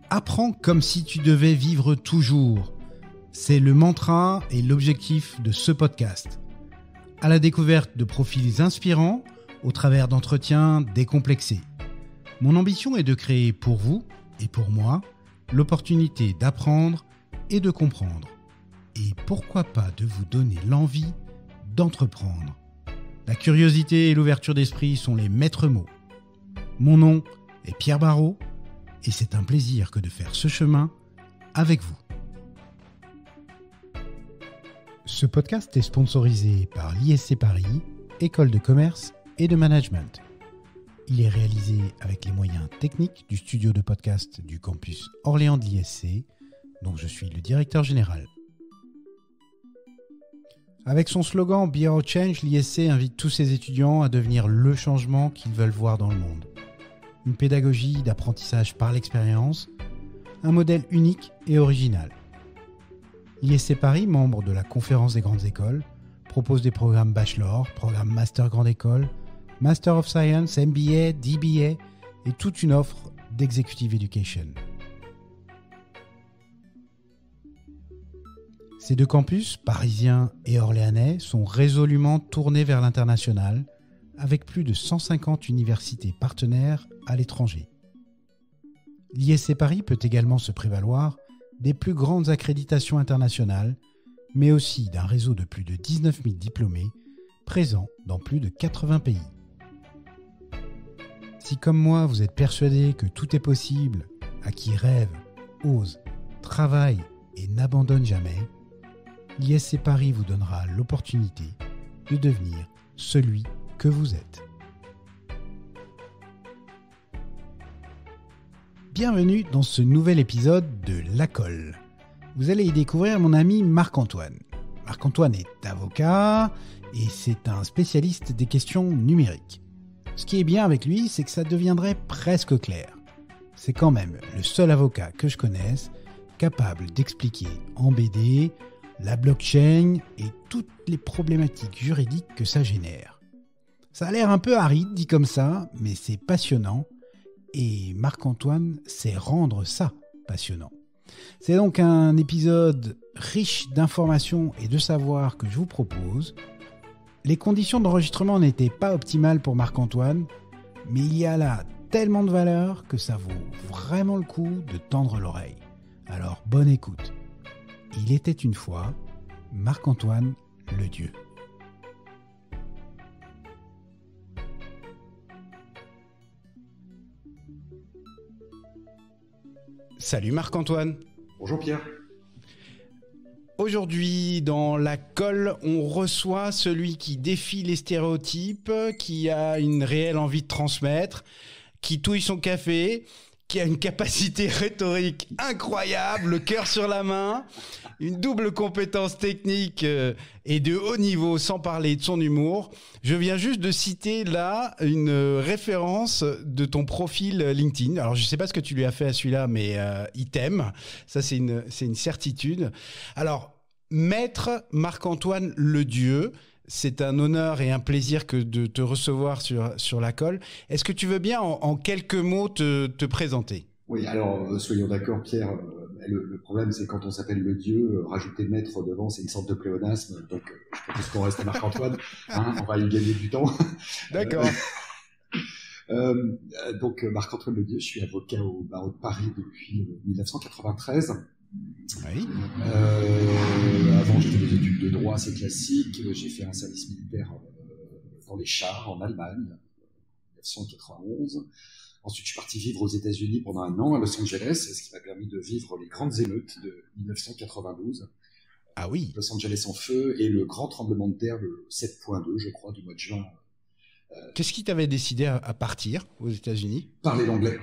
Apprends comme si tu devais vivre toujours. C'est le mantra et l'objectif de ce podcast. À la découverte de profils inspirants au travers d'entretiens décomplexés. Mon ambition est de créer pour vous et pour moi l'opportunité d'apprendre et de comprendre. Et pourquoi pas de vous donner l'envie d'entreprendre. La curiosité et l'ouverture d'esprit sont les maîtres mots. Mon nom est Pierre Barrault. Et c'est un plaisir que de faire ce chemin avec vous. Ce podcast est sponsorisé par l'ISC Paris, École de commerce et de management. Il est réalisé avec les moyens techniques du studio de podcast du campus Orléans de l'ISC, dont je suis le directeur général. Avec son slogan Be Our Change, l'ISC invite tous ses étudiants à devenir le changement qu'ils veulent voir dans le monde. Une pédagogie d'apprentissage par l'expérience, un modèle unique et original. L'ISC Paris, membre de la Conférence des grandes écoles, propose des programmes Bachelor, programmes Master Grande École, Master of Science, MBA, DBA et toute une offre d'Executive Education. Ces deux campus, parisiens et orléanais, sont résolument tournés vers l'international, avec plus de 150 universités partenaires à l'étranger. L'ISC Paris peut également se prévaloir des plus grandes accréditations internationales, mais aussi d'un réseau de plus de 19 000 diplômés présents dans plus de 80 pays. Si comme moi vous êtes persuadé que tout est possible à qui rêve, ose, travaille et n'abandonne jamais, l'ISC Paris vous donnera l'opportunité de devenir celui que vous êtes. Bienvenue dans ce nouvel épisode de La Colle. Vous allez y découvrir mon ami Marc-Antoine. Marc-Antoine est avocat et c'est un spécialiste des questions numériques. Ce qui est bien avec lui, c'est que ça deviendrait presque clair. C'est quand même le seul avocat que je connaisse capable d'expliquer en BD la blockchain et toutes les problématiques juridiques que ça génère. Ça a l'air un peu aride dit comme ça, mais c'est passionnant et Marc-Antoine sait rendre ça passionnant. C'est donc un épisode riche d'informations et de savoir que je vous propose. Les conditions d'enregistrement n'étaient pas optimales pour Marc-Antoine, mais il y a là tellement de valeur que ça vaut vraiment le coup de tendre l'oreille. Alors bonne écoute. Il était une fois Marc-Antoine le Dieu. Salut Marc-Antoine. Bonjour Pierre. Aujourd'hui, dans La Colle, on reçoit celui qui défie les stéréotypes, qui a une réelle envie de transmettre, qui touille son café, qui a une capacité rhétorique incroyable, le cœur sur la main, une double compétence technique et de haut niveau, sans parler de son humour. Je viens juste de citer là une référence de ton profil LinkedIn. Alors, je ne sais pas ce que tu lui as fait à celui-là, mais il t'aime. Ça, c'est une certitude. Alors, Maître Marc-Antoine Le Dieu, c'est un honneur et un plaisir que de te recevoir sur La Colle. Est-ce que tu veux bien, en quelques mots, te présenter ? Oui, alors, soyons d'accord, Pierre. Le problème, c'est quand on s'appelle le Dieu, rajouter maître devant, c'est une sorte de pléonasme. Donc, je propose qu'on reste à Marc-Antoine. On va y gagner du temps. D'accord. Donc, Marc-Antoine Le Dieu, je suis avocat au barreau de Paris depuis 1993. Oui. Avant, j'ai fait des études de droit assez classiques. J'ai fait un service militaire dans les chars en Allemagne, en 1991. Ensuite, je suis parti vivre aux États-Unis pendant un an à Los Angeles, ce qui m'a permis de vivre les grandes émeutes de 1992. Ah oui. Los Angeles en feu et le grand tremblement de terre, le 7.2, je crois, du mois de juin. Qu'est-ce qui t'avait décidé à partir aux États-Unis ? Parler l'anglais.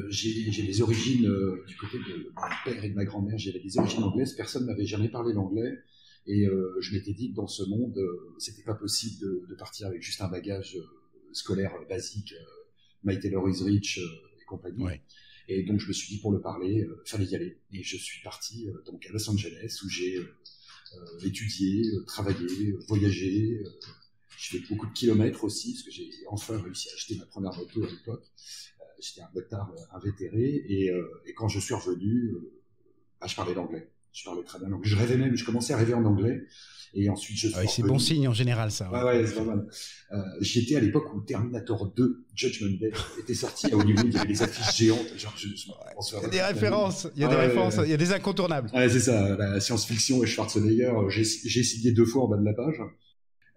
J'ai des origines du côté de mon père et de ma grand-mère, j'avais des origines anglaises, personne m'avait jamais parlé l'anglais et je m'étais dit que dans ce monde, c'était pas possible de partir avec juste un bagage scolaire basique, My Taylor is Rich et compagnie. Ouais. Et donc je me suis dit pour le parler, fallait y aller. Et je suis parti donc à Los Angeles où j'ai étudier, travailler, voyager. Je fais beaucoup de kilomètres aussi, parce que j'ai enfin réussi à acheter ma première moto à l'époque. J'étais un motard invétéré, et quand je suis revenu, je parlais l'anglais. Je parlais très bien l'anglais. Je commençais à rêver en anglais. Et ensuite, je suis revenu. C'est bon signe en général, ça. Ouais, c'est pas mal. J'étais à l'époque où Terminator 2, Judgment Day, était sorti à Hollywood. Il y avait des affiches géantes. Genre, il y a des références. Il y a des incontournables. Ouais, c'est ça. La science-fiction et Schwarzenegger. J'ai signé 2 fois en bas de la page.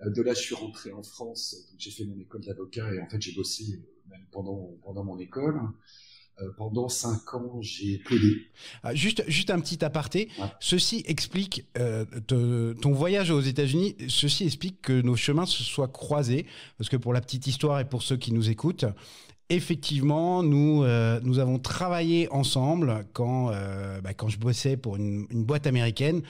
De là, je suis rentré en France. Donc j'ai fait mon école d'avocat, et en fait, j'ai bossé même pendant mon école. Pendant 5 ans, j'ai plaidé. Juste un petit aparté. Ouais. Ceci explique ton voyage aux États-Unis. Ceci explique que nos chemins se soient croisés, parce que pour la petite histoire et pour ceux qui nous écoutent, effectivement, nous avons travaillé ensemble quand je bossais pour une boîte américaine,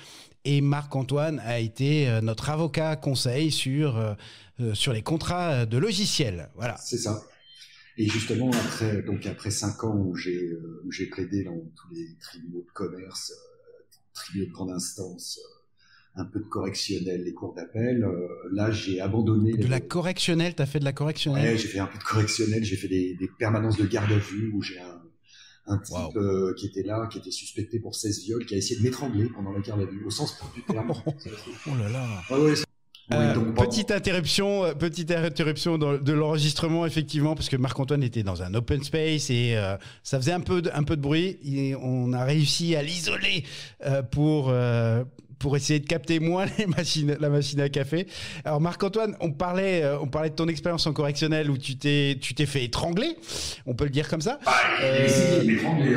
et Marc-Antoine a été notre avocat conseil sur les contrats de logiciels. Voilà. C'est ça. Et justement, après 5 ans où j'ai plaidé dans tous les tribunaux de commerce, tribunaux de grande instance, un peu de correctionnel, les cours d'appel, là, j'ai abandonné. De la correctionnelle, t'as fait de la correctionnelle? Ouais, j'ai fait un peu de correctionnel, j'ai fait des permanences de garde à vue où j'ai un type qui était là, qui était suspecté pour 16 viols, qui a essayé de m'étrangler pendant la garde à vue, au sens propre du terme. Oh là là. Petite interruption de l'enregistrement, effectivement, parce que Marc-Antoine était dans un open space et ça faisait un peu de bruit. Et on a réussi à l'isoler pour essayer de capter moins la machine à café. Alors Marc-Antoine, on parlait de ton expérience en correctionnel où tu t'es fait étrangler, on peut le dire comme ça. J'ai essayé de m'étrangler,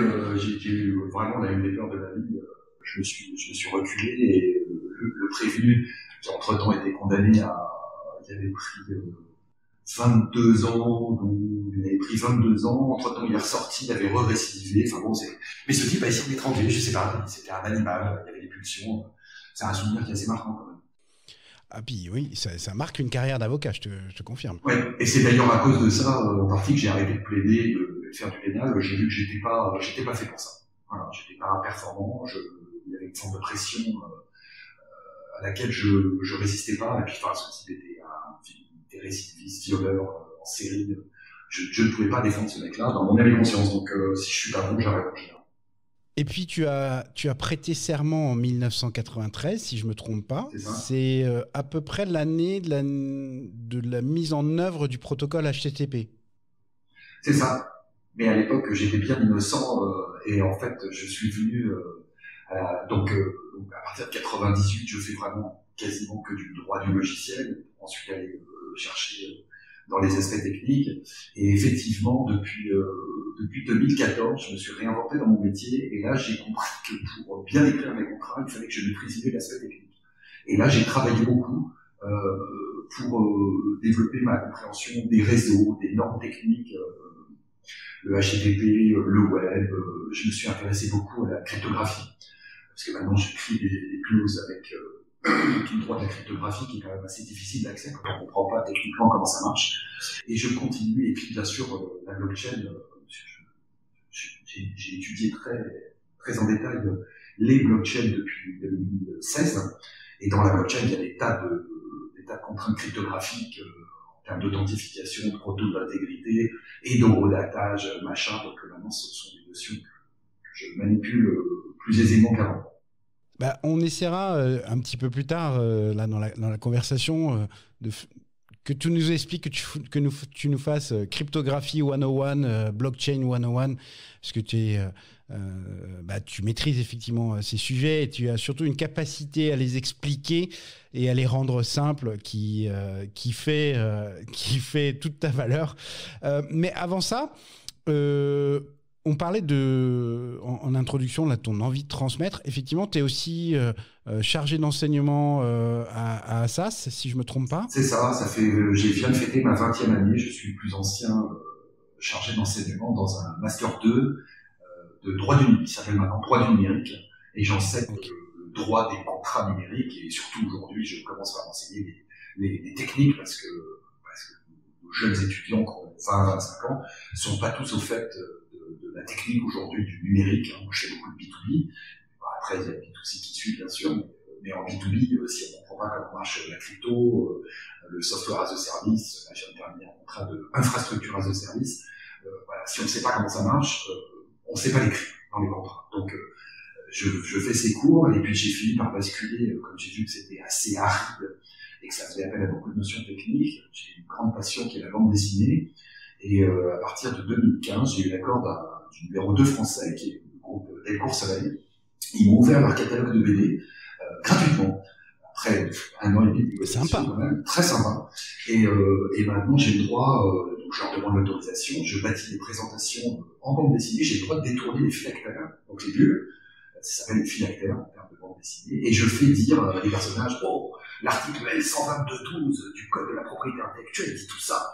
j'ai eu vraiment une des peurs de ma vie. Je me suis reculé, et le prévenu, qui entre-temps était condamné il avait pris 22 ans, donc il avait pris 22 ans, entre-temps il est ressorti, il avait re-récidivé, mais ce type a essayé de m'étrangler, je sais pas, c'était un animal, il y avait des pulsions, c'est un souvenir qui est assez marquant quand même. Ah puis oui, ça marque une carrière d'avocat, je te confirme. Ouais, et c'est d'ailleurs à cause de ça, en partie, que j'ai arrêté de plaider, de faire du pénal. J'ai vu que j'étais pas fait pour ça. Voilà, j'étais pas performant, il y avait une forme de pression à laquelle je résistais pas, et puis ce type était des récidivistes, violeurs en série. Je ne pouvais pas défendre ce mec-là dans mon âme et conscience, donc si je suis pas bon, j'arrête en général. Et puis tu as prêté serment en 1993, si je me trompe pas. C'est à peu près l'année de la mise en œuvre du protocole HTTP. C'est ça. Mais à l'époque, j'étais bien innocent, et en fait, je suis venu donc à partir de 98, je fais vraiment quasiment que du droit du logiciel. Ensuite, aller chercher dans les aspects techniques. Et effectivement, depuis 2014, je me suis réinventé dans mon métier, et là, j'ai compris que pour bien écrire mes contrats, il fallait que je maîtrise mieux l'aspect technique. Et là, j'ai travaillé beaucoup pour développer ma compréhension des réseaux, des normes techniques, le HTTP, le web. Je me suis intéressé beaucoup à la cryptographie, parce que maintenant, j'écris des clauses avec tout le droit de la cryptographie, qui est quand même assez difficile d'accès quand on ne comprend pas techniquement comment ça marche. Et je continue, et puis bien sûr, la blockchain, j'ai étudié très en détail les blockchains depuis 2016, et dans la blockchain, il y a des tas de contraintes cryptographiques en termes d'authentification, de proto d'intégrité et d'horodatage, machin, donc maintenant, ce sont des notions que je manipule plus aisément qu'avant. On essaiera un petit peu plus tard, là, dans la conversation, que tu nous expliques, que tu nous fasses cryptographie 101, blockchain 101, parce que tu maîtrises effectivement ces sujets, et tu as surtout une capacité à les expliquer et à les rendre simples qui fait toute ta valeur. Mais avant ça, on parlait en introduction de ton envie de transmettre. Effectivement, tu es aussi chargé d'enseignement à Assas, si je ne me trompe pas. C'est ça, j'ai viens de fêter ma 20e année. Je suis le plus ancien chargé d'enseignement dans un Master 2 de droit du numérique, qui s'appelle maintenant droit du numérique. Et j'enseigne le droit des contrats numériques. Et surtout, aujourd'hui, je commence par enseigner les techniques, parce que nos jeunes étudiants qui ont 20-25 ans ne sont pas tous au fait de la technique aujourd'hui du numérique. Moi, je fais beaucoup de B2B. Après, il y a le B2C qui suit, bien sûr, mais mais en B2B, si on ne comprend pas comment marche la crypto, le software as a service, là, j'ai terminé un contrat de infrastructure as a service, voilà, si on ne sait pas comment ça marche, on ne sait pas l'écrire dans les contrats. Donc, je fais ces cours, et puis j'ai fini par basculer, comme j'ai vu que c'était assez aride, et que ça faisait appel à beaucoup de notions techniques. J'ai une grande passion qui est la bande dessinée, et à partir de 2015, j'ai eu l'accord du numéro 2 français, qui est le groupe Delcourt Soleil. Ils m'ont ouvert leur catalogue de BD gratuitement. Après un an et demi de négociation, sympa. Quand même, très sympa. Et maintenant, j'ai le droit, donc je leur demande l'autorisation, je bâtis des présentations en bande dessinée, j'ai le droit de détourner les phylactères, donc les bulles, ça s'appelle les phylactères en termes de bande dessinée, et je fais dire à des personnages, oh, l'article L122.12 du Code de la propriété intellectuelle dit tout ça.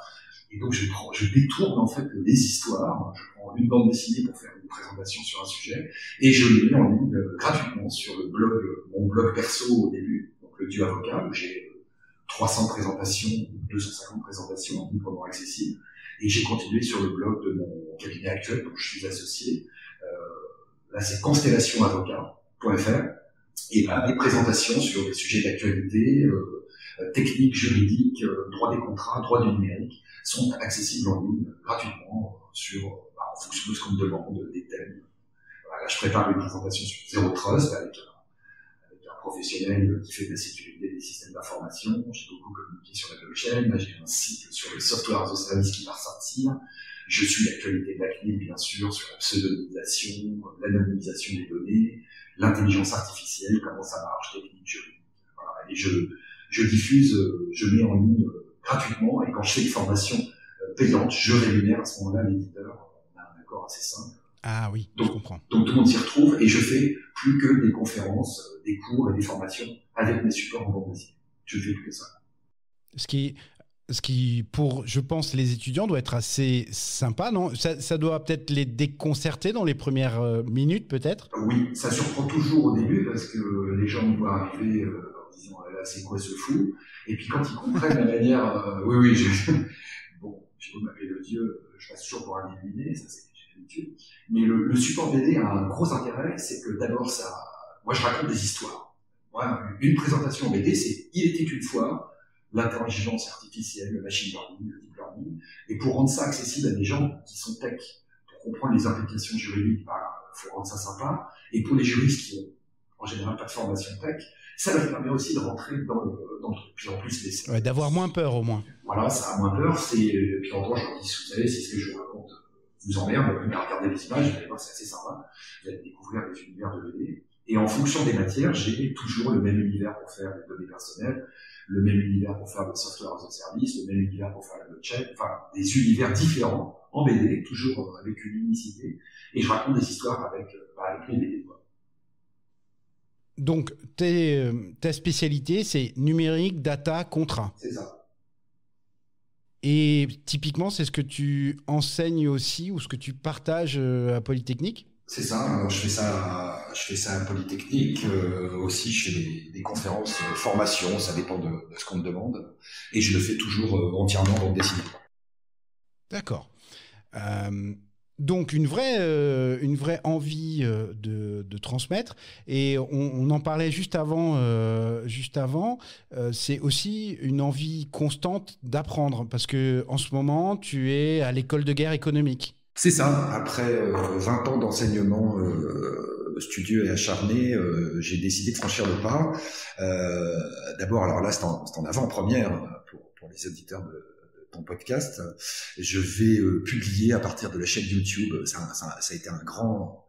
Et donc je détourne en fait des histoires, je prends une bande dessinée pour faire une présentation sur un sujet, et je les mets en ligne gratuitement sur le blog, mon blog perso au début, donc le Dieu Avocat, où j'ai 300 présentations, 250 présentations librement accessibles, et j'ai continué sur le blog de mon cabinet actuel, dont je suis associé, là c'est constellationavocat.fr, et là des présentations sur des sujets d'actualité, techniques, juridiques, droit des contrats, droit du numérique, sont accessibles en ligne gratuitement en fonction de ce qu'on me demande, des thèmes. Voilà, je prépare une présentation sur Zero Trust avec un professionnel qui fait de la sécurité des systèmes d'information. J'ai beaucoup communiqué sur la blockchain. Là, j'ai un cycle sur le software as a service qui va ressortir. Je suis l'actualité de la CNIL, bien sûr, sur la pseudonymisation, l'anonymisation des données, l'intelligence artificielle, comment ça marche, technique, juridique. Voilà. Et je diffuse, je mets en ligne gratuitement, et quand je fais une formation payante, je rémunère à ce moment-là l'éditeur. On a un accord assez simple. Ah oui, je comprends. Donc tout le monde s'y retrouve, et je fais plus que des conférences, des cours et des formations avec mes supports en bande dessinée. Je ne fais plus que ça. Ce qui, pour, je pense, les étudiants doit être assez sympa, non ? Ça doit peut-être les déconcerter dans les premières minutes, peut-être ? Oui, ça surprend toujours au début, parce que les gens me voient arriver en disant « là, c'est quoi ce fou ?» Et puis quand ils comprennent la manière... oui, bon, j'ai beau m'appeler le Dieu, je passe toujours pour un illuminé, ça c'est j'ai l'habitude. Mais le support BD a un gros intérêt, c'est que d'abord, moi je raconte des histoires. Moi, une présentation BD, c'est « Il était une fois », l'intelligence artificielle, le machine learning, le deep learning, et pour rendre ça accessible à des gens qui sont tech, pour comprendre les implications juridiques, faut rendre ça sympa, et pour les juristes qui ont en général pas de formation tech, ça leur permet aussi de rentrer dans le truc. Puis en plus, d'avoir moins peur au moins. Voilà, ça a moins peur, puis en temps, je leur dis, vous savez, si ce que je vous raconte vous emmerde, vous allez regarder les images, vous allez voir, c'est assez sympa, vous allez découvrir les univers de BD, et en fonction des matières, j'ai toujours le même univers pour faire les données personnelles, le même univers pour faire le software as a service, le même univers pour faire la blockchain, enfin, des univers différents en BD, toujours avec une unicité, et je raconte des histoires avec les BD, quoi. Donc, ta spécialité, c'est numérique, data, contrat. C'est ça. Et typiquement, c'est ce que tu enseignes aussi ou ce que tu partages à Polytechnique ? C'est ça. Alors, je fais ça à Polytechnique. Aussi, je fais des conférences, formations, ça dépend de ce qu'on me demande. Et je le fais toujours entièrement en bande dessinée. D'accord. Donc une vraie envie de transmettre, et on en parlait juste avant, c'est aussi une envie constante d'apprendre, parce que en ce moment tu es à l'école de guerre économique. C'est ça. Après 20 ans d'enseignement studieux et acharné, j'ai décidé de franchir le pas. D'abord, alors là c'est en avant-première pour les auditeurs de ton podcast, je vais publier à partir de la chaîne YouTube, ça a été un grand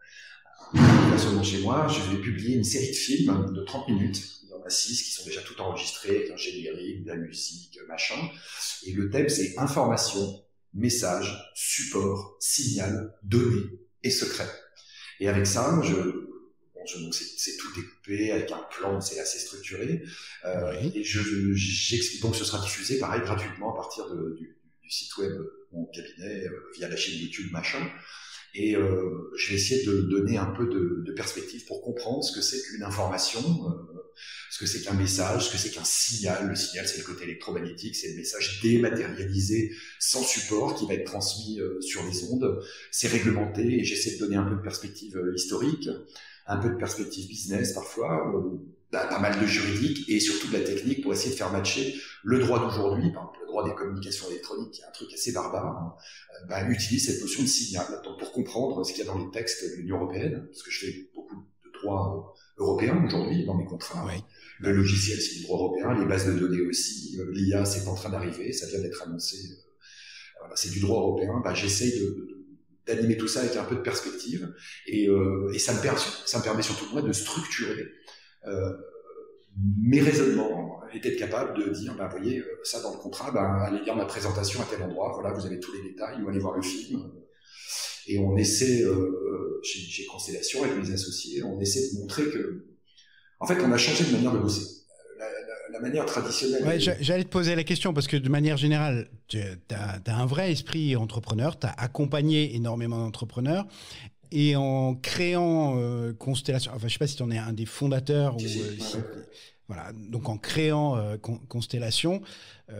façonnement chez moi, je vais publier une série de films de 30 minutes, il y en a 6 qui sont déjà tout enregistrés, avec un générique, de la musique, machin, et le thème c'est information, message, support, signal, données et secret. Et avec ça, donc c'est tout découpé avec un plan, c'est assez structuré. Oui. Et j'explique, donc ce sera diffusé pareil gratuitement à partir du site web de mon cabinet, via la chaîne YouTube machin. Et je vais essayer de donner un peu de perspective pour comprendre ce que c'est qu'une information, ce que c'est qu'un message, ce que c'est qu'un signal. Le signal, c'est le côté électromagnétique, c'est le message dématérialisé, sans support, qui va être transmis sur les ondes. C'est réglementé, et j'essaie de donner un peu de perspective historique. un peu de perspective business parfois, pas mal de juridique et surtout de la technique pour essayer de faire matcher le droit d'aujourd'hui, par exemple le droit des communications électroniques, qui est un truc assez barbare, utilise cette notion de signal. Donc pour comprendre ce qu'il y a dans les textes de l'Union européenne, parce que je fais beaucoup de droit européen aujourd'hui dans mes contrats. Oui. Le logiciel, c'est du droit européen, les bases de données aussi, l'IA, c'est en train d'arriver, ça vient d'être annoncé, voilà, c'est du droit européen. J'essaye d'animer tout ça avec un peu de perspective, et ça me permet surtout moi de structurer mes raisonnements et d'être capable de dire, vous voyez, ça dans le contrat, allez lire ma présentation à tel endroit, voilà, vous avez tous les détails, ou allez voir le film. Et on essaie, chez Constellation, avec mes associés, on essaie de montrer que, en fait, on a changé de manière de bosser. La manière traditionnelle. Ouais, j'allais te poser la question parce que de manière générale, tu as un vrai esprit entrepreneur, tu as accompagné énormément d'entrepreneurs et en créant Constellation, enfin je sais pas si tu en es un des fondateurs voilà, donc en créant Constellation,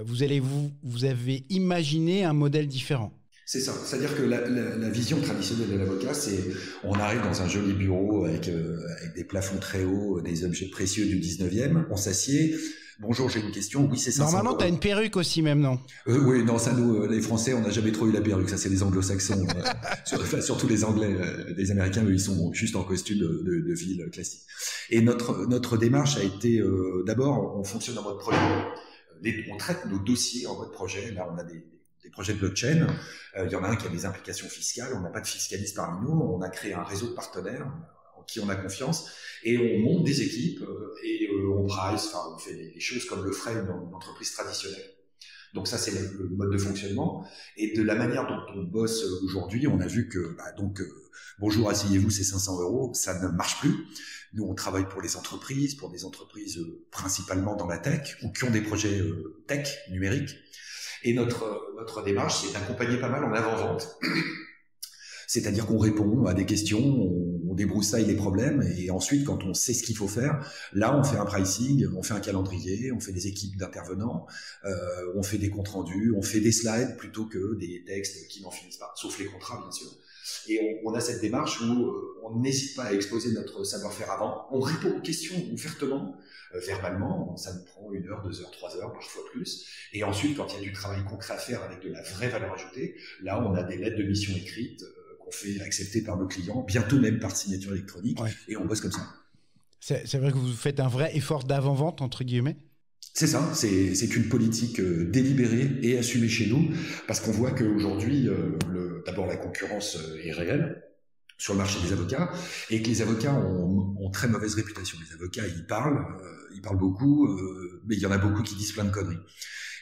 vous avez imaginé un modèle différent. C'est ça, c'est-à-dire que la vision traditionnelle de l'avocat, c'est on arrive dans un joli bureau avec des plafonds très hauts, des objets précieux du 19e, on s'assied. Bonjour, j'ai une question. Oui, c'est ça. Normalement, tu as une perruque aussi même, non? Oui, non, ça nous, les Français, on n'a jamais trop eu la perruque. Ça, c'est les anglo-saxons. Surtout les Anglais, les Américains, eux, ils sont juste en costume de ville classique. Et notre démarche a été, d'abord, on fonctionne en mode projet. On traite nos dossiers en mode projet. Là, on a des projets de blockchain. Il y en a un qui a des implications fiscales. On n'a pas de fiscaliste parmi nous. On a créé un réseau de partenaires en qui on a confiance. Et on monte des équipes et on price, on fait des choses comme le ferait une entreprise traditionnelle. Donc ça, c'est le mode de fonctionnement. Et de la manière dont on bosse aujourd'hui, on a vu que, bonjour, asseyez-vous, c'est 500 €, ça ne marche plus. Nous, on travaille pour des entreprises principalement dans la tech, ou qui ont des projets tech, numériques. Et notre démarche, c'est d'accompagner pas mal en avant-vente. C'est-à-dire qu'on répond à des questions, on débroussaille les problèmes, et ensuite, quand on sait ce qu'il faut faire, là, on fait un pricing, on fait un calendrier, on fait des équipes d'intervenants, on fait des comptes rendus, on fait des slides plutôt que des textes qui n'en finissent pas, sauf les contrats, bien sûr. Et on a cette démarche où on n'hésite pas à exposer notre savoir-faire avant. On répond aux questions ouvertement, verbalement. Ça nous prend 1 heure, 2 heures, 3 heures, parfois plus. Et ensuite, quand il y a du travail concret à faire avec de la vraie valeur ajoutée, là, on a des lettres de mission écrites qu'on fait accepter par nos clients, bientôt même par signature électronique, et on bosse comme ça. C'est vrai que vous faites un vrai effort d'avant-vente, entre guillemets? C'est ça, c'est une politique délibérée et assumée chez nous, parce qu'on voit qu'aujourd'hui, d'abord la concurrence est réelle sur le marché des avocats, et que les avocats ont très mauvaise réputation. Les avocats, ils parlent beaucoup, mais il y en a beaucoup qui disent plein de conneries.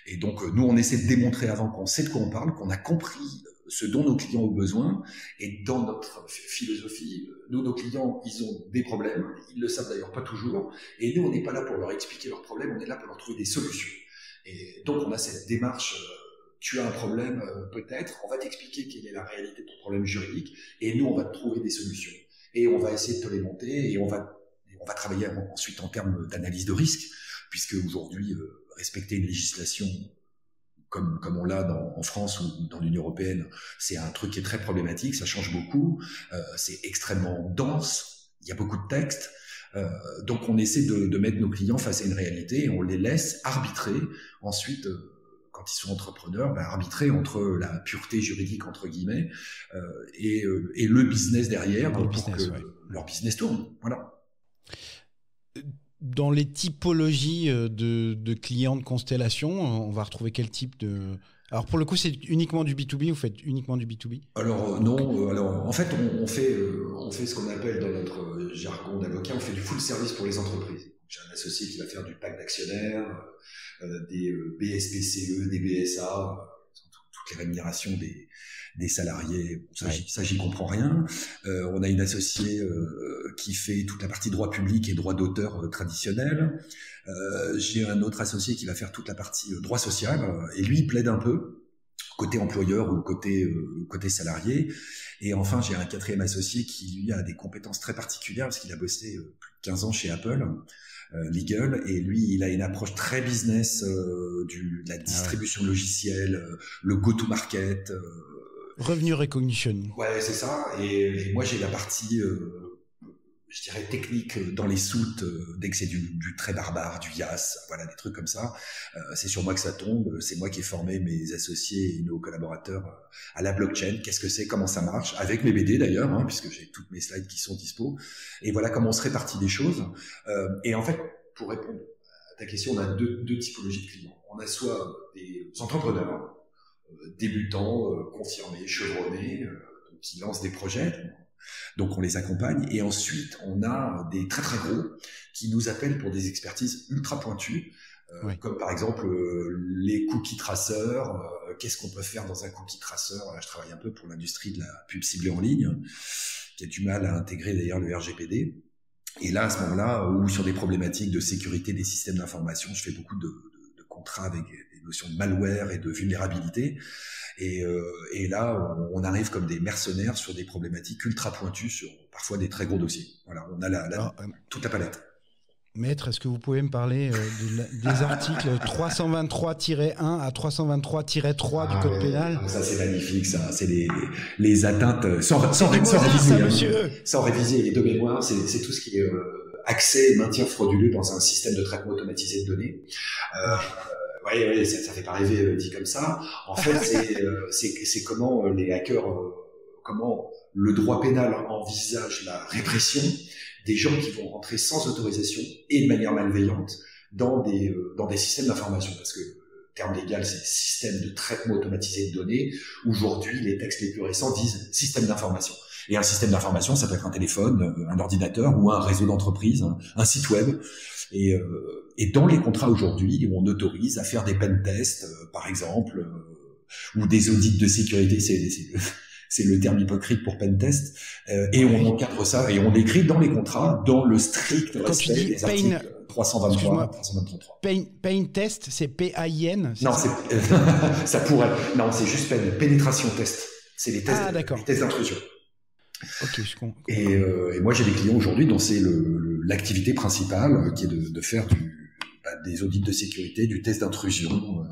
Et donc, nous, on essaie de démontrer avant qu'on sait de quoi on parle, qu'on a compris ce dont nos clients ont besoin, et dans notre philosophie, nos clients, ils ont des problèmes, ils le savent d'ailleurs pas toujours, et nous, on n'est pas là pour leur expliquer leurs problèmes, on est là pour leur trouver des solutions. Et donc, on a cette démarche, tu as un problème, peut-être, on va t'expliquer quelle est la réalité de ton problème juridique, et nous, on va te trouver des solutions. Et on va essayer de te les monter, et on va travailler ensuite en termes d'analyse de risque, puisque aujourd'hui, respecter une législation comme on l'a en France ou dans l'Union européenne, c'est un truc qui est très problématique, ça change beaucoup, c'est extrêmement dense, il y a beaucoup de textes, donc on essaie de mettre nos clients face à une réalité et on les laisse arbitrer ensuite, quand ils sont entrepreneurs, arbitrer entre la pureté juridique, entre guillemets, et le business derrière, pour que leur business tourne. Voilà. Dans les typologies de clients de Constellation, on va retrouver quel type de... Alors pour le coup, c'est uniquement du B2B, vous faites uniquement du B2B? Alors non, alors en fait on fait ce qu'on appelle dans notre jargon d'avocat, on fait du full service pour les entreprises. J'ai un associé qui va faire du pacte d'actionnaires, des BSPCE, des BSA, toutes les rémunérations des salariés. Ça j'y comprends rien. On a une associée qui fait toute la partie droit public et droit d'auteur traditionnel. J'ai un autre associé qui va faire toute la partie droit social, et lui il plaide un peu côté employeur ou côté salarié. Et enfin j'ai un 4e associé qui lui a des compétences très particulières parce qu'il a bossé plus de 15 ans chez Apple, legal, et lui il a une approche très business de la distribution logicielle, le go-to-market, Revenue recognition. Ouais, c'est ça. Et moi, j'ai la partie je dirais, technique dans les soutes, dès que c'est du très barbare, du YAS, voilà, des trucs comme ça. C'est sur moi que ça tombe. C'est moi qui ai formé mes associés et nos collaborateurs à la blockchain. Qu'est-ce que c'est, comment ça marche, avec mes BD d'ailleurs, hein, puisque j'ai toutes mes slides qui sont dispo. Et voilà comment on se répartit des choses. Et en fait, pour répondre à ta question, on a deux typologies de clients. On a soit des entrepreneurs, débutants, confirmés, chevronnés, qui lancent des projets. Donc on les accompagne, et ensuite on a des très très gros qui nous appellent pour des expertises ultra pointues, oui. Comme par exemple les cookie traceurs. Qu'est-ce qu'on peut faire dans un cookie tracer? Là, je travaille un peu pour l'industrie de la pub ciblée en ligne, qui a du mal à intégrer d'ailleurs le RGPD. Et là, à ce moment-là, ou sur des problématiques de sécurité des systèmes d'information, je fais beaucoup de contrats avec des notions de malware et de vulnérabilité. Et là, on arrive comme des mercenaires sur des problématiques ultra pointues, sur parfois des très gros dossiers. Voilà, on a toute la palette. Maître, est-ce que vous pouvez me parler des articles 323-1 à 323-3 du Code pénal? Ça, c'est magnifique, ça. C'est les atteintes sans réviser. Et de mémoire, c'est tout ce qui est accès et maintien frauduleux dans un système de traitement automatisé de données. Oui, ça fait pas rêver dit comme ça. En fait, c'est comment les hackers, comment le droit pénal envisage la répression des gens qui vont rentrer sans autorisation et de manière malveillante dans des systèmes d'information. Parce que le terme légal, c'est système de traitement automatisé de données. Aujourd'hui, les textes les plus récents disent système d'information. Et un système d'information, ça peut être un téléphone, un ordinateur ou un réseau d'entreprise, un site web. Et dans les contrats aujourd'hui, on autorise à faire des pen tests, par exemple, ou des audits de sécurité, c'est le terme hypocrite pour pen test, et on encadre ça et on l'écrit dans les contrats, dans le strict respect des articles 323, 323. Pain test, c'est P-A-I-N? Non, ça pourrait. Non, c'est juste pénétration test. C'est les tests, les tests d'intrusion. Ok, je comprends. Et moi, j'ai des clients aujourd'hui dont c'est l'activité principale, qui est de faire des audits de sécurité, du test d'intrusion.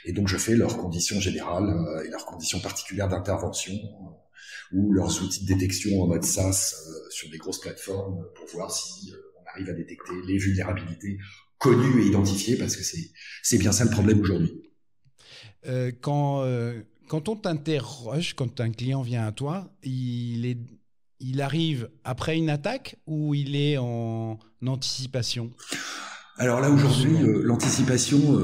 Et donc, je fais leurs conditions générales et leurs conditions particulières d'intervention, ou leurs outils de détection en mode SaaS sur des grosses plateformes, pour voir si on arrive à détecter les vulnérabilités connues et identifiées, parce que c'est bien ça le problème aujourd'hui. Quand on t'interroge, quand un client vient à toi, il arrive après une attaque ou il est en anticipation? Alors là, aujourd'hui, l'anticipation,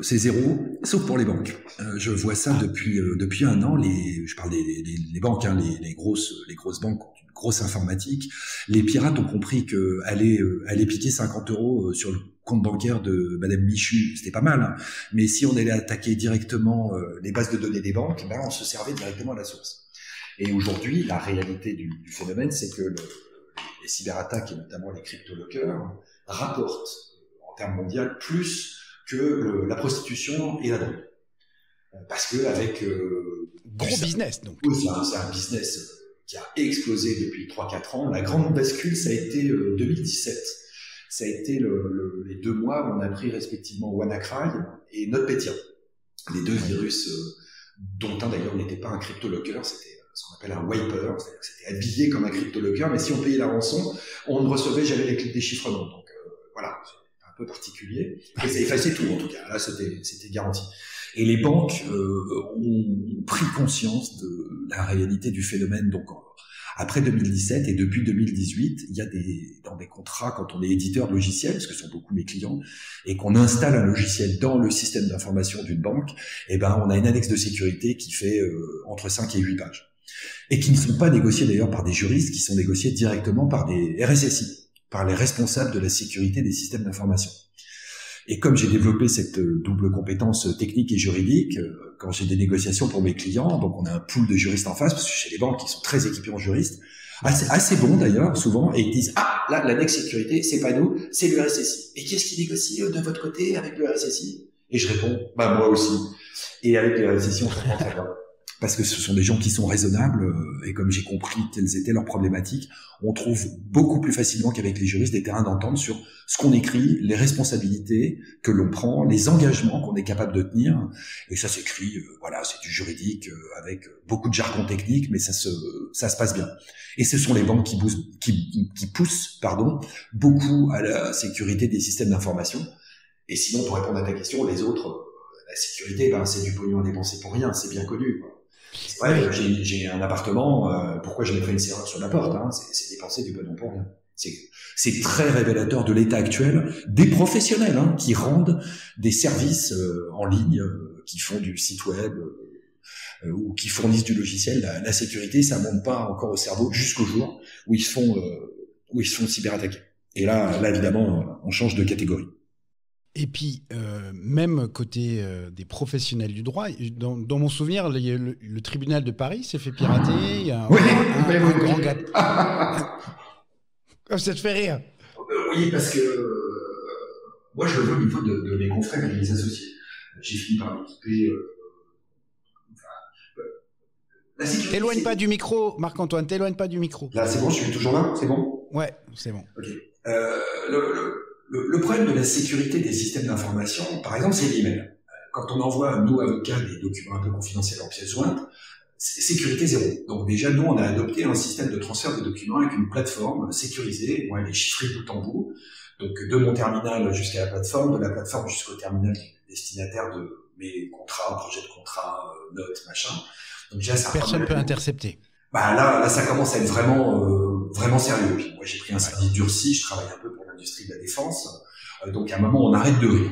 c'est zéro, sauf pour les banques. Je vois ça depuis un an. Je parle des banques, hein, les grosses banques ont une grosse informatique. Les pirates ont compris que aller piquer 50 € sur le compte bancaire de Madame Michu, c'était pas mal, hein. Mais si on allait attaquer directement les bases de données des banques, on se servait directement à la source. Et aujourd'hui, la réalité du phénomène, c'est que les cyberattaques, et notamment les crypto-lockers, rapportent en termes mondiaux plus que la prostitution et la drogue. Parce que avec gros business, donc. Oui, c'est un business qui a explosé depuis 3-4 ans. La grande bascule, ça a été 2017. Ça a été les 2 mois où on a pris respectivement WannaCry et NotPetya. Les 2 virus, dont un d'ailleurs n'était pas un crypto-locker, c'était ce qu'on appelle un wiper, c'est-à-dire que c'était habillé comme un crypto-locker, mais si on payait la rançon, on ne recevait jamais les clés de déchiffrement. Donc voilà, c'est un peu particulier. Et ça effaçait tout en tout cas, là c'était garanti. Et les banques ont pris conscience de la réalité du phénomène. Donc après 2017 et depuis 2018, il y a dans des contrats, quand on est éditeur de logiciels, parce que ce sont beaucoup mes clients, et qu'on installe un logiciel dans le système d'information d'une banque, on a une annexe de sécurité qui fait entre 5 et 8 pages. Et qui ne sont pas négociées d'ailleurs par des juristes, qui sont négociées directement par des RSSI, par les responsables de la sécurité des systèmes d'information. Et comme j'ai développé cette double compétence technique et juridique, quand j'ai des négociations pour mes clients, donc on a un pool de juristes en face, parce que chez les banques, ils sont très équipés en juristes, assez bons d'ailleurs, souvent, et ils disent « Ah, là, l'annexe sécurité, c'est pas nous, c'est le RSSI. Et qui est-ce qui négocie de votre côté avec le RSSI ?» Et je réponds « Bah moi aussi. » Et avec le RSSI, on comprend très bien. parce que ce sont des gens qui sont raisonnables, et comme j'ai compris quelles étaient leurs problématiques, on trouve beaucoup plus facilement qu'avec les juristes des terrains d'entente sur ce qu'on écrit, les responsabilités que l'on prend, les engagements qu'on est capable de tenir, et ça s'écrit, voilà, c'est du juridique avec beaucoup de jargon technique, mais ça se passe bien. Et ce sont les banques qui poussent beaucoup à la sécurité des systèmes d'information. Et sinon, pour répondre à ta question, les autres, la sécurité, c'est du pognon à dépenser pour rien, c'est bien connu, quoi. C'est vrai, j'ai un appartement, pourquoi je mettrais une serrure sur la porte, hein, c'est dépenser du pognon pour rien. C'est très révélateur de l'état actuel des professionnels, hein, qui rendent des services en ligne, qui font du site web ou qui fournissent du logiciel. La sécurité, ça monte pas encore au cerveau jusqu'au jour où ils se font cyberattaquer. Et là évidemment, on change de catégorie. Et puis, même côté des professionnels du droit, dans mon souvenir, le tribunal de Paris s'est fait pirater. Il y a un grand gap. Ça te fait rire. Oui, parce que moi, je le vois au niveau de mes confrères et de mes associés. J'ai fini par m'équiper. T'éloignes pas du micro, Marc-Antoine, t'éloignes pas du micro. Là, c'est bon, je suis toujours là, c'est bon ? Ouais, c'est bon. Ok. Le problème de la sécurité des systèmes d'information, par exemple, c'est l'email. Quand on envoie, nous, avocats, des documents un peu confidentiels en pièces jointes, c'est sécurité zéro. Donc déjà, nous, on a adopté un système de transfert de documents avec une plateforme sécurisée. Moi, elle est chiffrée bout en bout. Donc de mon terminal jusqu'à la plateforme, de la plateforme jusqu'au terminal destinataire de mes contrats, projets de contrats, notes, machin. Donc déjà, personne ne peut intercepter. Là, ça commence à être vraiment sérieux. Puis moi, j'ai pris un service durci, je travaille un peu pour l'industrie de la défense. Donc à un moment, on arrête de rire.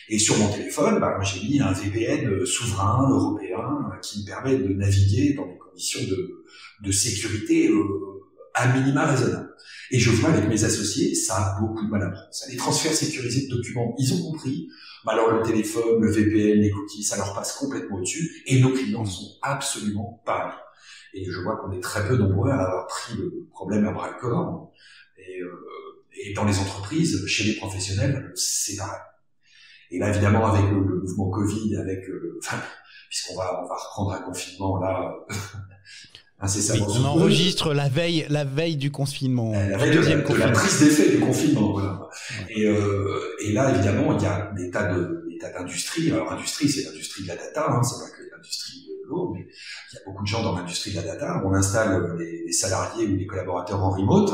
Et sur mon téléphone, j'ai mis un VPN souverain européen qui me permet de naviguer dans des conditions de sécurité à minima raisonnable. Et je vois avec mes associés, ça a beaucoup de mal à prendre. Ça, les transferts sécurisés de documents, ils ont compris. Alors le téléphone, le VPN, les cookies, ça leur passe complètement au-dessus. Et nos clients sont absolument pas là. Et je vois qu'on est très peu nombreux à avoir pris le problème à bras-le-corps. Et dans les entreprises, chez les professionnels, c'est pareil. Et là, évidemment, avec le mouvement Covid, puisqu'on va reprendre un confinement là, incessamment. Oui, on enregistre la veille du confinement, la deuxième confinement. La prise d'effet du confinement, voilà. Et là, évidemment, il y a des tas d'industries. Alors, industrie, c'est l'industrie de la data, hein, c'est pas que l'industrie de l'eau, mais il y a beaucoup de gens dans l'industrie de la data. On installe des salariés ou des collaborateurs en remote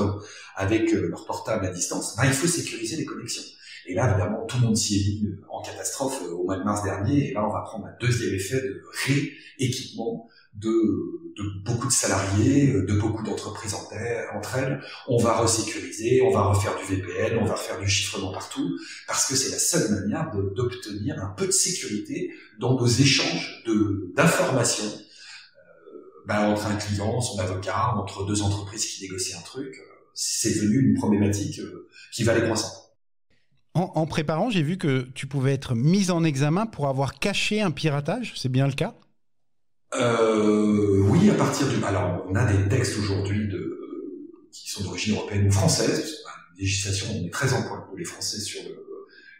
avec leur portable à distance. Il faut sécuriser les connexions. Et là, évidemment, tout le monde s'y est mis en catastrophe au mois de mars dernier. Et là, on va prendre un deuxième effet de rééquipement de beaucoup de salariés, de beaucoup d'entreprises entre elles. On va resécuriser, on va refaire du VPN, on va refaire du chiffrement partout, parce que c'est la seule manière d'obtenir un peu de sécurité dans nos échanges d'informations entre un client, son avocat, entre deux entreprises qui négocient un truc. C'est devenu une problématique qui va aller croissant. En préparant, j'ai vu que tu pouvais être mis en examen pour avoir caché un piratage. C'est bien le cas ? Oui, à partir alors, on a des textes aujourd'hui qui sont d'origine européenne ou française. Une législation, on est très en pointe pour les Français sur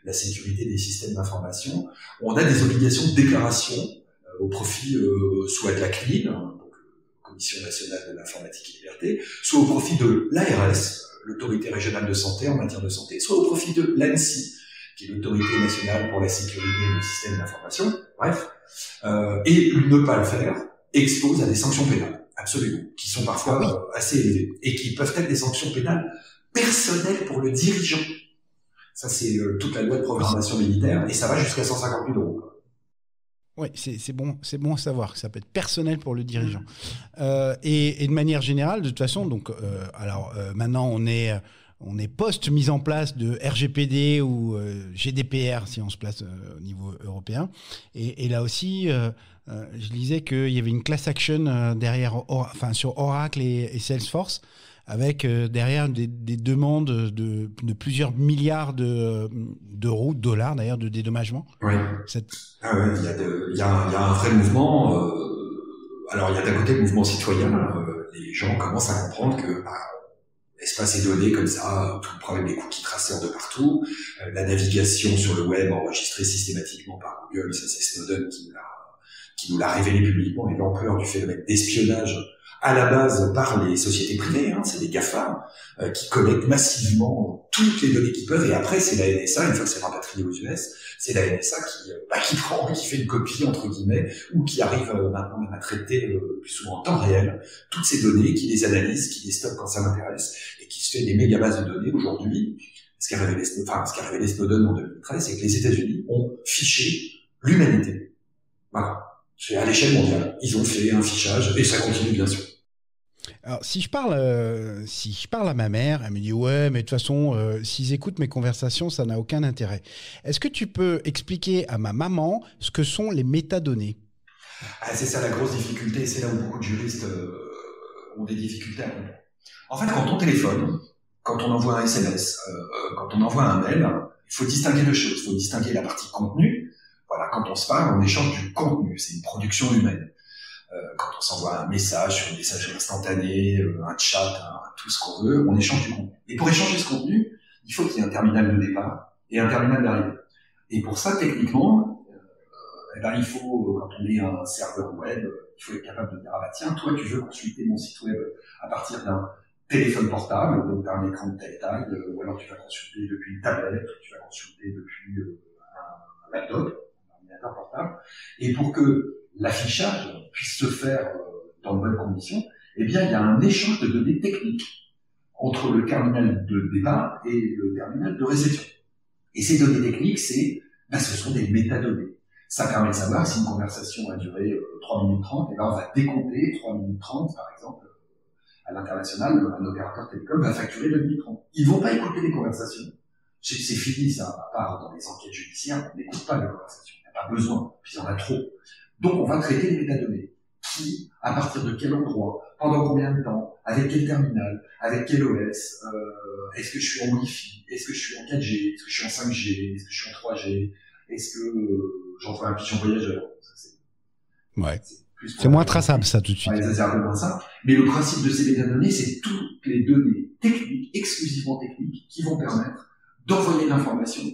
la sécurité des systèmes d'information. On a des obligations de déclaration au profit soit de la CNIL, donc Commission nationale de l'informatique et liberté, soit au profit de l'ARS, l'autorité régionale de santé en matière de santé, soit au profit de l'ANSSI, qui est l'autorité nationale pour la sécurité des systèmes d'information. Bref. Et ne pas le faire expose à des sanctions pénales, absolument, qui sont parfois assez élevées, et qui peuvent être des sanctions pénales personnelles pour le dirigeant. Ça, c'est toute la loi de programmation militaire, et ça va jusqu'à 150 000 €. Oui, c'est bon à savoir que ça peut être personnel pour le dirigeant. Et de manière générale, de toute façon, donc, maintenant on est post-mise en place de RGPD ou GDPR, si on se place au niveau européen. Et là aussi, je lisais qu'il y avait une class action derrière, sur Oracle et Salesforce, avec derrière des demandes de plusieurs milliards d'euros, de dollars d'ailleurs, de dédommagement. Oui. Il y a un vrai mouvement. Alors, il y a d'un côté le mouvement citoyen. Les gens commencent à comprendre que l'espace est donné comme ça, tout le problème des cookies traceurs de partout, la navigation sur le web enregistrée systématiquement par Google, ça c'est Snowden qui nous l'a révélé publiquement, et l'ampleur du phénomène d'espionnage à la base par les sociétés privées, c'est des GAFA, qui collectent massivement toutes les données qu'ils peuvent, et après c'est la NSA, une fois que c'est rapatrié aux US, c'est la NSA qui prend, qui fait une copie entre guillemets, ou qui arrive maintenant même à traiter plus souvent en temps réel toutes ces données, qui les analyse, qui les stocke quand ça l'intéresse, et qui se fait des méga bases de données. Aujourd'hui, ce qu'a révélé Snowden en 2013, c'est que les États-Unis ont fiché l'humanité. Voilà. C'est à l'échelle mondiale. Ils ont fait un fichage, et ça continue bien sûr. Alors, si je parle à ma mère, elle me dit « Ouais, mais de toute façon, s'ils écoutent mes conversations, ça n'a aucun intérêt. » Est-ce que tu peux expliquer à ma maman ce que sont les métadonnées ? C'est ça la grosse difficulté, c'est là où beaucoup de juristes ont des difficultés à comprendre. En fait, quand on téléphone, quand on envoie un SMS, quand on envoie un mail, il faut distinguer deux choses. Il faut distinguer la partie contenu. Voilà, quand on se parle, on échange du contenu, c'est une production humaine. Quand on s'envoie un message sur une messagerie instantanée, un chat, tout ce qu'on veut, on échange du contenu. Et pour échanger ce contenu, il faut qu'il y ait un terminal de départ et un terminal d'arrivée. Et pour ça, techniquement, il faut, quand on est un serveur web, il faut être capable de dire « Ah bah tiens, toi tu veux consulter mon site web à partir d'un téléphone portable, donc d'un écran de telle taille, ou alors tu vas consulter depuis une tablette, ou tu vas consulter depuis un laptop, un ordinateur portable. » Et pour que l'affichage puisse se faire dans de bonnes conditions, eh bien, il y a un échange de données techniques entre le terminal de départ et le terminal de réception. Et ces données techniques, ce sont des métadonnées. Ça permet de savoir si une conversation a duré 3 minutes 30, et là, on va décompter 3 minutes 30, par exemple, à l'international, un opérateur télécom va facturer 2 minutes 30. Ils vont pas écouter les conversations. C'est fini, ça, à part dans les enquêtes judiciaires, on n'écoute pas les conversations. Il n'y a pas besoin, puis il y en a trop. Donc, on va traiter les métadonnées. Qui, à partir de quel endroit, pendant combien de temps, avec quel terminal, avec quel OS, est-ce que je suis en Wi-Fi, est-ce que je suis en 4G, est-ce que je suis en 5G, est-ce que je suis en 3G, est-ce que j'envoie un pigeon voyageur. C'est moins traçable, ça, tout de suite. C'est un peu moins simple. Mais le principe de ces métadonnées, c'est toutes les données techniques, exclusivement techniques, qui vont permettre d'envoyer l'information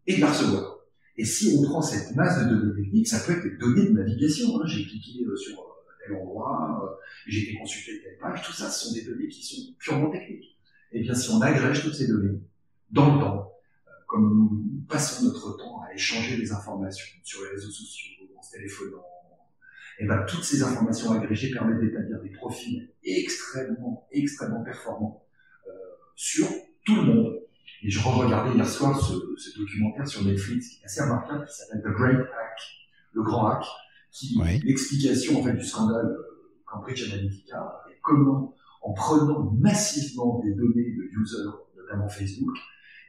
et de la recevoir. Et si on prend cette masse de données techniques, ça peut être des données de navigation. J'ai cliqué sur tel endroit, j'ai été consulté telle page, tout ça, ce sont des données qui sont purement techniques. Et bien, si on agrège toutes ces données dans le temps, comme nous passons notre temps à échanger des informations sur les réseaux sociaux, en se téléphonant, et ben, toutes ces informations agrégées permettent d'établir des profils extrêmement performants sur tout le monde. Et je re-regardais hier soir ce documentaire sur Netflix qui est assez remarquable, qui s'appelle The Great Hack, le grand hack, qui est l'explication en fait du scandale Cambridge Analytica, et comment, en prenant massivement des données de users, notamment Facebook,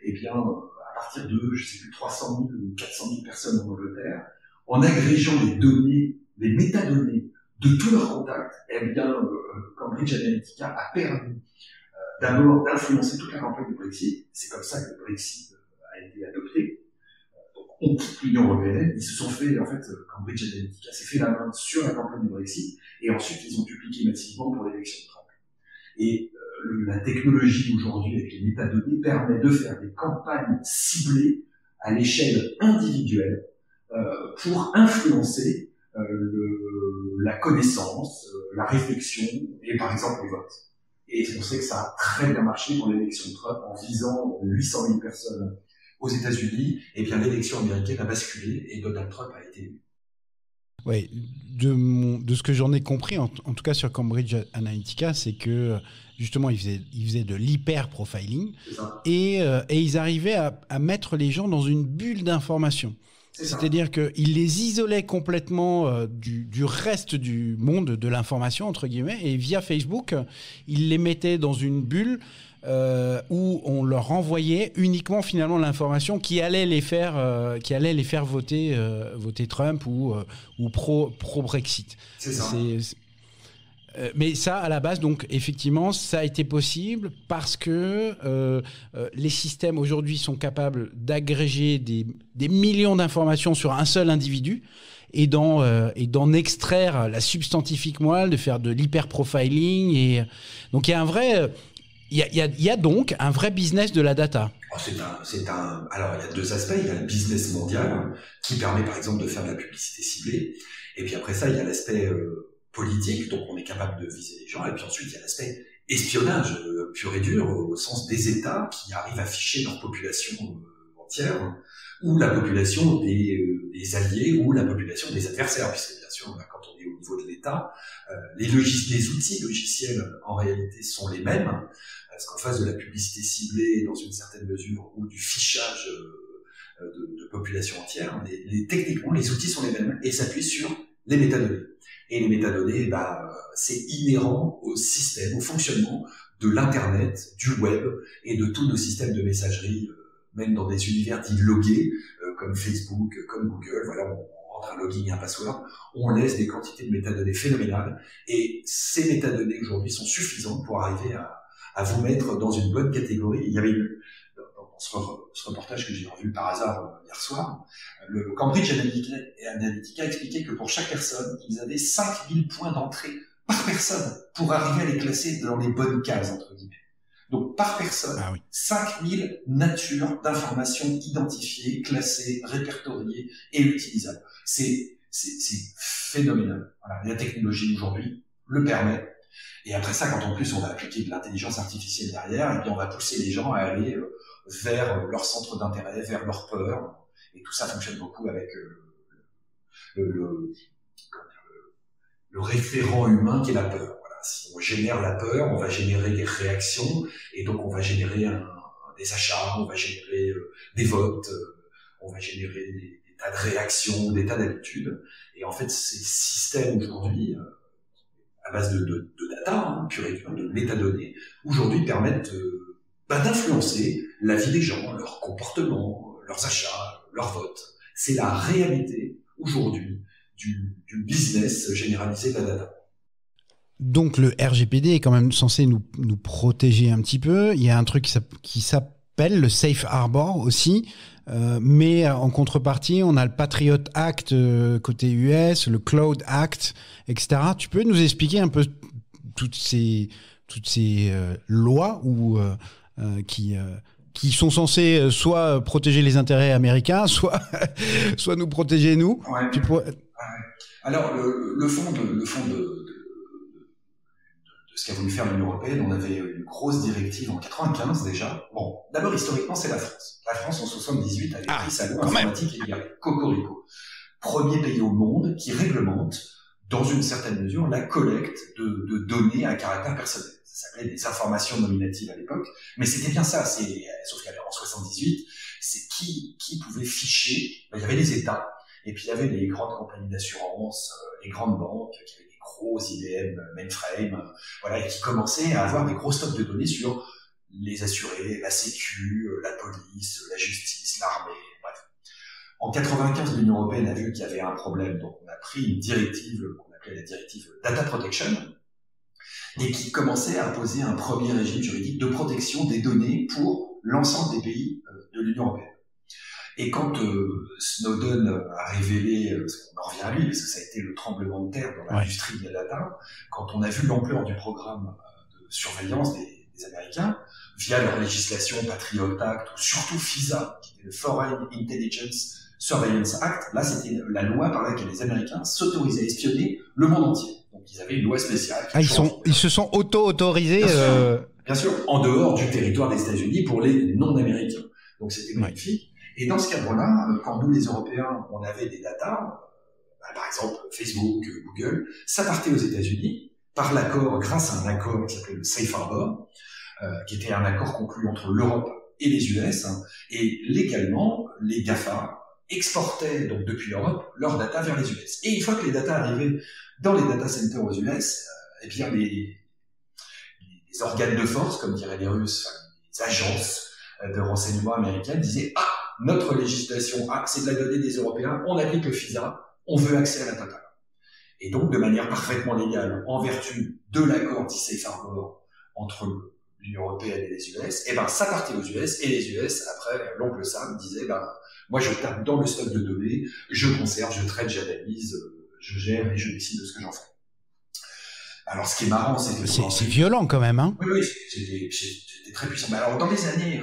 et bien à partir de, je sais plus, 300 000 ou 400 000 personnes en Angleterre, en agrégeant les données, les métadonnées de tous leurs contacts, eh bien Cambridge Analytica a permis d'abord d'influencer toute la campagne du Brexit. C'est comme ça que le Brexit a été adopté. Donc, on quitte l'Union européenne. Ils se sont fait, en fait, Cambridge Analytica s'est fait la main sur la campagne du Brexit, et ensuite ils ont dupliqué massivement pour l'élection de Trump. Et la technologie aujourd'hui avec les métadonnées permet de faire des campagnes ciblées à l'échelle individuelle pour influencer la connaissance, la réflexion et par exemple les votes. Et on sait que ça a très bien marché pour l'élection de Trump en visant 800 000 personnes aux États-Unis. Et bien l'élection américaine a basculé et Donald Trump a été élu. Oui, de ce que j'en ai compris, en tout cas sur Cambridge Analytica, c'est que justement ils faisaient de l'hyper-profiling et ils arrivaient à mettre les gens dans une bulle d'information. C'est-à-dire qu'ils les isolaient complètement du reste du monde de l'information, entre guillemets, et via Facebook, ils les mettaient dans une bulle où on leur envoyait uniquement finalement l'information qui allait les faire voter Trump ou pro-Brexit. C'est ça. Mais ça, à la base, donc effectivement, ça a été possible parce que les systèmes aujourd'hui sont capables d'agréger des millions d'informations sur un seul individu et d'en extraire la substantifique moelle, de faire de l'hyper-profiling. Et donc il y a un vrai... Il y a donc un vrai business de la data. Alors, il y a deux aspects. Il y a le business mondial qui permet, par exemple, de faire de la publicité ciblée. Et puis après ça, il y a l'aspect politique, donc on est capable de viser les gens. Et puis ensuite, il y a l'aspect espionnage pur et dur, au sens des États qui arrivent à ficher leur population entière, ou la population des alliés, ou la population des adversaires, puisque bien sûr, quand on est au niveau de l'État, les outils logiciels, en réalité, sont les mêmes, parce qu'en face de la publicité ciblée, dans une certaine mesure, ou du fichage de population entière, techniquement, les outils sont les mêmes, et s'appuient sur les métadonnées. Et les métadonnées, c'est inhérent au système, au fonctionnement de l'Internet, du web et de tous nos systèmes de messagerie, même dans des univers dits logués, comme Facebook, comme Google. Voilà, on rentre un login et un password, on laisse des quantités de métadonnées phénoménales, et ces métadonnées aujourd'hui sont suffisantes pour arriver à vous mettre dans une bonne catégorie. Il y avait dans ce reportage que j'ai revu par hasard hier soir, le Cambridge Analytica expliquait que pour chaque personne, ils avaient 5000 points d'entrée par personne pour arriver à les classer dans les bonnes cases, entre guillemets. Donc, par personne, 5000 natures d'informations identifiées, classées, répertoriées et utilisables. C'est phénoménal. Voilà. La technologie aujourd'hui le permet. Et après ça, quand en plus on va appliquer de l'intelligence artificielle derrière, et puis on va pousser les gens à aller vers leur centre d'intérêt, vers leur peur. Et tout ça fonctionne beaucoup avec le référent humain qui est la peur. Voilà. Si on génère la peur, on va générer des réactions, et donc on va générer des achats, on va générer des votes, on va générer des tas de réactions, des tas d'habitudes. Et en fait, ces systèmes aujourd'hui, à base de data, pure et dure, de métadonnées, aujourd'hui permettent d'influencer la vie des gens, leur comportement, leurs achats, leurs votes. C'est la réalité aujourd'hui du business généralisé de la data. Donc le RGPD est quand même censé nous protéger un petit peu. Il y a un truc qui s'appelle le Safe Harbor aussi, mais en contrepartie, on a le Patriot Act côté US, le Cloud Act, etc. Tu peux nous expliquer un peu toutes ces lois qui sont censées soit protéger les intérêts américains, soit nous protéger nous. Ouais. Alors le fond de ce qu'a voulu faire l'Union européenne, on avait une grosse directive en 95 déjà. Bon, d'abord historiquement c'est la France. La France en 78 avait pris sa loi informatique et Cocorico. Premier pays au monde qui réglemente dans une certaine mesure la collecte de données à caractère personnel. Ça s'appelait des informations nominatives à l'époque, mais c'était bien ça. Sauf qu'en 78, c'est qui pouvait ficher. Il y avait les États, et puis il y avait les grandes compagnies d'assurance, les grandes banques qui avaient des gros IBM mainframe, voilà, et qui commençaient à avoir des gros stocks de données sur les assurés, la Sécu, la police, la justice, l'armée, bref. En 95, l'Union européenne a vu qu'il y avait un problème, donc on a pris une directive qu'on appelait la directive Data Protection, et qui commençait à poser un premier régime juridique de protection des données pour l'ensemble des pays de l'Union européenne. Et quand Snowden a révélé, on en revient à lui, parce que ça a été le tremblement de terre dans l'industrie de la data, quand on a vu l'ampleur du programme de surveillance des Américains, via leur législation Patriot Act, ou surtout FISA, qui était le Foreign Intelligence Surveillance Act, là c'était la loi par laquelle les Américains s'autorisaient à espionner le monde entier. Donc ils avaient une loi spéciale. Ils se sont auto-autorisés. Bien sûr, en dehors du territoire des États-Unis pour les non-américains. Donc c'était magnifique. Et dans ce cadre-là, quand nous les Européens, on avait des datas, par exemple Facebook, Google, ça partait aux États-Unis par l'accord, grâce à un accord qui s'appelait le Safe Harbor, qui était un accord conclu entre l'Europe et les US, et légalement, les GAFA exportaient donc depuis l'Europe leurs data vers les US. Et une fois que les data arrivaient dans les data centers aux US, eh bien les organes de force, comme diraient les Russes, les agences de renseignement américaines disaient « Ah, notre législation, c'est de la donnée des Européens, on applique le FISA, on veut accès à la totale. » Et donc, de manière parfaitement légale, en vertu de l'accord dit Safe Harbor entre l'Union européenne et les US, eh ben, ça partait aux US, et les US, après, l'oncle Sam disait, moi, je tape dans le stock de données, je conserve, je traite, j'analyse, je gère et je décide de ce que j'en fais. Alors, ce qui est marrant, c'est que c'est violent quand même, hein. Oui, c'était très puissant. Mais alors, dans les années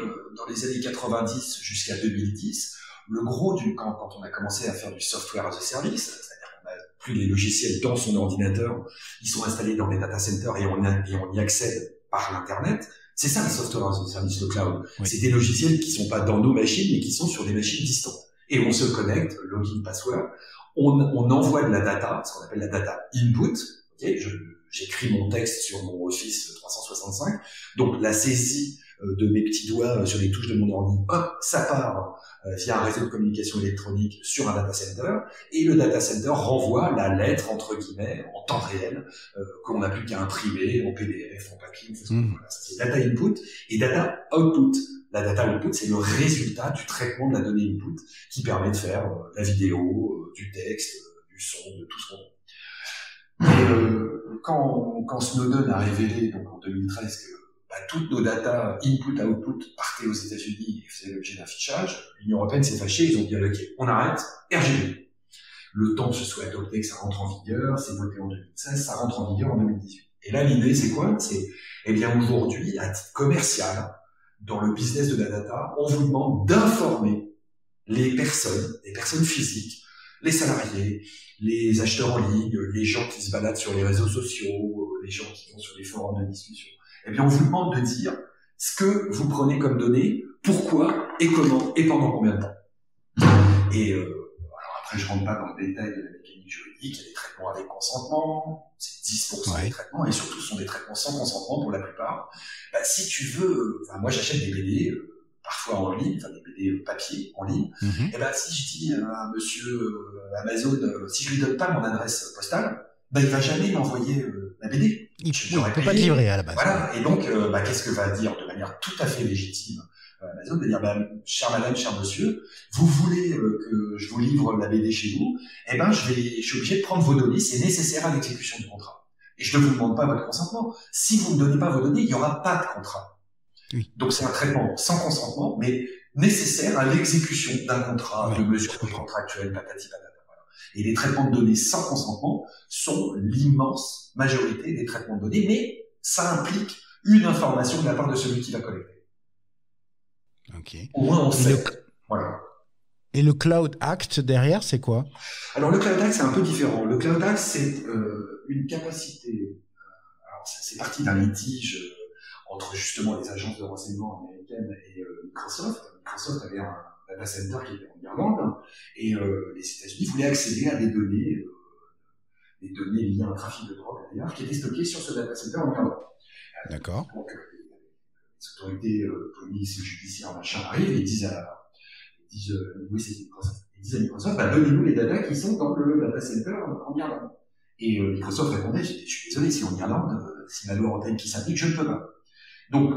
90 jusqu'à 2010, le gros quand on a commencé à faire du software as a service, c'est-à-dire qu'on n'a plus les logiciels dans son ordinateur, ils sont installés dans les data centers et on y accède par l'internet. C'est ça le software as a service, le cloud. Oui. C'est des logiciels qui sont pas dans nos machines, mais qui sont sur des machines distantes. Et on se connecte, login, password, on envoie de la data, ce qu'on appelle la data input. Okay, j'écris mon texte sur mon Office 365, donc la saisie de mes petits doigts sur les touches de mon ordi, hop, ça part via un réseau de communication électronique sur un data center, et le data center renvoie la lettre, entre guillemets, en temps réel, qu'on n'a plus qu'à imprimer en PDF, en papier, voilà, c'est data input et data output. La data output, c'est le résultat du traitement de la donnée input qui permet de faire la vidéo, du texte, du son, de tout ce qu'on veut. Et quand Snowden a révélé, donc en 2013, que toutes nos data input-output partaient aux États-Unis et faisaient l'objet d'un fichage, l'Union européenne s'est fâchée, ils ont dit ok, on arrête, RGPD. Le temps que ce soit adopté, que ça rentre en vigueur, c'est voté en 2016, ça rentre en vigueur en 2018. Et là, l'idée, c'est quoi? C'est, eh bien, aujourd'hui, à titre commercial, dans le business de la data, on vous demande d'informer les personnes physiques, les salariés, les acheteurs en ligne, les gens qui se baladent sur les réseaux sociaux, les gens qui vont sur les forums de discussion. Eh bien, on vous demande de dire ce que vous prenez comme données, pourquoi et comment et pendant combien de temps. Et alors après, je rentre pas dans le détail de la mécanique juridique. Il y a des traitements avec consentement, c'est 10% des traitements, et surtout ce sont des traitements sans consentement pour la plupart. Si tu veux, moi j'achète des BD parfois en ligne, des BD papier en ligne. Et si je dis à monsieur Amazon, si je lui donne pas mon adresse postale, il va jamais m'envoyer la BD. Il ne peut pas livrer à la base. Voilà. Et donc, qu'est-ce que va dire de manière tout à fait légitime Amazon, de dire, chère madame, cher monsieur, vous voulez que je vous livre la BD chez vous, je suis obligé de prendre vos données, c'est nécessaire à l'exécution du contrat. Et je ne vous demande pas votre consentement. Si vous ne me donnez pas vos données, il n'y aura pas de contrat. Oui. Donc c'est un traitement sans consentement, mais nécessaire à l'exécution d'un contrat, de mesures contractuelles, patati patata. Et les traitements de données sans consentement sont l'immense majorité des traitements de données, mais ça implique une information de la part de celui qui va collecter. Okay. Au moins on sait. Voilà. Et le Cloud Act derrière, c'est quoi? Alors le Cloud Act, c'est un peu différent. Le Cloud Act, c'est une capacité. Alors c'est parti d'un litige entre justement les agences de renseignement américaines et Microsoft. Microsoft avait un data center qui était en Irlande, et les États-Unis voulaient accéder à des données liées à un trafic de drogue d'ailleurs, qui étaient stockées sur ce data center en Irlande. D'accord. Donc les autorités police, judiciaires, machin arrivent et disent à Microsoft, donnez-nous les datas qui sont dans le data center en Irlande. Et Microsoft répondait, je suis désolé, c'est en Irlande, si la loi européenne qui s'applique, je ne peux pas. Donc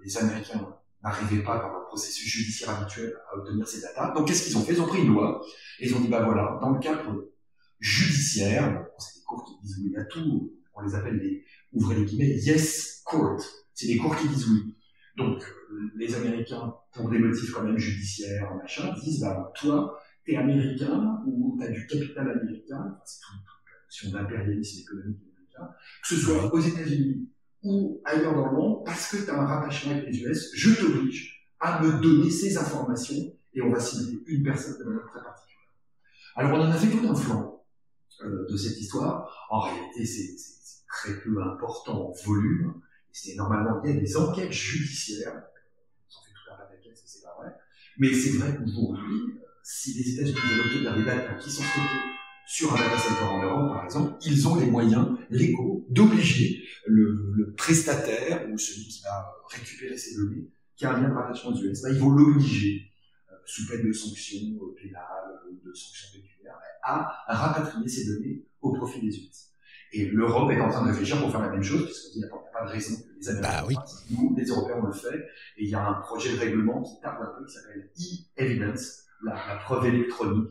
les Américains n'arrivaient pas par leur processus judiciaire habituel à obtenir ces datas. Donc qu'est-ce qu'ils ont fait? Ils ont pris une loi et ils ont dit voilà, dans le cadre judiciaire, c'est des cours qui disent oui à tout, on les appelle ouvrez les guillemets, yes court. C'est des cours qui disent oui. Donc les Américains, pour des motifs quand même judiciaires, machin, disent toi, t'es américain ou t'as du capital américain, c'est toute la notion d'impérialisme économique américain, que ce soit aux États-Unis ou ailleurs dans le monde, parce que tu as un rattachement avec les US, je t'oblige à me donner ces informations, et on va cibler une personne de manière très particulière. Alors on en a fait tout un flanc de cette histoire. En réalité, c'est très peu important en volume, et c'est normalement lié à des enquêtes judiciaires. On en fait tout un pataquès, c'est pas vrai. Mais c'est vrai qu'aujourd'hui, si les États-Unis veulent obtenir des datas qui sont stockées sur un data center en Europe, par exemple, ils ont les moyens légaux d'obliger le prestataire ou celui qui va récupérer ces données, qui a un lien de rattachement aux US, ils vont l'obliger, sous peine de sanctions pénales ou de sanctions pécuniaires, à rapatrier ces données au profit des US. Et l'Europe est en train de réfléchir pour faire la même chose, puisqu'on dit qu'il n'y a pas de raison que les Américains nous, les Européens, on le fait, et il y a un projet de règlement qui tarde un peu, qui s'appelle e-evidence, la preuve électronique.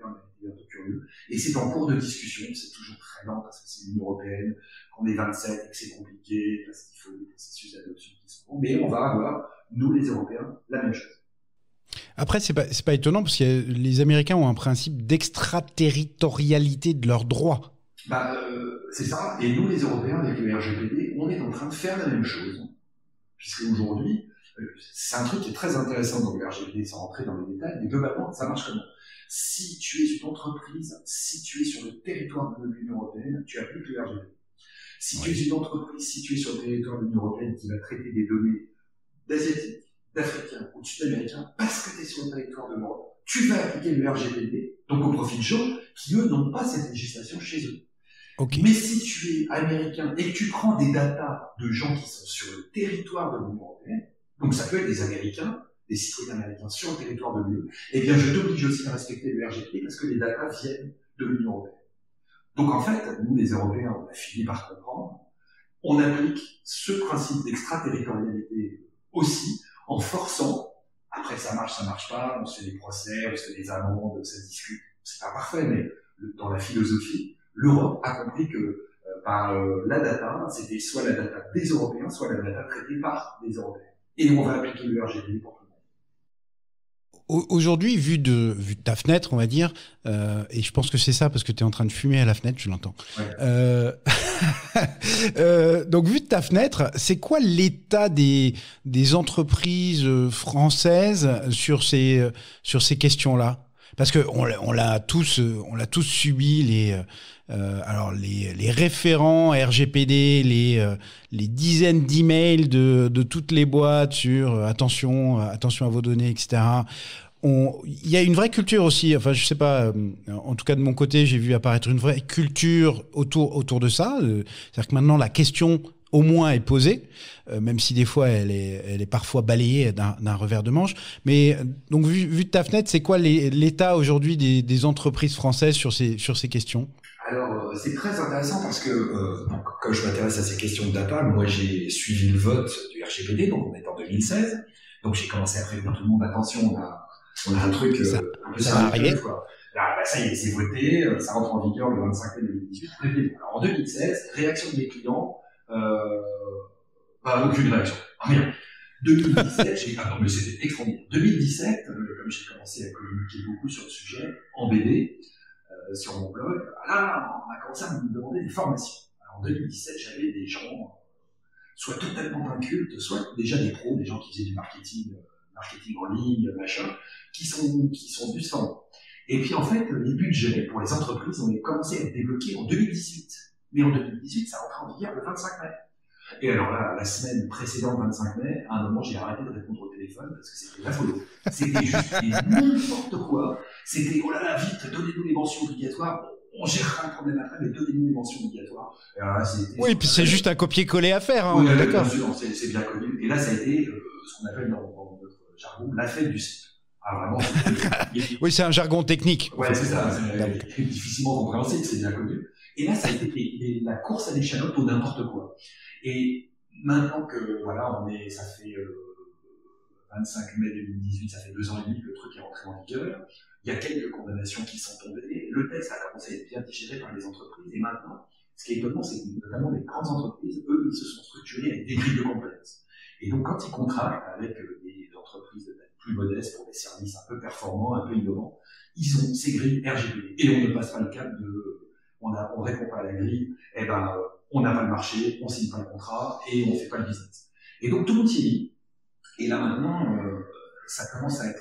Un peu curieux. Et c'est en cours de discussion, c'est toujours très lent parce que c'est l'Union européenne, qu'on est 27 et que c'est compliqué, parce qu'il faut des processus d'adoption qui sont longs, mais on va avoir, nous les Européens, la même chose. Après, c'est pas étonnant parce que les Américains ont un principe d'extraterritorialité de leurs droits. C'est ça. Et nous, les Européens, avec le RGPD, on est en train de faire la même chose. Puisque aujourd'hui, c'est un truc qui est très intéressant dans le RGPD, sans rentrer dans les détails, mais globalement, ça marche comment? Si tu es une entreprise située sur le territoire de l'Union européenne, tu appliques le RGPD. Si tu es une entreprise située sur le territoire de l'Union européenne qui va traiter des données d'Asiatiques, d'Africains ou de Sud-Américains, parce que tu es sur le territoire de l'Europe, tu vas appliquer le RGPD, donc au profit de gens qui, eux, n'ont pas cette législation chez eux. Okay. Mais si tu es américain et que tu prends des datas de gens qui sont sur le territoire de l'Union européenne, donc ça peut être des Américains, des citoyens américains sur le territoire de l'UE, eh bien je t'oblige aussi à respecter le RGPD parce que les datas viennent de l'Union européenne. Donc en fait, nous les Européens, on a fini par comprendre, on applique ce principe d'extraterritorialité aussi en forçant, après ça marche pas, on se fait des procès, on se fait des amendes, ça se discute, c'est pas parfait, mais dans la philosophie, l'Europe a compris que la data, c'était soit la data des Européens, soit la data traitée par des Européens. Et on va appliquer le RGPD pour tout le monde. Aujourd'hui, vu de ta fenêtre, on va dire, et je pense que c'est ça parce que tu es en train de fumer à la fenêtre, je l'entends. Ouais. Donc, vu de ta fenêtre, c'est quoi l'état des entreprises françaises sur ces questions-là? Parce que on l'a tous subi les référents RGPD, les dizaines d'emails de toutes les boîtes sur attention à vos données, etc. Il y a une vraie culture aussi. Enfin, je sais pas. En tout cas, de mon côté, j'ai vu apparaître une vraie culture autour de ça. C'est-à-dire que maintenant, la question au moins est posée, même si des fois elle est parfois balayée d'un revers de manche. Mais donc vu de ta fenêtre, c'est quoi l'état aujourd'hui des entreprises françaises sur ces questions? Alors c'est très intéressant parce que quand je m'intéresse à ces questions de data, moi j'ai suivi le vote du RGPD, donc on est en 2016. Donc j'ai commencé à prévenir tout le monde, attention, on a un truc un peu ça va arriver. Quoi. Là, ça y est, c'est voté, ça rentre en vigueur le 25 mai 2018. Alors en 2016, réaction de mes clients. Aucune réaction, rien. 2017, non mais c'était extraordinaire. 2017, comme j'ai commencé à communiquer beaucoup sur le sujet, en BD, sur mon blog, là, on a commencé à me demander des formations. Alors, en 2017, j'avais des gens, soit totalement incultes, soit déjà des pros, des gens qui faisaient du marketing en ligne, machin, qui sont venus se former. Et puis en fait, les budgets pour les entreprises ont commencé à être débloqués en 2018. Mais en 2018, ça rentrait en vigueur le 25 mai. Et alors là, la semaine précédente, 25 mai, à un moment, j'ai arrêté de répondre au téléphone parce que c'était la folie. C'était juste n'importe quoi. C'était, oh là là, vite, donnez-nous les mentions obligatoires. On gérera le problème après, mais donnez-nous les mentions obligatoires. Et alors là, oui, puis c'est juste un copier-coller à faire, hein, oui, on est d'accord. Bien sûr, c'est bien connu. Et là, ça a été ce qu'on appelle dans notre jargon la fête du site. Ah, vraiment, oui, c'est un jargon technique. Ouais, c'est ça. C'est difficilement compréhensible, c'est bien connu. Et là, ça a été la course à l'échalote ou n'importe quoi. Et maintenant que, voilà, ça fait 25 mai 2018, ça fait 2 ans et demi que le truc est rentré en vigueur. Il y a quelques condamnations qui sont tombées. Le texte a commencé à être bien digéré par les entreprises. Et maintenant, ce qui est étonnant, c'est que notamment les grandes entreprises, eux, ils se sont structurés avec des grilles de compliance. Et donc, quand ils contractent avec des entreprises de taille plus modestes pour des services un peu performants, un peu innovants, ils ont ces grilles RGPD. Et on ne passe pas le cap de, on répond pas à la grille, eh ben, on n'a pas le marché, on signe pas le contrat et on fait pas le business. Et donc tout le monde s'y est mis. Et là maintenant, ça commence à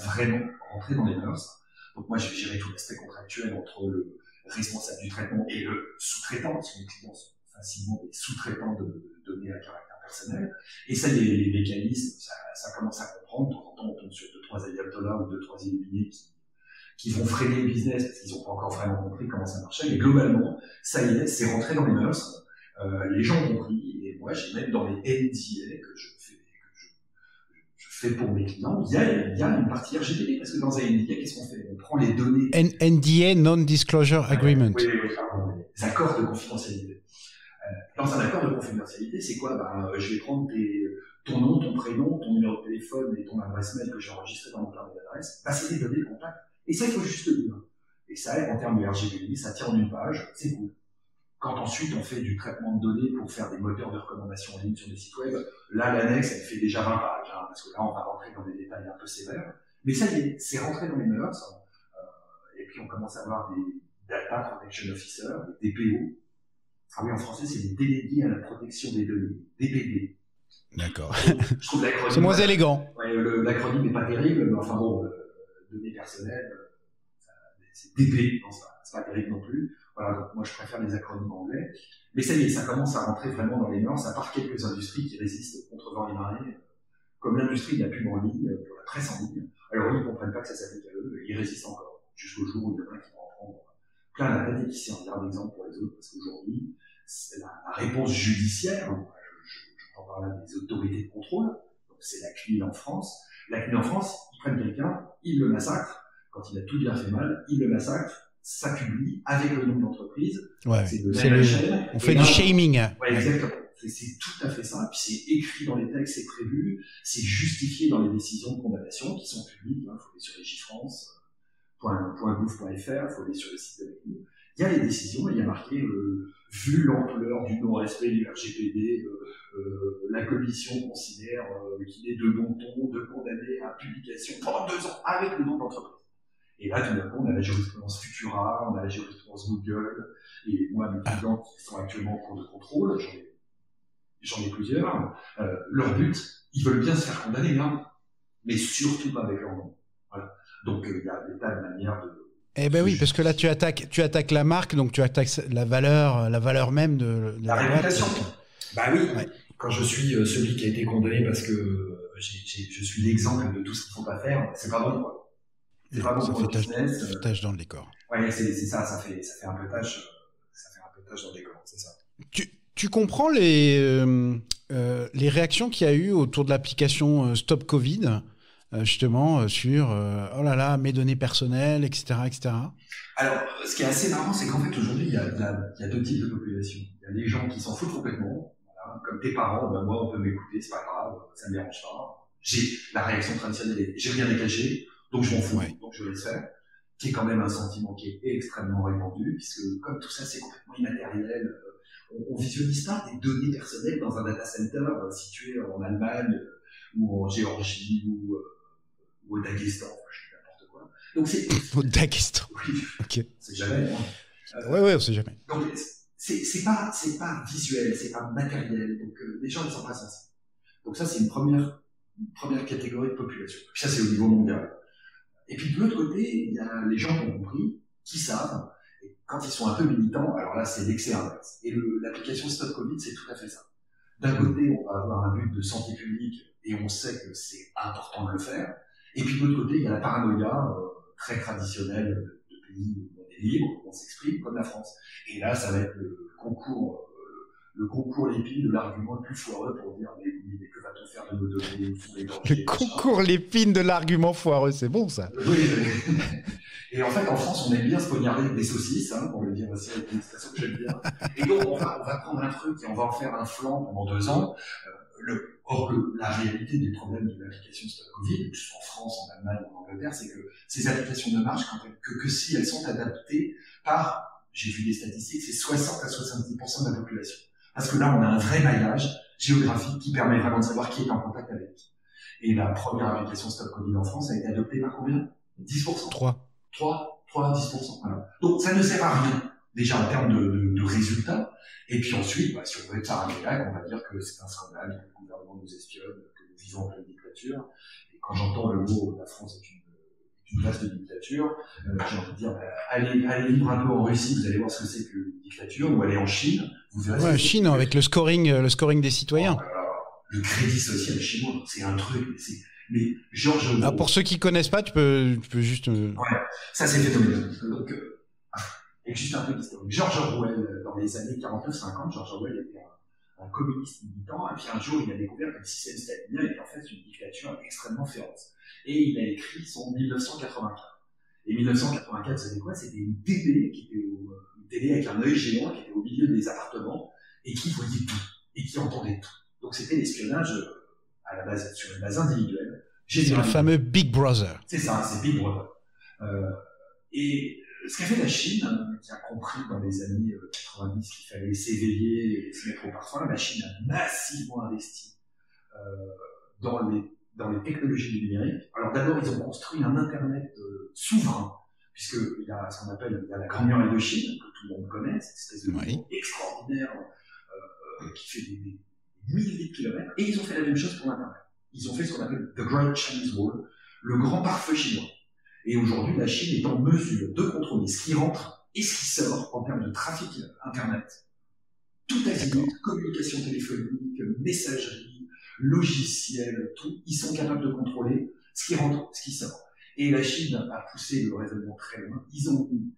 vraiment rentrer dans les mœurs. Donc moi, j'ai géré tout l'aspect contractuel entre le responsable du traitement et le sous-traitant, parce que les clients sont facilement des sous-traitants de données à caractère personnel. Et ça, les mécanismes, ça commence à comprendre. De temps en temps, on tombe sur 2-3 ayatollahs ou 2-3 illuminés qui vont freiner le business parce qu'ils n'ont pas encore vraiment compris comment ça marchait. Mais globalement, ça y est, c'est rentré dans les mœurs. Les gens ont compris. Et moi, j'ai même dans les NDA que je fais pour mes clients, il y a une partie RGPD, parce que dans un NDA, qu'est-ce qu'on fait? On prend les données... NDA, Non-Disclosure Agreement. Oui, pardon, les accords de confidentialité. Dans un accord de confidentialité, c'est quoi? Je vais prendre ton nom, ton prénom, ton numéro de téléphone et ton adresse mail que j'ai enregistré dans mon carnet d'adresse. C'est des données de contact. Et ça, il faut juste le dire. Et ça, en termes de RGPD, ça tient en une page, c'est cool. Quand ensuite on fait du traitement de données pour faire des moteurs de recommandation en ligne sur des sites web, là l'annexe elle fait déjà 20 pages, hein, parce que là on va rentrer dans des détails un peu sévères. Mais ça y est, c'est rentré dans les mœurs, et puis on commence à avoir Data Protection Officer, des DPO. Ah oui, en français, c'est des délégués à la protection des données, DPD. D'accord. Je trouve l'acronyme... C'est moins élégant. Ouais, l'acronyme n'est pas terrible, mais enfin bon, données personnelles, c'est DP, non, c'est pas terrible non plus. Voilà, donc moi je préfère les acronymes anglais. Mais ça y est, ça commence à rentrer vraiment dans les mœurs, à part quelques industries qui résistent contre vent et marée, comme l'industrie de la pub en ligne, pour la presse en ligne. Alors ils ne comprennent pas que ça s'applique à eux, et ils résistent encore, jusqu'au jour où il y en a qui vont en prendre plein la tête et qui servira d'exemple pour les autres, parce qu'aujourd'hui, la réponse judiciaire, j'en parle là des autorités de contrôle, donc c'est la CNIL en France. La CNIL en France, ils prennent quelqu'un, ils le massacrent, quand il a tout bien fait mal, ils le massacrent, ça publie avec le nom de l'entreprise. Ouais, c'est de on fait du shaming. Ouais, exactement. C'est tout à fait ça. Puis c'est écrit dans les textes, c'est prévu, c'est justifié dans les décisions de condamnation qui sont publiques. Il faut aller sur legifrance.gouv.fr, il faut aller sur le site de la CNIL. Il y a les décisions et il y a marqué vu l'ampleur du non-respect du RGPD, la commission considère qu'il est de bon ton de condamner à publication pendant 2 ans avec le nom de l'entreprise. Et là, tout d'un coup, on a la jurisprudence Futura, on a la jurisprudence Google, et moi, mes clients qui sont actuellement en cours de contrôle, j'en ai plusieurs, leur but, ils veulent bien se faire condamner, hein, mais surtout pas avec leur nom. Voilà. Donc, il y a des tas de manières de... Eh ben oui, parce que là, tu attaques la marque, donc tu attaques la valeur même de la réputation. Bah oui, ouais. Quand je suis celui qui a été condamné parce que je suis l'exemple de tout ce qu'il ne faut pas faire, c'est pas bon, quoi. C'est pas bon pour le business. Ça fait tâche dans le décor. Ouais, c'est ça, ça fait un peu tâche dans le décor, c'est ça. Tu comprends les réactions qu'il y a eu autour de l'application Stop Covid, justement, sur oh là là, mes données personnelles, etc., etc. Alors, ce qui est assez marrant, c'est qu'en fait, aujourd'hui, il y a 2 types de population. Il y a les gens qui s'en foutent complètement. Voilà, comme tes parents, ben moi, on peut m'écouter, c'est pas grave, ça me dérange pas. La réaction traditionnelle, j'ai rien à cacher. Donc je m'en fous, donc je laisse faire, qui est quand même un sentiment qui est extrêmement répandu, puisque comme tout ça c'est complètement immatériel, on visualise pas des données personnelles dans un data center situé en Allemagne ou en Géorgie ou au Daghestan, enfin, je dis n'importe quoi. Donc c'est... Au Daghestan. Oui, ok. C'est jamais. Ouais, on sait jamais. Donc c'est pas visuel, c'est pas matériel, donc les gens ne sont pas sensibles. Donc ça c'est une première catégorie de population. Puis ça c'est au niveau mondial. Et puis de l'autre côté, il y a les gens qui ont compris, qui savent, et quand ils sont un peu militants, alors là c'est l'excès inverse. Et l'application Stop Covid, c'est tout à fait ça. D'un côté, on va avoir un but de santé publique, et on sait que c'est important de le faire. Et puis de l'autre côté, il y a la paranoïa très traditionnelle de pays où on est libre, où on s'exprime, comme la France. Et là, ça va être le concours Lépine de l'argument le plus foireux pour dire mais que va-t-on faire de nos données, le concours Lépine de l'argument foireux, c'est bon ça. Oui, et en fait en France on aime bien se poignarder des saucisses, hein, pour le dire aussi avec une expression que j'aime bien. Et donc on va prendre un truc et on va en faire un flanc pendant 2 ans. Or la réalité des problèmes de l'application Stop Covid, que ce soit en France, en Allemagne ou en Angleterre, c'est que ces applications ne marchent que si elles sont adaptées par, j'ai vu des statistiques, c'est 60 à 70% de la population. Parce que là, on a un vrai maillage géographique qui permet vraiment de savoir qui est en contact avec qui. Et la première application Stop Covid en France a été adoptée par combien? 10%. 3 à 10%. Voilà. Donc, ça ne sert à rien, déjà en termes de résultats. Et puis ensuite, si on veut être paranoïaque, on va dire que c'est un scandale, que le gouvernement nous espionne, que nous vivons en pleine dictature. Et quand j'entends le mot « la France est une vaste dictature », j'ai envie de dire allez vivre un peu en Russie, vous allez voir ce que c'est que une dictature, ou allez en Chine, vous verrez. Ouais, Chine avec le scoring des citoyens. Le crédit social chinois, c'est un truc. Mais Georges Orwell. Alors pour ceux qui connaissent pas, tu peux juste. Ouais, ça c'est phénoménal. Donc, et juste un peu d'historique. Georges Orwell, dans les années 49-50, Georges Orwell était un communiste militant, et puis un jour il a découvert que le système stalinien était en fait une dictature extrêmement féroce. Et il a écrit son 1984. Et 1984, c'était quoi? C'était une télé une télé avec un œil géant qui était au milieu des appartements et qui voyait tout et qui entendait tout. Donc c'était l'espionnage à la base sur une base individuelle. C'est le fameux Big Brother. C'est ça, c'est Big Brother. Et ce qu'a fait la Chine, qui a compris dans les années 90 qu'il fallait s'éveiller et se mettre au parfum, la Chine a massivement investi dans les technologies du numérique. Alors d'abord, ils ont construit un Internet souverain, puisqu'il y a ce qu'on appelle la Grande Muraille de Chine, que tout le monde connaît, cette espèce de maison extraordinaire qui fait des milliers de kilomètres, et ils ont fait la même chose pour l'Internet. Ils ont fait ce qu'on appelle The Great Chinese Wall, le grand pare-feu chinois. Et aujourd'hui, la Chine est en mesure de contrôler ce qui rentre et ce qui sort en termes de trafic Internet. Tout azimut, communication téléphonique, messagerie, logiciel, tout. Ils sont capables de contrôler ce qui rentre, ce qui sort. Et la Chine a poussé le raisonnement très loin. Ils ont mis,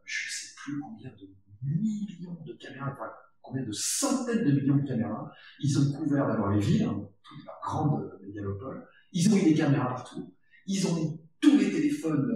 je ne sais plus combien de millions de caméras, enfin, combien de centaines de millions de caméras. Ils ont couvert d'abord les villes, toute la grande mégalopole. Ils ont mis des caméras partout. Ils ont mis tous les téléphones,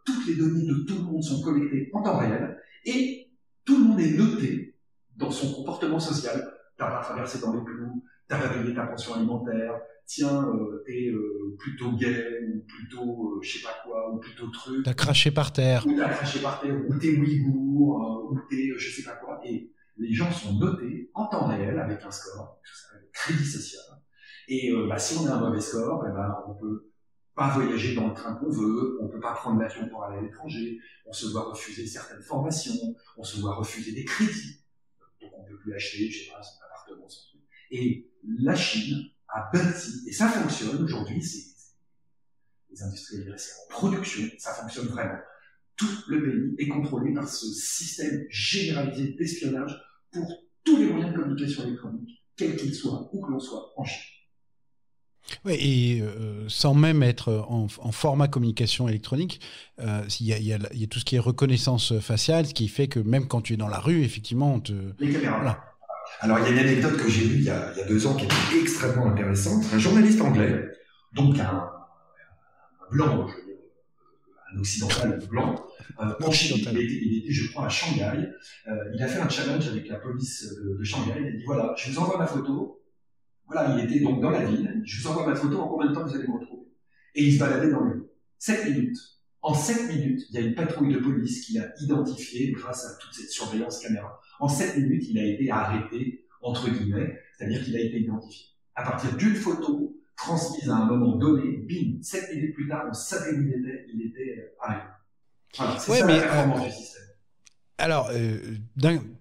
toutes les données de tout le monde sont collectées en temps réel. Et tout le monde est noté dans son comportement social. T'as pas traversé dans les clous, t'as pas payé ta pension alimentaire, tiens, t'es plutôt gay, ou plutôt je sais pas quoi, ou plutôt truc. T'as craché par terre. Ou t'as craché par terre, ou t'es ouïghour, ou t'es je sais pas quoi. Et les gens sont notés en temps réel avec un score, ça s'appelle le crédit social. Et si on a un mauvais score, on peut pas voyager dans le train qu'on veut, on peut pas prendre l'avion pour aller à l'étranger, on se voit refuser certaines formations, on se voit refuser des crédits. Donc on peut plus acheter, je sais pas, son appartement, son truc. Et la Chine a bâti, et ça fonctionne aujourd'hui, les industriels c'est en production, ça fonctionne vraiment. Tout le pays est contrôlé par ce système généralisé d'espionnage pour tous les moyens de communication électronique, quels qu'ils soient, où que l'on soit, en Chine. Oui, et sans même être en format communication électronique, il y a tout ce qui est reconnaissance faciale, ce qui fait que même quand tu es dans la rue, effectivement, on te... Les caméras. Voilà. Alors, il y a une anecdote que j'ai lue il y a 2 ans qui était extrêmement intéressante. Un journaliste anglais, donc un blanc, je veux dire, un occidental blanc, en Chine, il était, je crois, à Shanghai. Il a fait un challenge avec la police de Shanghai. Il a dit, voilà, je vous envoie ma photo. Voilà, il était donc dans la ville. Je vous envoie ma photo, en combien de temps vous allez me retrouver? Et il se baladait dans les rues. 7 minutes. En 7 minutes, il y a une patrouille de police qui l'a identifié grâce à toute cette surveillance caméra. En 7 minutes, il a été arrêté, entre guillemets, c'est-à-dire qu'il a été identifié. À partir d'une photo transmise à un moment donné, bim, 7 minutes plus tard, on savait où il était arrêté. Voilà, c'est la performance du système. Alors,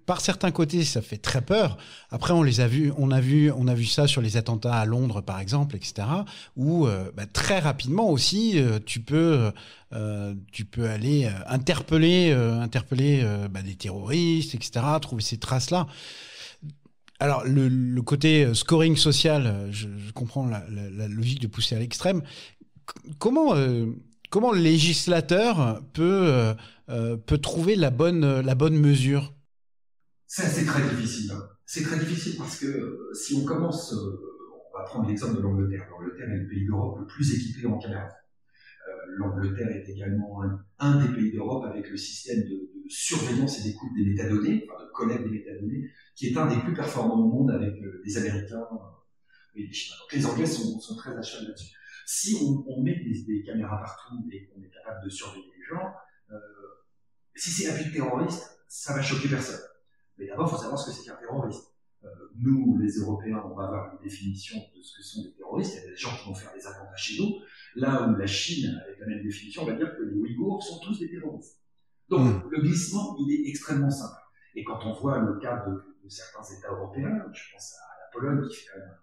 par certains côtés, ça fait très peur. Après, on a vu ça sur les attentats à Londres, par exemple, etc. Où très rapidement aussi, tu peux aller interpeller des terroristes, etc. Trouver ces traces-là. Alors, le côté scoring social, je comprends la logique de pousser à l'extrême. Comment le législateur peut trouver la bonne mesure? C'est très difficile. C'est très difficile parce que si on commence, on va prendre l'exemple de l'Angleterre. L'Angleterre est le pays d'Europe le plus équipé en caméras. L'Angleterre est également un des pays d'Europe avec le système de surveillance et d'écoute des métadonnées, enfin de collecte des métadonnées, qui est un des plus performants au monde avec les Américains et les Chinois. Donc les Anglais sont très à cheval là-dessus. Si on met des caméras partout et qu'on est capable de surveiller les gens, si c'est un but terroriste, ça va choquer personne. Mais d'abord, il faut savoir ce que c'est qu'un terroriste. Nous, les Européens, on va avoir une définition de ce que sont des terroristes. Il y a des gens qui vont faire des attentats chez nous. Là où la Chine, avec la même définition, va dire que les Ouïghours sont tous des terroristes. Donc, le glissement, il est extrêmement simple. Et quand on voit le cas de certains États européens, je pense à la Pologne, qui fait quand même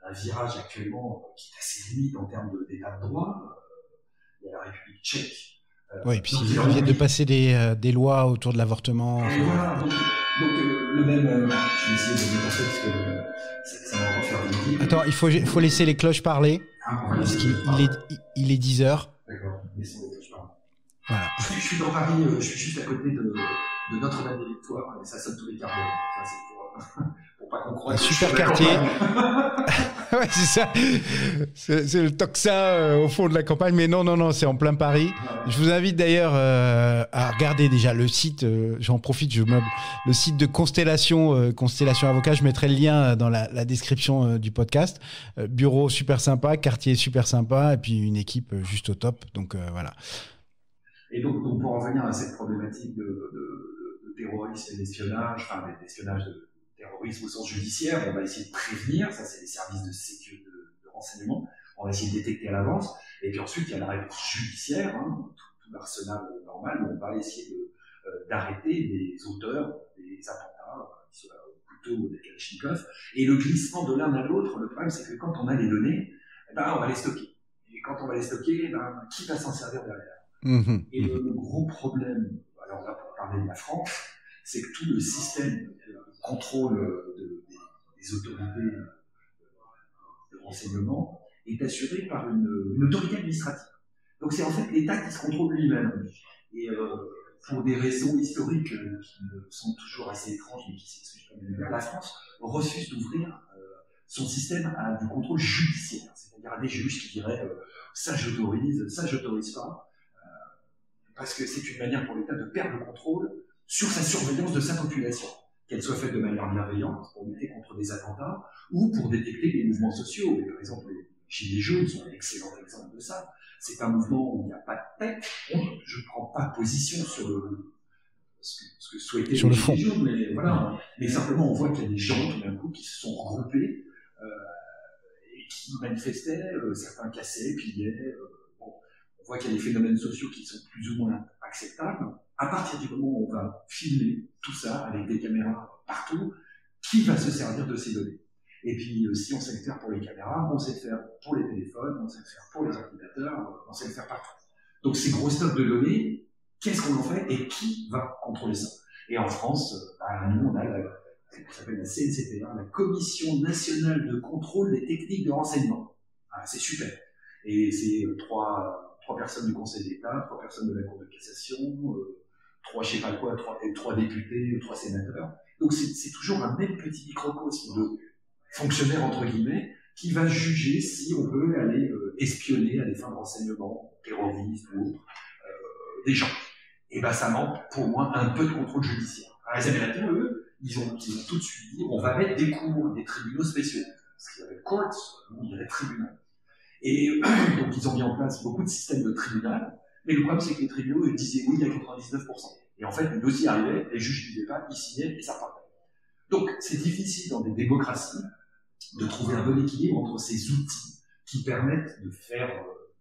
un virage actuellement qui est assez limite en termes d'état de droit. Il y a la République tchèque. Oui, et puis ils viennent de passer des lois autour de l'avortement. Et voilà, donc le même... je vais essayer de me passer parce que ça va encore faire des minutes. Attends, il faut laisser les cloches parler. Parce qu'il est 10 heures. D'accord, laissons les cloches parler. Voilà. Je suis dans Paris, je suis juste à côté de Notre-Dame-des-Victoires, et ça sonne tous les quarts d'heure. Ça, c'est pour pas qu'on croie. Un super quartier. Ouais, c'est ça. C'est le Toxa au fond de la campagne, mais non, c'est en plein Paris. Je vous invite d'ailleurs à regarder déjà le site. J'en profite, je meuble le site de Constellation Avocat. Je mettrai le lien dans la description du podcast. Bureau super sympa, quartier super sympa, et puis une équipe juste au top. Donc voilà. Et donc pour en venir à cette problématique de terrorisme et d'espionnage, enfin d'espionnage de terrorisme au sens judiciaire, on va essayer de prévenir, ça c'est les services de sécurité, de renseignement, on va essayer de détecter à l'avance, et puis ensuite il y a la réponse judiciaire, tous tout l'arsenal normal, mais on va essayer d'arrêter des auteurs des attentats, qu'ils soient au couteau ou des kalachnikovs. Et le glissement de l'un à l'autre, le problème, c'est que quand on a les données, on va les stocker. Et quand on va les stocker, qui va s'en servir derrière? Et le gros problème, alors là, pour parler de la France, c'est que tout le système de contrôle des autorités de renseignement est assuré par une autorité administrative. Donc c'est en fait l'État qui se contrôle lui-même. Et pour des raisons historiques qui me semblent toujours assez étranges mais qui s'expliquent quand même bien, la France refuse d'ouvrir son système à du contrôle judiciaire, c'est-à-dire à des juges qui diraient ça j'autorise pas, parce que c'est une manière pour l'État de perdre le contrôle sur sa surveillance de sa population, qu'elle soit faite de manière bienveillante pour lutter contre des attentats ou pour détecter des mouvements sociaux. Et par exemple, les Gilets jaunes sont un excellent exemple de ça. C'est un mouvement où il n'y a pas de tête. Je ne prends pas position sur ce que souhaitaient les Gilets jaunes, mais voilà. Mais simplement, on voit qu'il y a des gens, tout d'un coup, qui se sont regroupés et qui manifestaient, certains cassaient, pillaient. On voit qu'il y a des phénomènes sociaux qui sont plus ou moins acceptables. À partir du moment où on va filmer tout ça avec des caméras partout, qui va se servir de ces données? Et puis, si on sait le faire pour les caméras, on sait le faire pour les téléphones, on sait le faire pour les ordinateurs, on sait le faire partout. Donc, ces gros stocks de données, qu'est-ce qu'on en fait et qui va contrôler ça? Et en France, nous, on a ce qu'on appelle la CNCTR, la Commission nationale de contrôle des techniques de renseignement. C'est super. Et c'est trois personnes du Conseil d'État, 3 personnes de la Cour de cassation, 3 je sais pas quoi, 3 députés, 3 sénateurs. Donc c'est toujours un même petit microcosme de fonctionnaire entre guillemets qui va juger si on veut aller espionner à des fins de renseignement, terroristes ou autres, des gens. Et ça manque pour moi un peu de contrôle judiciaire. Alors les Américains, eux, ils ont tout de suite dit on va mettre des cours, des tribunaux spéciaux, parce qu'il y avait courts, nous il y avait tribunal. Et donc ils ont mis en place beaucoup de systèmes de tribunal, mais le problème c'est que les tribunaux ils disaient oui à 99%. Et en fait le dossier arrivait, les juges ne disaient pas, ils signaient et ça partait. Donc c'est difficile dans des démocraties de trouver un bon équilibre entre ces outils qui permettent de faire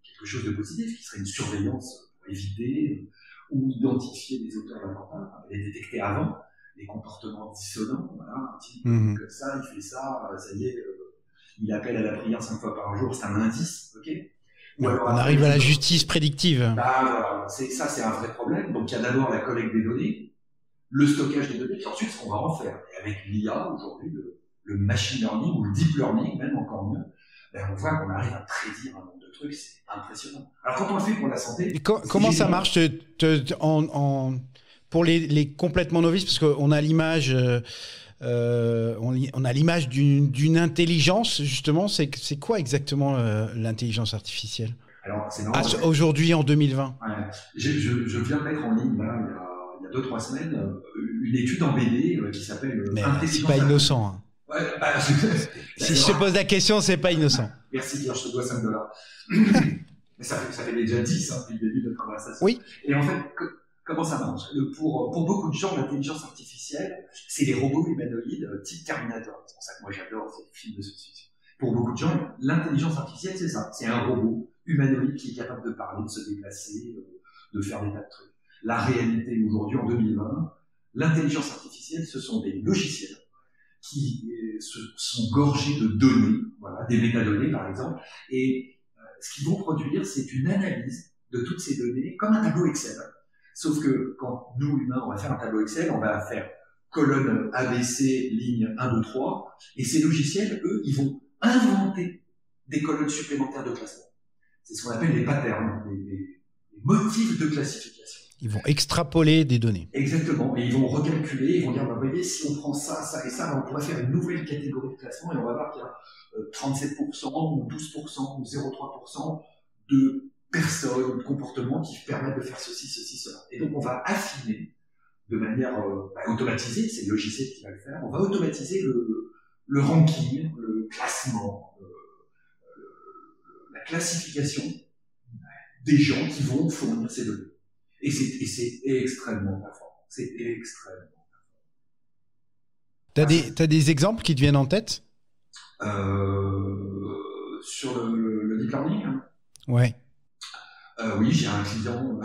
quelque chose de positif, qui serait une surveillance pour éviter ou identifier les auteurs d'attentats, les détecter avant, les comportements dissonants, voilà, un type comme ça, il fait ça, ça y est, il appelle à la prière 5 fois par jour, c'est un indice, ok? Alors, on arrive à la justice prédictive. Voilà, c'est un vrai problème. Donc il y a d'abord la collecte des données, le stockage des données, puis ensuite ce qu'on va en faire. Et avec l'IA, aujourd'hui, le machine learning ou le deep learning, même encore mieux, on voit qu'on arrive à prédire un nombre de trucs, c'est impressionnant. Alors quand on le fait pour la santé... Comment ça marche pour les complètement novices, parce qu'on a l'image... on a l'image d'une intelligence, justement. C'est quoi exactement l'intelligence artificielle? Alors, c'est marrant, aujourd'hui, en 2020. Ouais, je viens de mettre en ligne, là, il y a 2-3 semaines, une étude en BD qui s'appelle... Mais c'est pas innocent. Hein. Ouais, si je te pose la question, c'est pas innocent. Merci Pierre, je te dois $5. Mais ça fait déjà 10 depuis le début de notre conversation. Oui. Et en fait, comment ça marche? Pour beaucoup de gens, l'intelligence artificielle, c'est les robots humanoïdes type Terminator. C'est pour ça que moi j'adore ces films de science-fiction. Pour beaucoup de gens, l'intelligence artificielle, c'est ça. C'est un robot humanoïde qui est capable de parler, de se déplacer, de faire des tas de trucs. La réalité aujourd'hui, en 2020, l'intelligence artificielle, ce sont des logiciels qui sont gorgés de données, voilà, des métadonnées par exemple, et ce qu'ils vont produire, c'est une analyse de toutes ces données comme un tableau Excel. Sauf que quand nous, humains, on va faire un tableau Excel, on va faire colonne ABC, ligne 1, 2, 3, et ces logiciels, eux, ils vont inventer des colonnes supplémentaires de classement. C'est ce qu'on appelle les patterns, les motifs de classification. Ils vont extrapoler des données. Exactement, et ils vont recalculer, ils vont dire, vous voyez, si on prend ça, ça et ça, on pourrait faire une nouvelle catégorie de classement, et on va voir qu'il y a 37% ou 12% ou 0,3% de personnes, de comportements qui permettent de faire ceci, cela. Et donc on va affiner de manière automatisée, c'est le logiciel qui va le faire, on va automatiser le ranking, le classement, la classification des gens qui vont fournir ces données. Et c'est extrêmement performant. C'est extrêmement performant. T'as des exemples qui te viennent en tête? Sur le deep learning, hein. Ouais. Oui, j'ai un client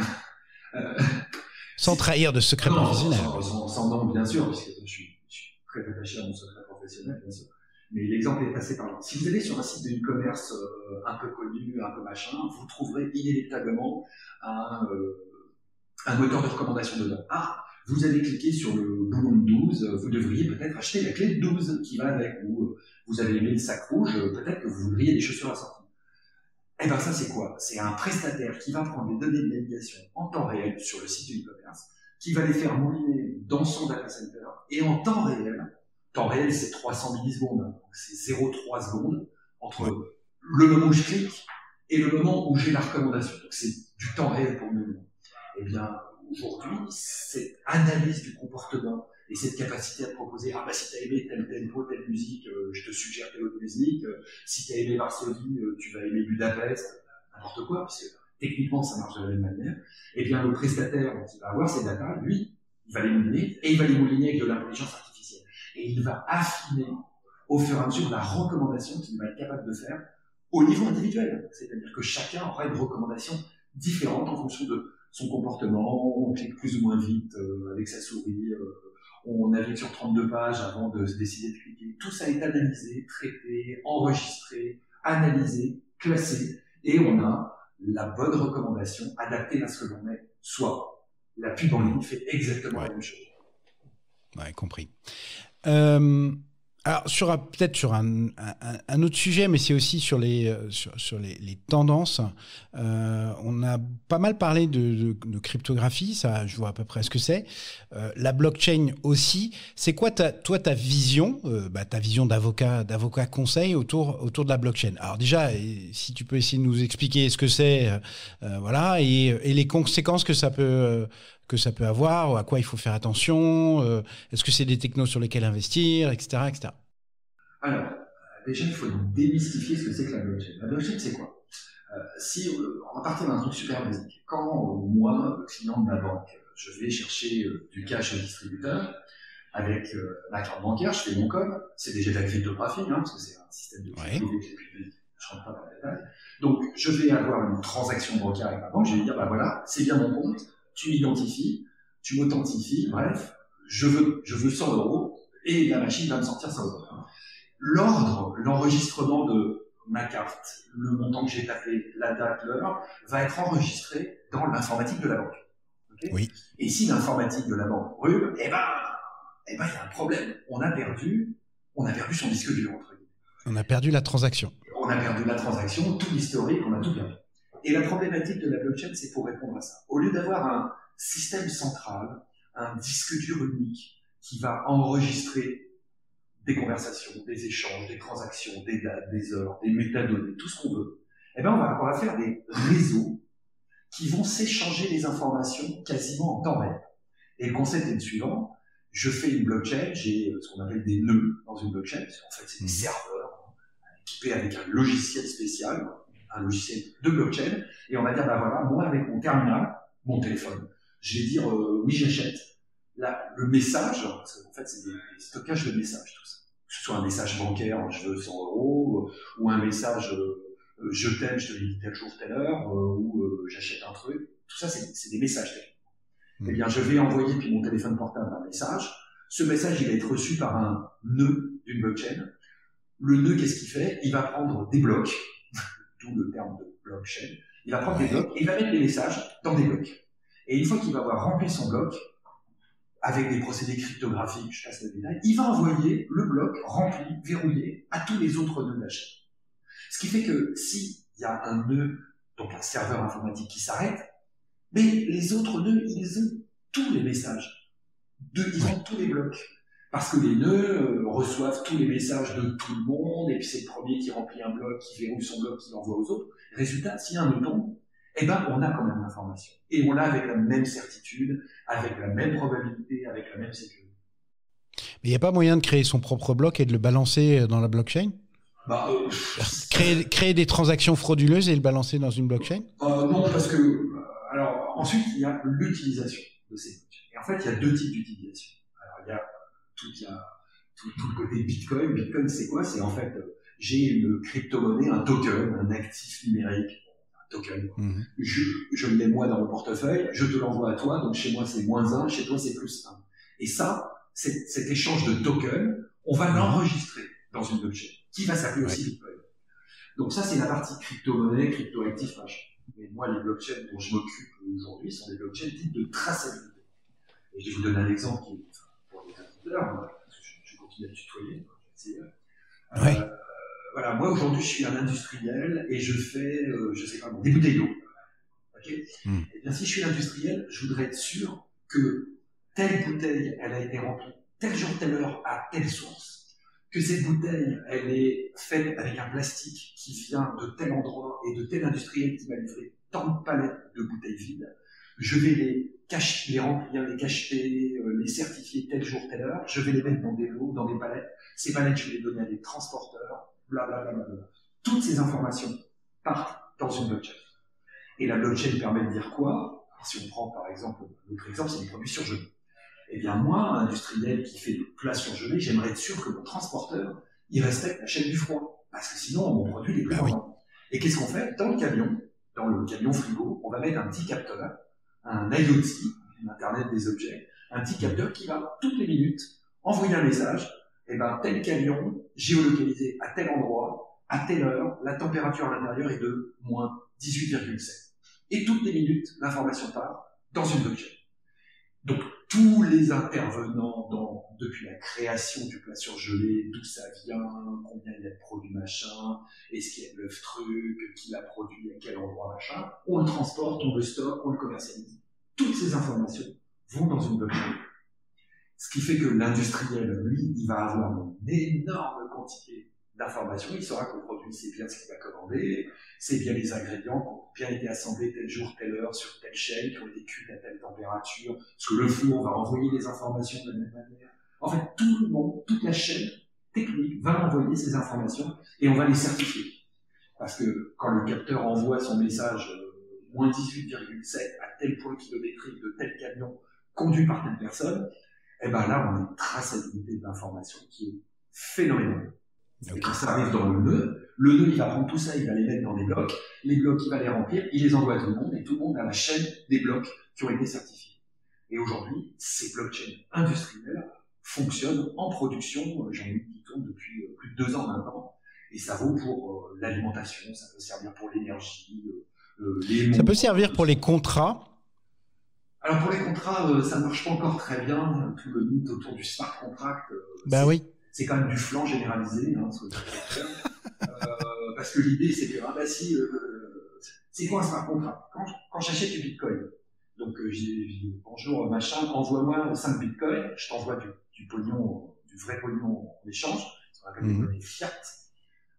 Euh, Sans trahir de secret professionnel. Sans nom, bien sûr, puisque je suis très attaché à mon secret professionnel, bien sûr. Mais l'exemple est assez parlant. Si vous allez sur un site de e-commerce un peu connu, un peu machin, vous trouverez inéluctablement un moteur de recommandation dedans. Ah, vous avez cliqué sur le bouton de 12, vous devriez peut-être acheter la clé de 12 qui va avec vous. Vous avez aimé le sac rouge, peut-être que vous voudriez des chaussures assorties. Eh bien ça c'est quoi? C'est un prestataire qui va prendre les données de navigation en temps réel sur le site du e-commerce, qui va les faire mouliner dans son data center, et en temps réel c'est 300 millisecondes, donc c'est 0,3 secondes entre le moment où je clique et le moment où j'ai la recommandation. Donc c'est du temps réel pour nous. Eh bien aujourd'hui, cette analyse du comportement et cette capacité à te proposer, ah bah si t'as aimé tel tempo, telle musique, je te suggère telle autre musique, si t'as aimé Varsovie, tu vas aimer Budapest, n'importe quoi, parce que techniquement ça marche de la même manière. Eh bien le prestataire qui va avoir ces datas, lui, il va les mouliner, et il va les mouliner avec de l'intelligence artificielle. Et il va affiner au fur et à mesure la recommandation qu'il va être capable de faire au niveau individuel. C'est-à-dire que chacun aura une recommandation différente en fonction de son comportement, on clique plus ou moins vite avec sa souris, on navigue sur 32 pages avant de décider de cliquer. Tout ça est analysé, traité, enregistré, analysé, classé, et on a la bonne recommandation adaptée à ce que l'on met. Soit la pub en ligne fait exactement la même chose. Ouais, compris. Alors, peut-être sur un autre sujet, mais c'est aussi sur les tendances. On a pas mal parlé de cryptographie, ça, je vois à peu près ce que c'est. La blockchain aussi. C'est quoi ta vision, ta vision d'avocat conseil autour de la blockchain? Alors déjà, si tu peux essayer de nous expliquer ce que c'est, voilà, et les conséquences que ça peut avoir, à quoi il faut faire attention, est-ce que c'est des technos sur lesquels investir, etc., etc. Alors, déjà, il faut démystifier ce que c'est que la blockchain. La blockchain, c'est quoi? On va partir d'un truc super basique. Quand moi, client de ma banque, je vais chercher du cash au distributeur, avec ma carte bancaire, je fais mon code, c'est déjà de la cryptographie, parce que c'est un système de cryptographie, je rentre pas dans le détail. Donc, je vais avoir une transaction bancaire avec ma banque, je vais dire, voilà, c'est bien mon compte, tu m'identifies, tu m'authentifies, bref, je veux 100 euros, et la machine va me sortir 100 euros. L'enregistrement de ma carte, le montant que j'ai tapé, la date, l'heure, va être enregistré dans l'informatique de la banque. Okay? Oui. Et si l'informatique de la banque brûle, il y a un problème. On a perdu son disque dur, entre guillemets. On a perdu la transaction. On a perdu la transaction, tout l'historique, on a tout perdu. Et la problématique de la blockchain, c'est pour répondre à ça. Au lieu d'avoir un système central, un disque dur unique qui va enregistrer des conversations, des échanges, des transactions, des dates, des heures, des métadonnées, tout ce qu'on veut, on va faire des réseaux qui vont s'échanger les informations quasiment en temps réel. Et le concept est le suivant, je fais une blockchain, j'ai ce qu'on appelle des nœuds dans une blockchain, parce qu'en fait c'est des serveurs équipés avec un logiciel spécial, un logiciel de blockchain, et on va dire, moi avec mon terminal, mon téléphone, je vais dire oui j'achète. Là, le message, parce qu'en fait c'est des stockages de messages, tout ça. Que ce soit un message bancaire, je veux 100 euros, ou un message je t'aime, je te l'ai dit tel jour, telle heure, ou j'achète un truc. Tout ça, c'est des messages. Eh bien, je vais envoyer depuis mon téléphone portable un message. Ce message, il va être reçu par un nœud d'une blockchain. Le nœud, qu'est-ce qu'il fait? Il va prendre des blocs, d'où le terme de blockchain. Il va prendre des blocs et il va mettre les messages dans des blocs. Et une fois qu'il va avoir rempli son bloc, avec des procédés cryptographiques, je passe le détail, il va envoyer le bloc rempli, verrouillé, à tous les autres nœuds de la chaîne. Ce qui fait que s'il y a un nœud, donc un serveur informatique qui s'arrête, mais les autres nœuds, ils ont tous les messages. Ils ont tous les blocs. Parce que les nœuds reçoivent tous les messages de tout le monde, et puis c'est le premier qui remplit un bloc, qui verrouille son bloc, qui l'envoie aux autres. Résultat, s'il y a un nœud tombe, on a quand même l'information. Et on l'a avec la même certitude, avec la même probabilité, avec la même sécurité. Mais il n'y a pas moyen de créer son propre bloc et de le balancer dans la blockchain? Créer des transactions frauduleuses et le balancer dans une blockchain? Non, parce que... alors, ensuite, il y a l'utilisation de ces blockchains. Et en fait, il y a deux types d'utilisation. Alors, il y a tout le côté Bitcoin. Bitcoin, c'est quoi? C'est en fait, j'ai une crypto-monnaie, un token, un actif numérique. Un token. Je le mets moi dans mon portefeuille, je te l'envoie à toi, donc chez moi c'est -1, chez toi c'est +1. Et ça, cet échange de tokens, on va l'enregistrer dans une blockchain, qui va s'appeler aussi Bitcoin. Donc ça, c'est la partie crypto-monnaie, crypto-actifs, machin. Mais moi, les blockchains dont je m'occupe aujourd'hui sont des blockchains dites de traçabilité. Et je vais vous donner un exemple qui est, pour les auditeurs, je continue à le tutoyer, voilà, moi aujourd'hui, je suis un industriel et je fais, je sais pas, des bouteilles d'eau. Okay. Et bien, si je suis industriel, je voudrais être sûr que telle bouteille, elle a été remplie tel jour, telle heure, à telle source, que cette bouteille, elle est faite avec un plastique qui vient de tel endroit et de tel industriel qui m'a livré tant de palettes de bouteilles vides. Je vais les cacher, les remplir, les cacheter, les certifier tel jour, telle heure. Je vais les mettre dans des lots, dans des palettes. Ces palettes, je vais les donner à des transporteurs, blablabla. Toutes ces informations partent dans une blockchain. Et la blockchain permet de dire quoi? Si on prend par exemple, notre exemple, c'est les produits surgelés. Eh bien, moi, industriel qui fait des plats surgelés, j'aimerais être sûr que mon transporteur, il respecte la chaîne du froid. Parce que sinon, mon produit n'est plus vendant. Et qu'est-ce qu'on fait? Dans le camion frigo, on va mettre un petit capteur, un IoT, l'Internet des objets, un petit capteur qui va, toutes les minutes, envoyer un message. Eh ben, tel camion, géolocalisé à tel endroit, à telle heure, la température à l'intérieur est de -18,7. Et toutes les minutes, l'information part dans une blockchain. Donc, tous les intervenants depuis la création du plat surgelé, d'où ça vient, combien il y a de produits machin, est-ce qu'il y a de l'œuf truc, qui l'a produit, à quel endroit machin, on le transporte, on le stocke, on le commercialise. Toutes ces informations vont dans une blockchain. Ce qui fait que l'industriel, lui, il va avoir une énorme quantité d'informations. Il saura que le produit, c'est bien ce qu'il a commandé, c'est bien les ingrédients qui ont bien été assemblés tel jour, telle heure, sur telle chaîne, qui ont été cuits à telle température, parce que le four va envoyer les informations de la même manière. En fait, tout le monde, toute la chaîne technique va envoyer ces informations et on va les certifier. Parce que quand le capteur envoie son message -18,7 à tel point kilométrique de tel camion conduit par telle personne, eh ben là, on a une traçabilité de l'information qui est phénoménale. Et quand ça arrive dans le nœud, il va prendre tout ça, il va les mettre dans des blocs, les blocs, il va les remplir, il les envoie à tout le monde, et tout le monde a la chaîne des blocs qui ont été certifiés. Et aujourd'hui, ces blockchains industrielles fonctionnent en production, j'en ai eu qui tournent depuis plus de 2 ans maintenant, et ça vaut pour l'alimentation, ça peut servir pour l'énergie, ça peut servir pour les contrats. Alors pour les contrats, ça ne marche pas encore très bien, tout le mythe autour du smart contract. C'est quand même du flan généralisé, parce que l'idée c'est que, c'est quoi un smart contract? Quand j'achète du bitcoin, donc j'ai bonjour machin, envoie-moi 5 bitcoins, je t'envoie du pognon, du vrai pognon en échange, ce qu'on appelle des monnaies fiat.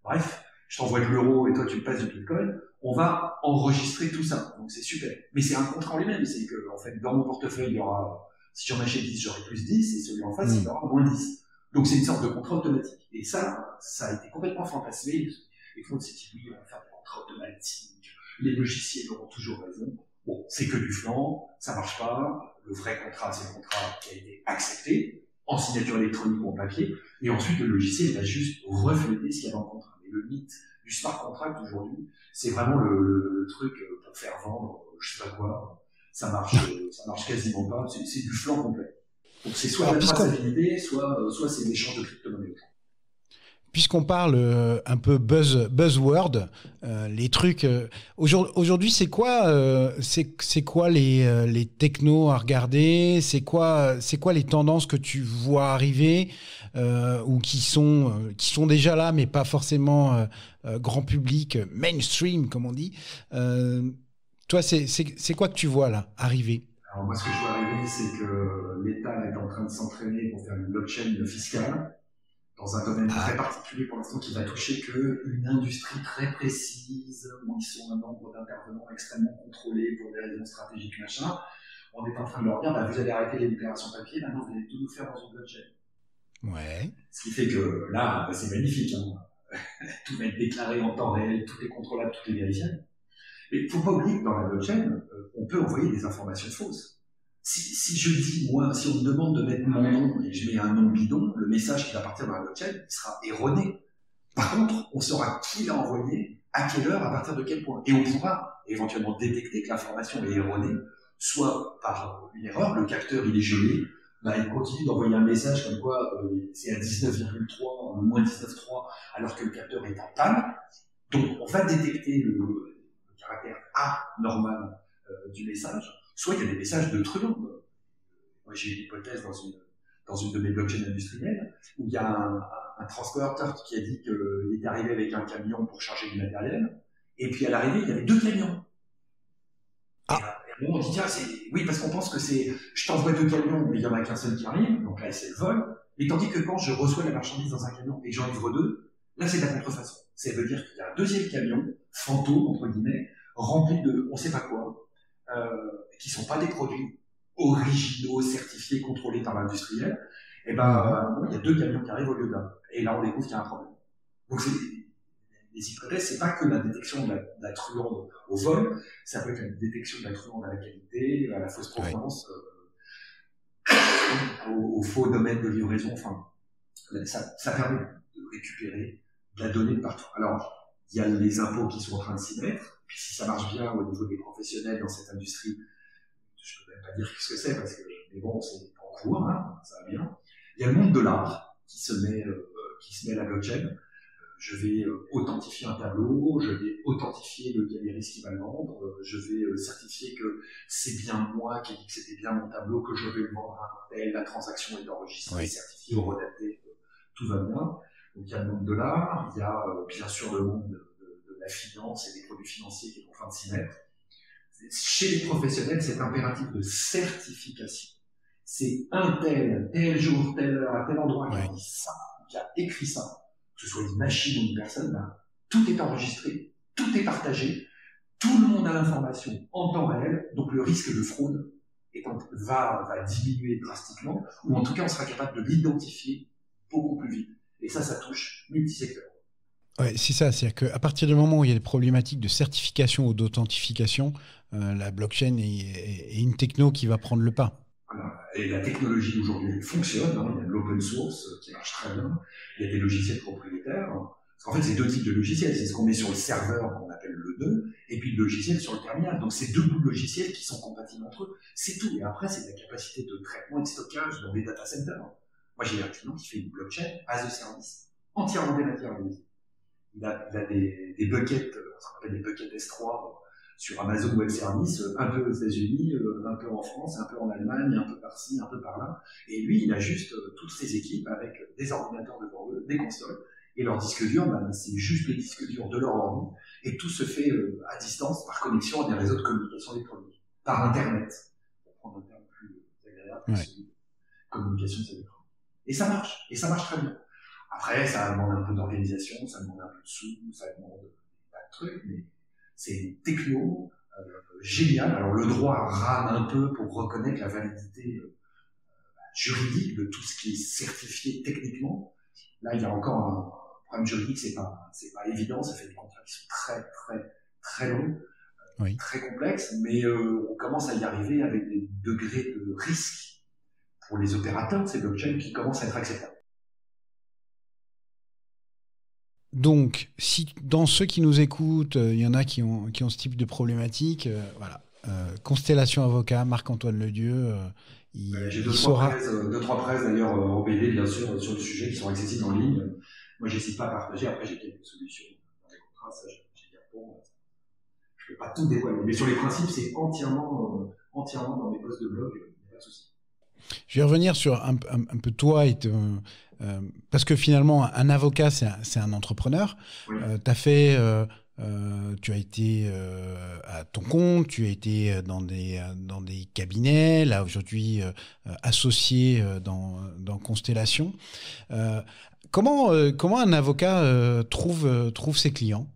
Bref, je t'envoie de l'euro et toi tu me passes du bitcoin, on va enregistrer tout ça, donc c'est super. Mais c'est un contrat en lui-même, c'est que en fait dans mon portefeuille il y aura, si j'en achète 10, j'aurai plus 10, et celui en face il y aura -10. Donc c'est une sorte de contrat automatique. Et ça a été complètement fantasmé. Les fonds de City, oui, on va faire des contrats automatiques, les logiciels auront toujours raison. Bon, c'est que du flan, ça marche pas. Le vrai contrat, c'est le contrat qui a été accepté en signature électronique ou en papier. Et ensuite, le logiciel va juste refléter ce qu'il y a dans le contrat. Et le mythe du smart contract aujourd'hui, c'est vraiment le truc pour faire vendre, je sais pas quoi. Ça marche quasiment pas. C'est du flan complet. Donc c'est soit la traçabilité, soit c'est l'échange de crypto-monnaies. Puisqu'on parle un peu buzzword, les trucs. Aujourd'hui, c'est quoi les technos à regarder? C'est quoi les tendances que tu vois arriver ou qui sont déjà là, mais pas forcément grand public, mainstream, comme on dit. Toi, c'est quoi que tu vois là arriver? Alors moi, ce que je vois arriver, c'est que l'État est en train de s'entraîner pour faire une blockchain fiscale dans un domaine très particulier pour l'instant qui va toucher qu'une industrie très précise où ils sont un nombre d'intervenants extrêmement contrôlés pour des raisons stratégiques machin. On est en train de leur dire vous allez arrêter les déclarations papier, maintenant vous allez tout nous faire dans une blockchain. Ouais. Ce qui fait que là, c'est magnifique. Tout va être déclaré en temps réel, tout est contrôlable, tout est vérifiable. Mais il ne faut pas oublier que dans la blockchain, on peut envoyer des informations fausses. Si je dis, moi, si on me demande de mettre mon nom et je mets un nom bidon, le message qui va partir dans la blockchain, il sera erroné. Par contre, on saura qui l'a envoyé, à quelle heure, à partir de quel point. Et on pourra éventuellement détecter que l'information est erronée, soit par une erreur, le capteur il est gelé, il continue d'envoyer un message comme quoi c'est à 19,3, moins 19,3, alors que le capteur est en panne. Donc on va détecter le caractère anormal du message, soit il y a des messages de truand. Moi j'ai une hypothèse dans une de mes blockchains industrielles, où il y a un transporteur qui a dit qu'il était arrivé avec un camion pour charger du matériel, et puis à l'arrivée, il y avait 2 camions. Ah. Et on dit, tiens, oui, parce qu'on pense que je t'envoie 2 camions, mais il n'y en a qu'un seul qui arrive, donc là, c'est le vol. Et tandis que quand je reçois la marchandise dans un camion et que j'en livre 2, là, c'est de la contrefaçon. Ça veut dire qu'il y a un deuxième camion, fantôme, entre guillemets, rempli de on sait pas quoi, qui sont pas des produits originaux, certifiés, contrôlés par l'industriel. Et il y a 2 camions qui arrivent au lieu d'un. Et là, on découvre qu'il y a un problème. Donc, les hypothèses, c'est pas que la détection de la truande au vol, ça peut être la détection de la truande à la qualité, à la fausse provenance, au faux domaine de livraison. Enfin, ça permet de récupérer de la donnée de partout. Alors, il y a les impôts qui sont en train de s'y mettre, puis si ça marche bien au niveau des professionnels dans cette industrie, je peux même pas dire ce que c'est, parce que, mais bon, c'est en cours, hein, ça va bien. Il y a le monde de l'art qui se met à la blockchain. Je vais authentifier un tableau, je vais authentifier le galeriste qui va le vendre, je vais certifier que c'est bien moi qui ai dit que c'était bien mon tableau, que je vais le vendre à un tel, la transaction est enregistrée, certifiée, redatée, tout va bien. Donc il y a le monde de l'art, il y a bien sûr le monde de la finance et des produits financiers qui est en train de s'y mettre. Chez les professionnels, c'est impératif de certification. C'est un tel jour, telle heure, à tel endroit qui a dit ça, qui a écrit ça, que ce soit une machine ou une personne, tout est enregistré, tout est partagé, tout le monde a l'information en temps réel, donc le risque de fraude va diminuer drastiquement, ou en tout cas on sera capable de l'identifier beaucoup plus vite. Et ça touche multisecteur. Ouais, c'est ça, c'est-à-dire qu'à partir du moment où il y a des problématiques de certification ou d'authentification, la blockchain est une techno qui va prendre le pas. Voilà. Et la technologie aujourd'hui fonctionne, hein. Il y a de l'open source qui marche très bien, il y a des logiciels propriétaires, parce qu'en fait c'est 2 types de logiciels, c'est ce qu'on met sur le serveur qu'on appelle le nœud, et puis le logiciel sur le terminal. Donc c'est 2 bouts de logiciels qui sont compatibles entre eux, c'est tout. Et après c'est la capacité de traitement et de stockage dans les data centers. Moi j'ai un client qui fait une blockchain as a service, entièrement dématérialisée. Il a des buckets, ce qu'on appelle des buckets S3 sur Amazon Web Services, un peu aux États-Unis, un peu en France, un peu en Allemagne, un peu par-ci, un peu par-là. Et lui, il a juste toutes ses équipes avec des ordinateurs devant eux, des consoles, et leurs disques durs, c'est juste les disques durs de leur ordi, et tout se fait à distance, par connexion à des réseaux de communication électronique, par Internet. On va prendre un terme plus agréable, plus communication électronique. Et ça marche très bien. Après, ça demande un peu d'organisation, ça demande un peu de sous, ça demande pas de trucs, mais c'est une techno géniale. Alors le droit rame un peu pour reconnaître la validité juridique de tout ce qui est certifié techniquement. Là, il y a encore un problème juridique, c'est pas évident, ça fait des contrats qui sont très très très longs, très complexes, mais on commence à y arriver avec des degrés de risque pour les opérateurs de ces blockchains qui commencent à être acceptables. Donc, si dans ceux qui nous écoutent, il y en a qui ont ce type de problématique, voilà. Constellation Avocat, Marc-Antoine Ledieu, j'ai 2-3 presse d'ailleurs en BD, bien sûr, sur le sujet, qui sont accessibles en ligne. Moi, j'hésite pas à partager. Après, j'ai quelques solutions dans les contrats, ça, j'ai bien pour. Je ne peux pas tout dévoiler. Mais sur les principes, c'est entièrement dans mes posts de blog, il n'y a pas de souci. Je vais revenir sur un peu toi parce que finalement, un avocat, c'est un entrepreneur. Oui. Tu as été à ton compte, tu as été dans des cabinets, là aujourd'hui associé dans Constellation. Comment un avocat trouve ses clients?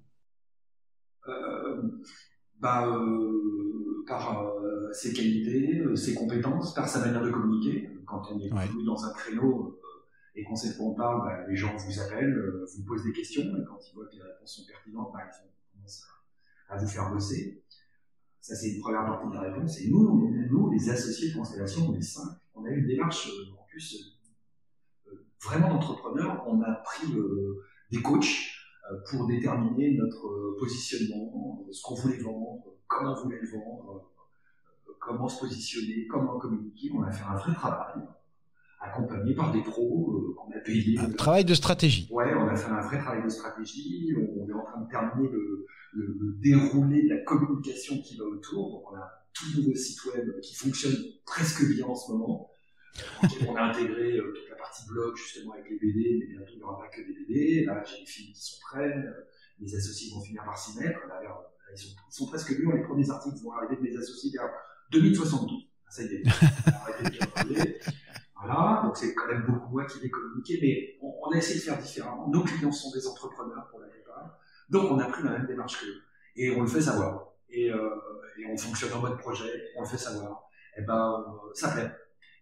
Par ses qualités, ses compétences, par sa manière de communiquer. Quand on est plus dans un créneau et qu'on sait de quoi on parle, les gens vous appellent, vous posent des questions, et quand ils voient que les réponses sont pertinentes, ils commencent à vous faire bosser. Ça, c'est une première partie de la réponse. Et nous les associés de Constellation, on est 5. On a eu une démarche, en plus, vraiment d'entrepreneurs. On a pris des coachs pour déterminer notre positionnement, ce qu'on voulait vendre, comment vous voulez le vendre, comment se positionner, comment communiquer. On a fait un vrai travail, accompagné par des pros qu'on a payés. Un travail de stratégie. Ouais, on a fait un vrai travail de stratégie. On est en train de terminer le déroulé de la communication qui va autour. Donc on a un tout nouveau site web qui fonctionne presque bien en ce moment. On a intégré toute la partie blog justement avec les BD, mais bientôt il n'y aura pas que des BD. Là, j'ai des films qui sont prêts. Les associés vont finir par s'y mettre. Là, ils sont presque mûrs. Les premiers articles vont arriver de mes associés vers 2072. Ça y est, arrêtez de parler. Voilà, donc c'est quand même beaucoup moi qui vais communiquer, mais on a essayé de faire différemment. Nos clients sont des entrepreneurs pour la plupart, donc on a pris la même démarche qu'eux, et on le fait savoir. Et on fonctionne en mode projet, on le fait savoir. Et ben, ça plaît.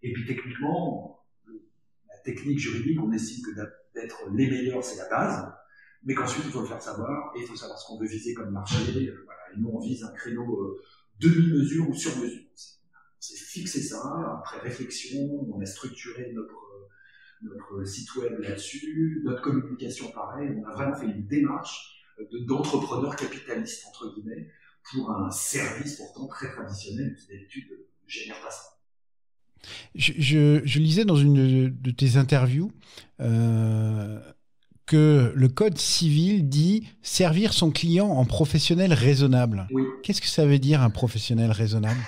Et puis techniquement, la technique juridique, on estime que d'être les meilleurs, c'est la base, mais qu'ensuite il faut le faire savoir, et il faut savoir ce qu'on veut viser comme marché. Voilà. Et nous, on vise un créneau demi-mesure ou sur-mesure. On s'est fixé ça, après réflexion, on a structuré notre site web là-dessus, notre communication pareil, on a vraiment fait une démarche d'entrepreneur capitaliste, entre guillemets, pour un service pourtant très traditionnel qui d'habitude ne génère pas ça. Je lisais dans une de tes interviews que le code civil dit servir son client en professionnel raisonnable. Oui. Qu'est-ce que ça veut dire un professionnel raisonnable?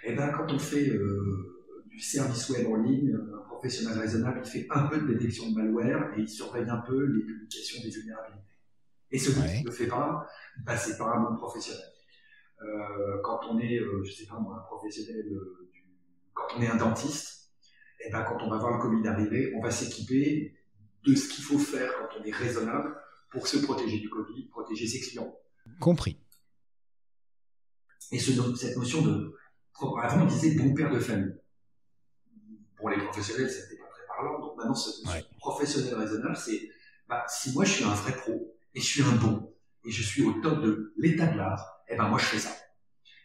Eh ben, quand on fait du service web en ligne, un professionnel raisonnable, il fait un peu de détection de malware et il surveille un peu les publications des vulnérabilités. Et celui qui ne le fait pas, bah, c'est pas un bon professionnel. Quand on est, je sais pas moi, un professionnel, quand on est un dentiste, eh ben, quand on va voir le Covid arriver, on va s'équiper de ce qu'il faut faire quand on est raisonnable pour se protéger du Covid, protéger ses clients. Compris. Et cette notion de... Avant, on disait bon père de famille. Pour les professionnels, c'était pas très parlant. Donc maintenant, ce professionnel raisonnable, c'est si moi je suis un vrai pro et je suis un bon et je suis au top de l'état de l'art, eh ben moi je fais ça.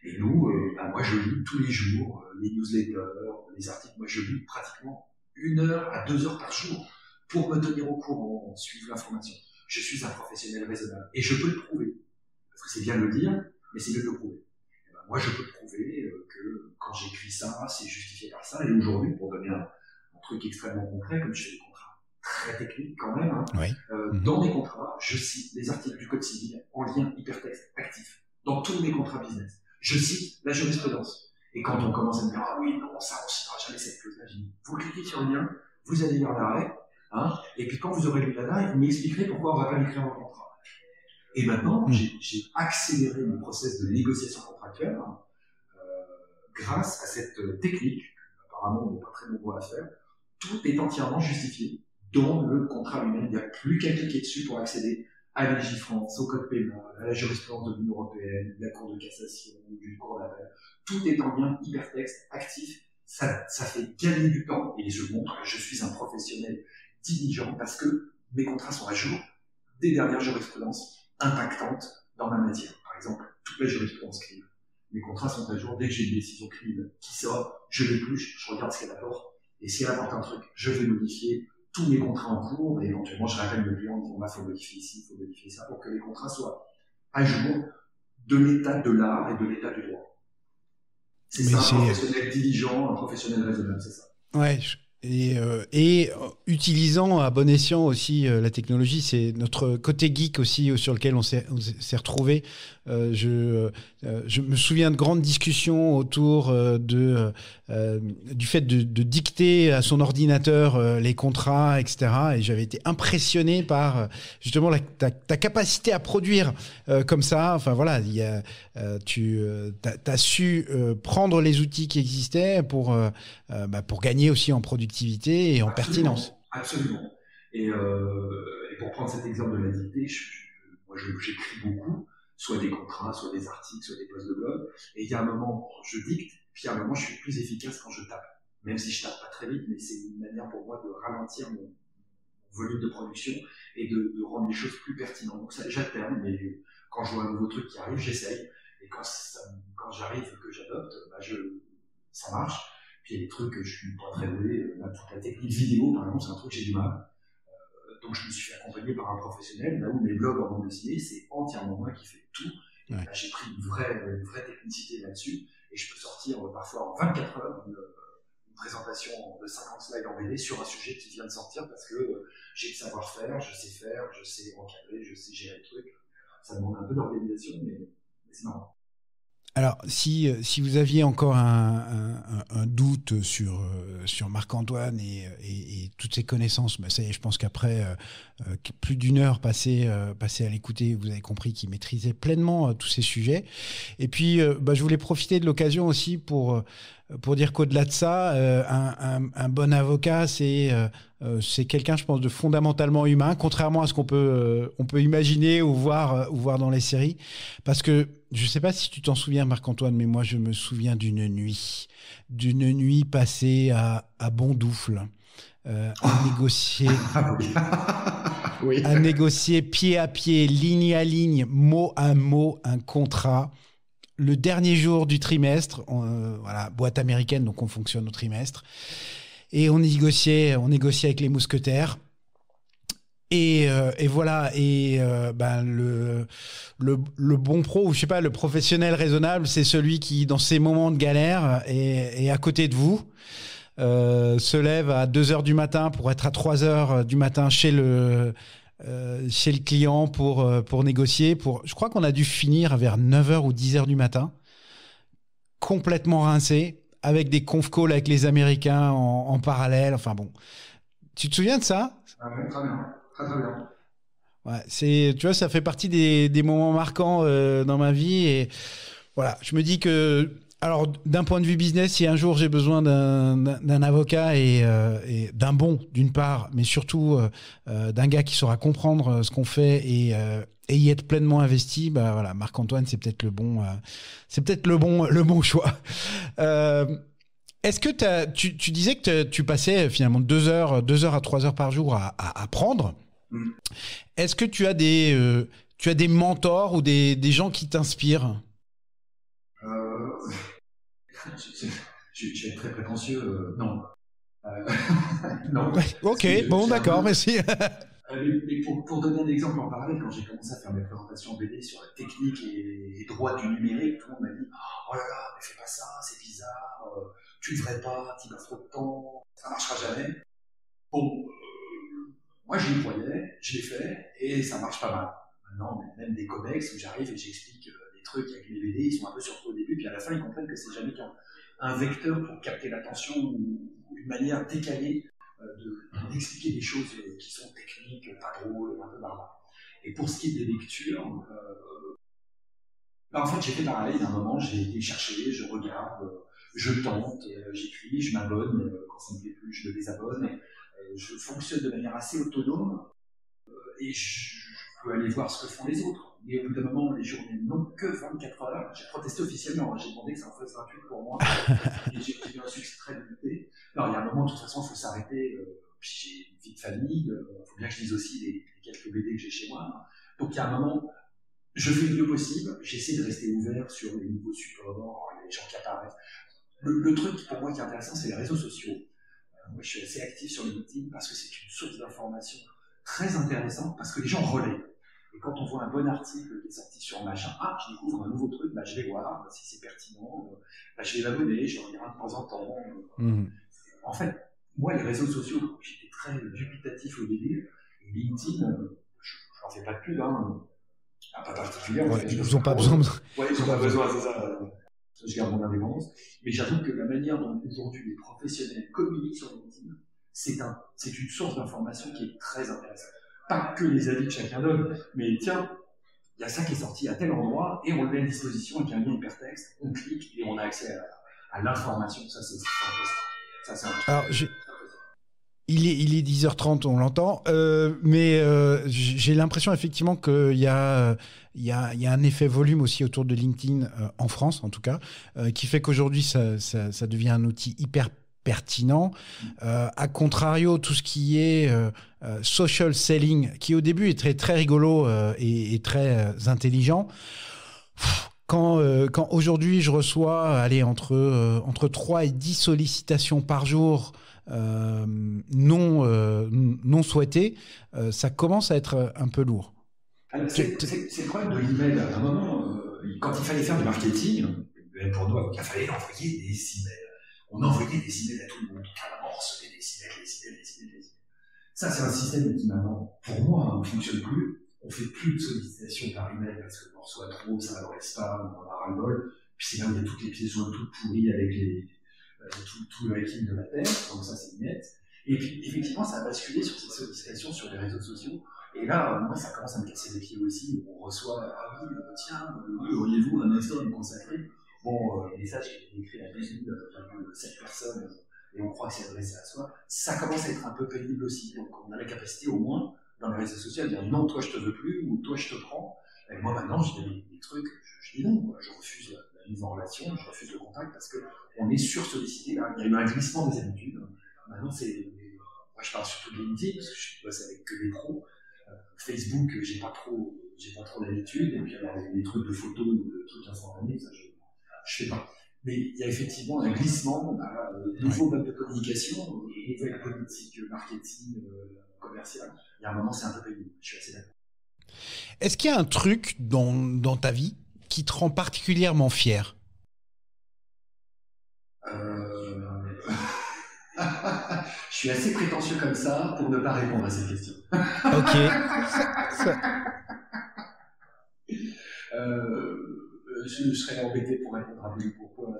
Et nous, moi je lis tous les jours les newsletters, les articles. Moi je lis pratiquement 1 heure à 2 heures par jour pour me tenir au courant, suivre l'information. Je suis un professionnel raisonnable et je peux le prouver. Parce que c'est bien de le dire, mais c'est mieux de le prouver. Moi, je peux prouver que quand j'écris ça, c'est justifié par ça. Et aujourd'hui, pour donner un truc extrêmement concret, comme je fais des contrats très techniques quand même, dans mes contrats, je cite les articles du Code civil en lien hypertexte actif. Dans tous mes contrats business, je cite la jurisprudence. Et quand on commence à me dire « Ah oui, non, ça, on ne citera jamais cette clause-là », je dis « Vous cliquez sur le lien, vous allez lire l'arrêt, et puis quand vous aurez lu l'arrêt, vous m'expliquerez pourquoi on ne va pas l'écrire dans le contrat. » Et maintenant, j'ai accéléré mon process de négociation contractuelle grâce à cette technique. Apparemment, on n'est pas très nombreux à faire. Tout est entièrement justifié dans le contrat lui-même. Il n'y a plus qu'à cliquer dessus pour accéder à Légifrance, au code pénal, à la jurisprudence de l'Union européenne, de la Cour de cassation, du cours d'appel. Tout est en lien hypertexte, actif. Ça fait gagner du temps et je montre que je suis un professionnel diligent parce que mes contrats sont à jour des dernières jurisprudences impactantes dans ma matière. Par exemple, toute la jurisprudence CNIL. Mes contrats sont à jour. Dès que j'ai une décision CNIL qui sort, je l'épluche, je regarde ce qu'elle apporte. Et si elle apporte un truc, je vais modifier tous mes contrats en cours et éventuellement je rappelle le client en disant il faut modifier ici, il faut modifier ça pour que les contrats soient à jour de l'état de l'art et de l'état du droit. C'est ça, un professionnel diligent, un professionnel raisonnable, c'est ça. Ouais, et utilisant à bon escient aussi la technologie, c'est notre côté geek aussi sur lequel on s'est retrouvé. Je me souviens de grandes discussions autour du fait de dicter à son ordinateur les contrats, etc. Et j'avais été impressionné par justement ta capacité à produire comme ça. Enfin voilà, tu as su prendre les outils qui existaient pour gagner aussi en productivité et en pertinence. Absolument. Et pour prendre cet exemple de la dictée, moi j'écris beaucoup, soit des contrats, soit des articles, soit des posts de blog. Et il y a un moment, je dicte, puis à un moment, je suis plus efficace quand je tape. Même si je tape pas très vite, mais c'est une manière pour moi de ralentir mon volume de production et de rendre les choses plus pertinentes. Donc ça, j'alterne, mais quand je vois un nouveau truc qui arrive, j'essaye. Et quand j'arrive, que j'adopte, ça marche. Puis il y a des trucs que je suis pas très doué. Toute la technique vidéo, par exemple, c'est un truc que j'ai du mal. Donc je me suis fait accompagner par un professionnel. Là où mes blogs en bande dessinée, c'est entièrement moi qui fais tout. Et Ouais. j'ai pris une vraie technicité là-dessus, et je peux sortir parfois en 24 heures une présentation de 50 slides en BD sur un sujet qui vient de sortir parce que j'ai le savoir-faire, je sais encadrer, je sais gérer le truc. Ça demande un peu d'organisation, mais c'est marrant. Alors, si vous aviez encore un doute sur Marc-Antoine et toutes ses connaissances, ça y est, je pense qu'après plus d'une heure passée à l'écouter, vous avez compris qu'il maîtrisait pleinement tous ces sujets. Et puis, je voulais profiter de l'occasion aussi pour dire qu'au-delà de ça, un bon avocat, c'est quelqu'un, je pense, de fondamentalement humain, contrairement à ce qu'on peut imaginer ou voir dans les séries. Parce que, je ne sais pas si tu t'en souviens, Marc-Antoine, mais moi, je me souviens d'une nuit passée à Bondoufle, à négocier... Oui. à négocier pied à pied, ligne à ligne, mot à mot, un contrat. Le dernier jour du trimestre, voilà, boîte américaine, donc on fonctionne au trimestre, et on négociait avec les mousquetaires. Et voilà, le bon pro, ou je sais pas, le professionnel raisonnable, c'est celui qui, dans ces moments de galère, est à côté de vous, se lève à 2h du matin pour être à 3h du matin chez le client pour négocier. Je crois qu'on a dû finir vers 9h ou 10h du matin, complètement rincé, avec des conf calls avec les Américains en parallèle. Enfin bon, tu te souviens de ça? Ah ouais, très bien. Très bien. Ouais, tu vois, ça fait partie des moments marquants dans ma vie. Et voilà, je me dis que, alors, d'un point de vue business, si un jour j'ai besoin d'un avocat et d'un bon, d'une part, mais surtout d'un gars qui saura comprendre ce qu'on fait et y être pleinement investi, voilà, Marc-Antoine, c'est peut-être le bon choix. Est-ce que tu disais que tu passais finalement 2 heures à 3 heures par jour à apprendre? Est-ce que tu as des mentors ou des gens qui t'inspirent? Je vais être très prétentieux. Non. Non. Ok, bon, d'accord, merci. Mais pour donner un exemple en parallèle, quand j'ai commencé à faire mes présentations BD sur la technique et droit du numérique, tout le monde m'a dit « Oh là là, mais fais pas ça, c'est bizarre, tu devrais pas, t'y passes trop de temps, ça marchera jamais. » Bon, moi j'y croyais, je l'ai fait, et ça marche pas mal. Maintenant, même des codex où j'arrive et j'explique des trucs avec mes BD, ils sont un peu surpris au début, puis à la fin ils comprennent que c'est jamais qu'un vecteur pour capter l'attention ou une manière décalée d'expliquer des choses qui sont techniques, pas drôles, un peu barbares. Et pour ce qui est des lectures, en fait j'ai fait pareil, à un moment j'ai été chercher, je regarde, je tente, j'écris, je m'abonne, quand ça me plaît plus je me désabonne, je fonctionne de manière assez autonome, et je peux aller voir ce que font les autres. Mais au bout d'un moment, les journées n'ont que 24 heures. J'ai protesté officiellement, j'ai demandé que ça en fasse 28 pour moi, et j'ai eu un succès très limité. Non, il y a un moment, de toute façon, il faut s'arrêter. Puis j'ai une vie de famille, il faut bien que je lise aussi les quelques BD que j'ai chez moi. Donc il y a un moment, je fais le mieux possible, j'essaie de rester ouvert sur les nouveaux supports, les gens qui apparaissent. Le truc pour moi qui est intéressant, c'est les réseaux sociaux. Moi, je suis assez actif sur LinkedIn parce que c'est une source d'information très intéressante, parce que les gens relaient. Et quand on voit un bon article qui est sorti sur machin, je découvre un nouveau truc, je vais voir si c'est pertinent, je vais m'abonner, je regarde de temps en temps. En fait, moi, les réseaux sociaux, j'étais très dubitatif au début. Et LinkedIn, je n'en fais pas de pub, pas particulièrement. Ouais, ils n'ont pas besoin de... Ouais, ils n'ont pas besoin, c'est ça. Je garde mon indépendance. Mais j'avoue que la manière dont aujourd'hui les professionnels communiquent sur LinkedIn, c'est une source d'information qui est très intéressante. Pas que les avis que chacun donne, mais tiens, il y a ça qui est sorti à tel endroit, et on le met à disposition avec un lien hypertexte, on clique et on a accès à l'information. Ça, c'est fantastique. Ça, c'est un truc. Alors, il est 10h30, on l'entend, mais j'ai l'impression effectivement qu'il y a un effet volume aussi autour de LinkedIn, en France en tout cas, qui fait qu'aujourd'hui ça devient un outil hyper pertinent. A contrario, tout ce qui est social selling, qui au début est très, très rigolo et très intelligent, quand aujourd'hui je reçois entre 3 et 10 sollicitations par jour non souhaitées, ça commence à être un peu lourd. Alors, c'est le problème de l'email. À un moment, quand il fallait faire du marketing, même pour nous, il fallait envoyer des emails. On envoyait des emails à tout le monde. On recevait des emails. Ça, c'est un système qui maintenant, pour moi, ne fonctionne plus. On fait plus de sollicitations par email parce qu'on en reçoit trop, ça va dans les spams, on en a ras-le-bol. Puis c'est là où il y a toutes les pièces jointes toutes pourries avec tout le hacking de la Terre. Donc ça, c'est net. Et puis, effectivement, ça a basculé sur ces sollicitations sur les réseaux sociaux. Et là, moi, ça commence à me casser les pieds aussi. On reçoit, ah oui, tiens, auriez-vous un instant à me consacrer? Bon, le message qui a été écrit à 12,7 personnes, et on croit que c'est adressé à soi, ça commence à être un peu pénible aussi. Donc, on a la capacité, au moins, dans les réseaux sociaux, de dire non, toi, je te veux plus, ou toi, je te prends. Et moi, maintenant, j'ai des trucs, je dis non, quoi. Je refuse la mise en relation, je refuse le contact, parce qu'on est sur-sollicité. Il y a eu un glissement des habitudes. Maintenant, moi, je parle surtout de LinkedIn, parce que je bosse avec que des pros. Facebook, j'ai pas trop d'habitude, et puis alors les trucs de photos, de trucs instantanés, ça je fais pas. Mais il y a effectivement un glissement, nouveau mode de communication, nouvelle politique marketing, commerciale. Il y a un moment, c'est un peu pénible. Je suis assez d'accord. Est-ce qu'il y a un truc dans ta vie qui te rend particulièrement fier? Je suis assez prétentieux comme ça pour ne pas répondre à cette question. Ok. Je serais embêté pour répondre à vous pourquoi à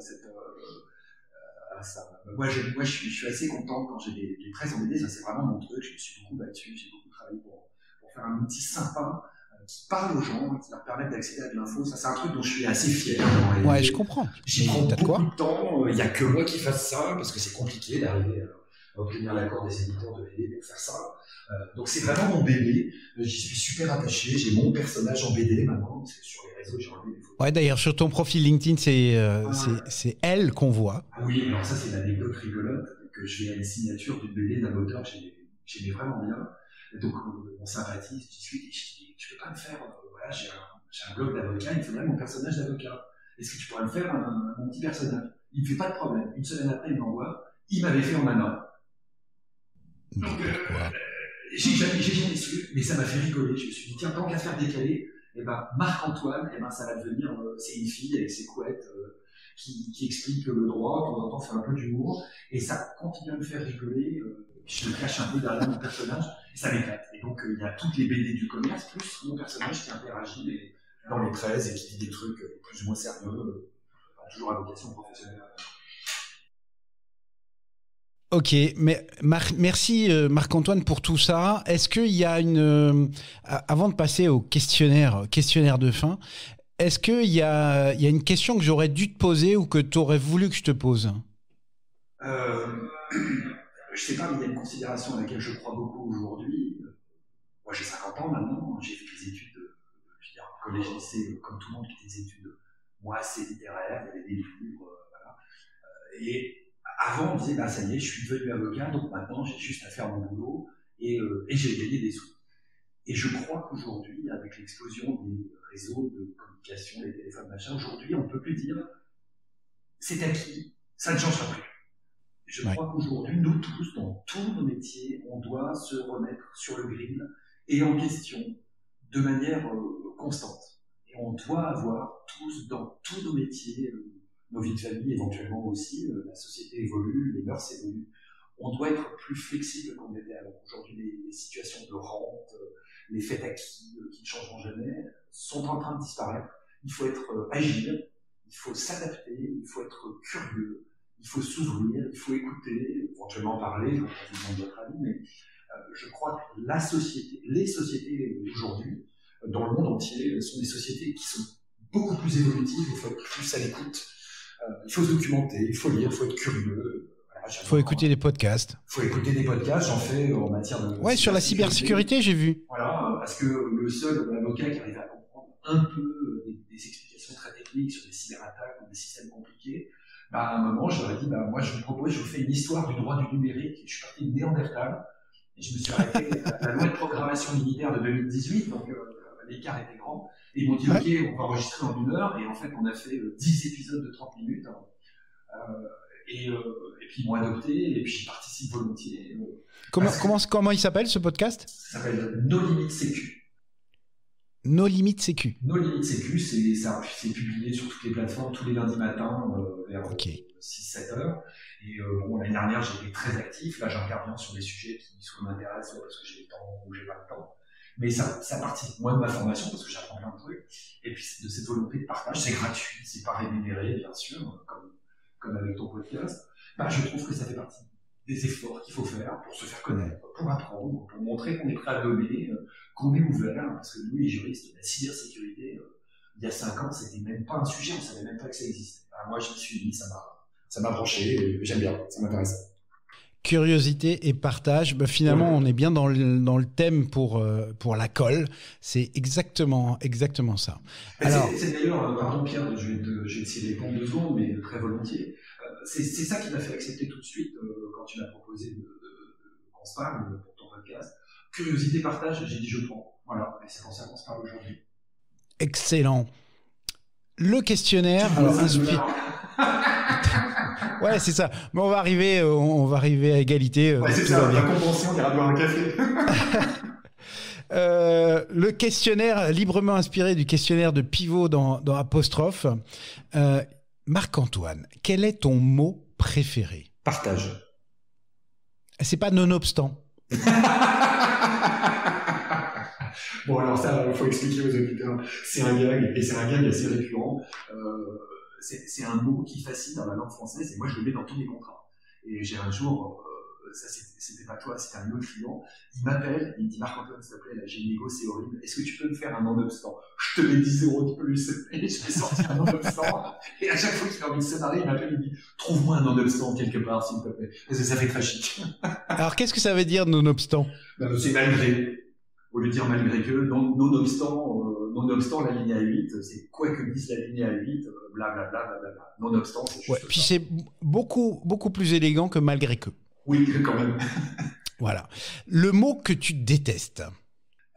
ça. Moi, je suis assez content quand j'ai des presse en BD, ça c'est vraiment mon truc, je me suis beaucoup battu, j'ai beaucoup travaillé pour faire un outil sympa qui parle aux gens, qui leur permet d'accéder à de l'info. Ça c'est un truc dont je suis assez fier. Ouais, je comprends. J'y prends beaucoup de temps, il n'y a que moi qui fasse ça, parce que c'est compliqué d'arriver à obtenir l'accord des éditeurs de BD pour faire ça. Donc c'est vraiment mon bébé, j'y suis super attaché, j'ai mon personnage en BD maintenant, parce que sur les réseaux j'ai enlevé des photos. Ouais, d'ailleurs sur ton profil LinkedIn, c'est elle qu'on voit. Ah oui, alors ça c'est l'anecdote rigolote, que je vais à une signature d'une BD d'un auteur que j'aimais vraiment bien, et donc on sympathise, je discute, et je dis, tu peux pas me faire, voilà, j'ai un blog d'avocat, il faudrait mon personnage d'avocat, est-ce que tu pourrais me faire mon petit personnage? Il me fait pas de problème, une semaine après il m'envoie, il m'avait fait en mana. Donc, j'ai jamais su, mais ça m'a fait rigoler. Je me suis dit, tiens, tant qu'à faire décaler, Marc-Antoine, ça va devenir, c'est une fille avec ses couettes qui explique le droit, de temps en temps fait un peu d'humour, et ça continue à me faire rigoler. Je me cache un peu derrière mon personnage, et ça m'éclate. Et donc, il y a toutes les BD du commerce, plus mon personnage qui interagit dans les 13 et qui dit des trucs plus ou moins sérieux, toujours à vocation professionnelle. Ok, mais merci Marc-Antoine pour tout ça. Est-ce qu'il y a avant de passer au questionnaire de fin, est-ce qu'il y a une question que j'aurais dû te poser ou que tu aurais voulu que je te pose? Je sais pas, mais il y a une considération à laquelle je crois beaucoup aujourd'hui. Moi j'ai 50 ans maintenant, j'ai fait des études, collège-lycée, comme tout le monde qui fait des études, moi assez littéraires, il y avait des livres, voilà. Et avant, on disait, ça y est, je suis devenu avocat, donc maintenant, j'ai juste à faire mon boulot et j'ai gagné des sous. Et je crois qu'aujourd'hui, avec l'explosion des réseaux de communication, des téléphones, machin, aujourd'hui, on ne peut plus dire, c'est acquis, ça ne changera plus. Je crois qu'aujourd'hui, nous tous, dans tous nos métiers, on doit se remettre sur le grill et en question de manière constante. Et on doit avoir tous, dans tous nos métiers, nos vies de famille éventuellement aussi, la société évolue, les mœurs évoluent. On doit être plus flexible qu'on était avant. Aujourd'hui, les situations de rente, les faits acquis qui ne changeront jamais, sont en train de disparaître. Il faut être agile, il faut s'adapter, il faut être curieux, il faut s'ouvrir, il faut écouter, éventuellement parler, je vous demande votre avis, mais je crois que les sociétés d'aujourd'hui, dans le monde entier, sont des sociétés qui sont beaucoup plus évolutives, il faut être plus à l'écoute. Il faut se documenter, il faut lire, il faut être curieux. Il faut écouter des podcasts. Il faut écouter des podcasts, j'en fais en matière de... Ouais, sur la cybersécurité, j'ai vu. Voilà, parce que le seul avocat qui arrive à comprendre un peu des explications très techniques sur des cyberattaques ou des systèmes compliqués, à un moment, je leur ai dit, moi je vous fais une histoire du droit du numérique. Je suis parti de Néandertal, et je me suis arrêté à la loi de programmation militaire de 2018, donc l'écart était grand. Et ils m'ont dit, ok, on va enregistrer en 1 heure, et en fait, on a fait 10 épisodes de 30 minutes. Et puis ils m'ont adopté, et puis j'y participe volontiers. Comment il s'appelle ce podcast? Ça s'appelle No Limit Sécu. No Limit Sécu. No Limit Sécu, c'est publié sur toutes les plateformes tous les lundis matins vers 6-7 heures. Et l'année dernière, j'ai été très actif. Là, j'interviens sur des sujets qui soit m'intéressent, soit parce que j'ai le temps ou j'ai pas le temps. Mais ça participe moins de ma formation parce que j'apprends plein de trucs. Et puis de cette volonté de partage, c'est gratuit, c'est pas rémunéré, bien sûr, comme avec ton podcast. Je trouve que ça fait partie des efforts qu'il faut faire pour se faire connaître, pour apprendre, pour montrer qu'on est prêt à donner, qu'on est ouvert, parce que nous, les juristes, la cybersécurité, il y a 5 ans, c'était même pas un sujet, on savait même pas que ça existait. Moi, je me suis dit, ça m'a branché, j'aime bien, ça m'intéresse. Curiosité et partage, finalement, on est bien dans le thème pour la colle. C'est exactement ça. Alors, c'est d'ailleurs, pardon Pierre, je vais te répondre 2 secondes, mais très volontiers. C'est ça qui m'a fait accepter tout de suite quand tu m'as proposé qu'on se parle pour ton podcast. Curiosité, partage, j'ai dit je prends. Voilà, et c'est pour ça qu'on se parle aujourd'hui. Excellent. Le questionnaire. Ouais, c'est ça. Mais on va arriver à égalité. Ouais, c'est ça. On va compenser, on ira boire un café. Le questionnaire librement inspiré du questionnaire de Pivot dans Apostrophe. Marc-Antoine, quel est ton mot préféré? Partage. C'est pas nonobstant. Bon, alors ça, il faut expliquer aux auditeurs. C'est un gag, et c'est un gag assez récurrent. C'est un mot qui fascine dans la langue française, et moi, je le mets dans tous mes contrats. Et j'ai un jour, ça c'était pas toi, c'était un autre client, il m'appelle, il me dit Marc-Antoine, s'il te plaît, là, j'ai une négo, c'est horrible, est-ce que tu peux me faire un non-obstant? Je te mets 10 € de plus. Et je vais sortir un non-obstant, et à chaque fois qu'il a envie de se marrer, il m'appelle, il me dit trouve-moi un non-obstant quelque part, s'il te plaît. Parce que ça fait très chic. Alors, qu'est-ce que ça veut dire non-obstant? C'est malgré. Au lieu de dire malgré que, nonobstant la ligne A8, c'est quoi que dise la ligne A8, blablabla. Nonobstant, c'est juste. Ouais, puis c'est beaucoup, beaucoup plus élégant que malgré que. Oui, quand même. Voilà. Le mot que tu détestes.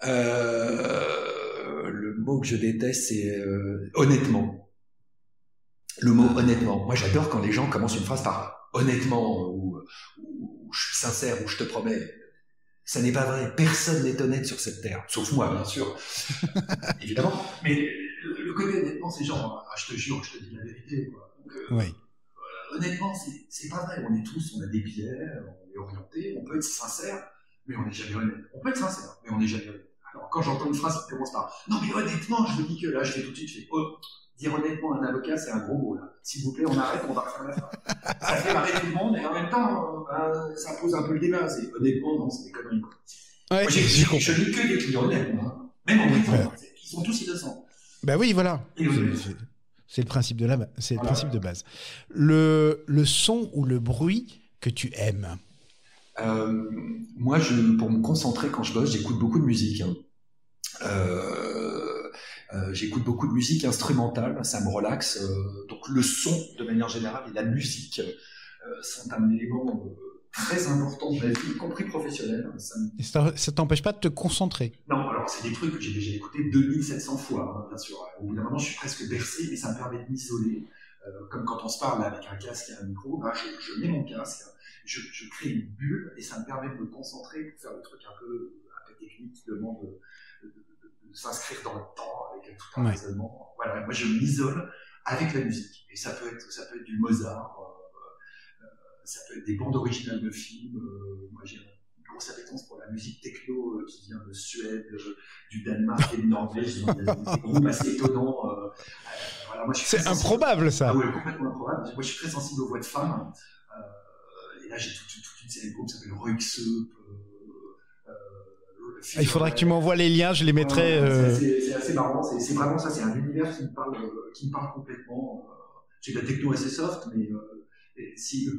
Le mot que je déteste, c'est honnêtement. Le mot honnêtement. Moi, j'adore quand les gens commencent une phrase par honnêtement, ou je suis sincère, ou je te promets. Ça n'est pas vrai. Personne n'est honnête sur cette terre. Sauf moi, bien sûr. Évidemment. Mais le côté honnêtement, c'est genre, je te jure, je te dis la vérité, quoi. Donc, oui. Honnêtement, c'est pas vrai. On a des biais, on est orienté, on peut être sincère, mais on n'est jamais honnête. On peut être sincère, mais on n'est jamais honnête. Alors, quand j'entends une phrase qui commence par non, mais honnêtement, je vous dis que là, je fais tout de suite, dire honnêtement à un avocat, c'est un gros mot, là. S'il vous plaît, on arrête, on va refaire la phrase. Ça fait marrer tout le monde, et en même temps, ça pose un peu le débat. C'est honnêtement, non, c'est des conneries, quoi. Ouais, moi, je lis que des clients honnêtes, moi. Même en prison, ils sont tous innocents. Ben oui, voilà. C'est le principe de principe de base. Le son ou le bruit que tu aimes? Moi, pour me concentrer quand je bosse, j'écoute beaucoup de musique. J'écoute beaucoup de musique instrumentale, ça me relaxe. Donc le son, de manière générale, et la musique sont un élément très important de ma vie, y compris professionnelle. Ça t'empêche pas de te concentrer? Non, alors c'est des trucs que j'ai déjà écoutés 2700 fois, bien sûr. Au bout d'un moment, je suis presque bercé, mais ça me permet de m'isoler. Comme quand on se parle avec un casque et un micro, je mets mon casque, je crée une bulle, et ça me permet de me concentrer pour faire des trucs un peu techniques qui demandent de s'inscrire dans le temps avec tout un raisonnement. Voilà, moi je m'isole avec la musique, et ça peut être du Mozart, ça peut être des bandes originales de films. Moi j'ai une grosse appétence pour la musique techno qui vient de Suède, du Danemark et de Norvège. Des groupes assez étonnants. Voilà, moi, c'est improbable, ça. Ah ouais, complètement improbable. Moi je suis très sensible aux voix de femmes, et là j'ai toute une série de groupes qui s'appelle Roixeup. Il faudra que tu m'envoies les liens, je les mettrai. C'est assez marrant, c'est vraiment ça, c'est un univers qui me parle complètement. J'ai de la techno assez soft, mais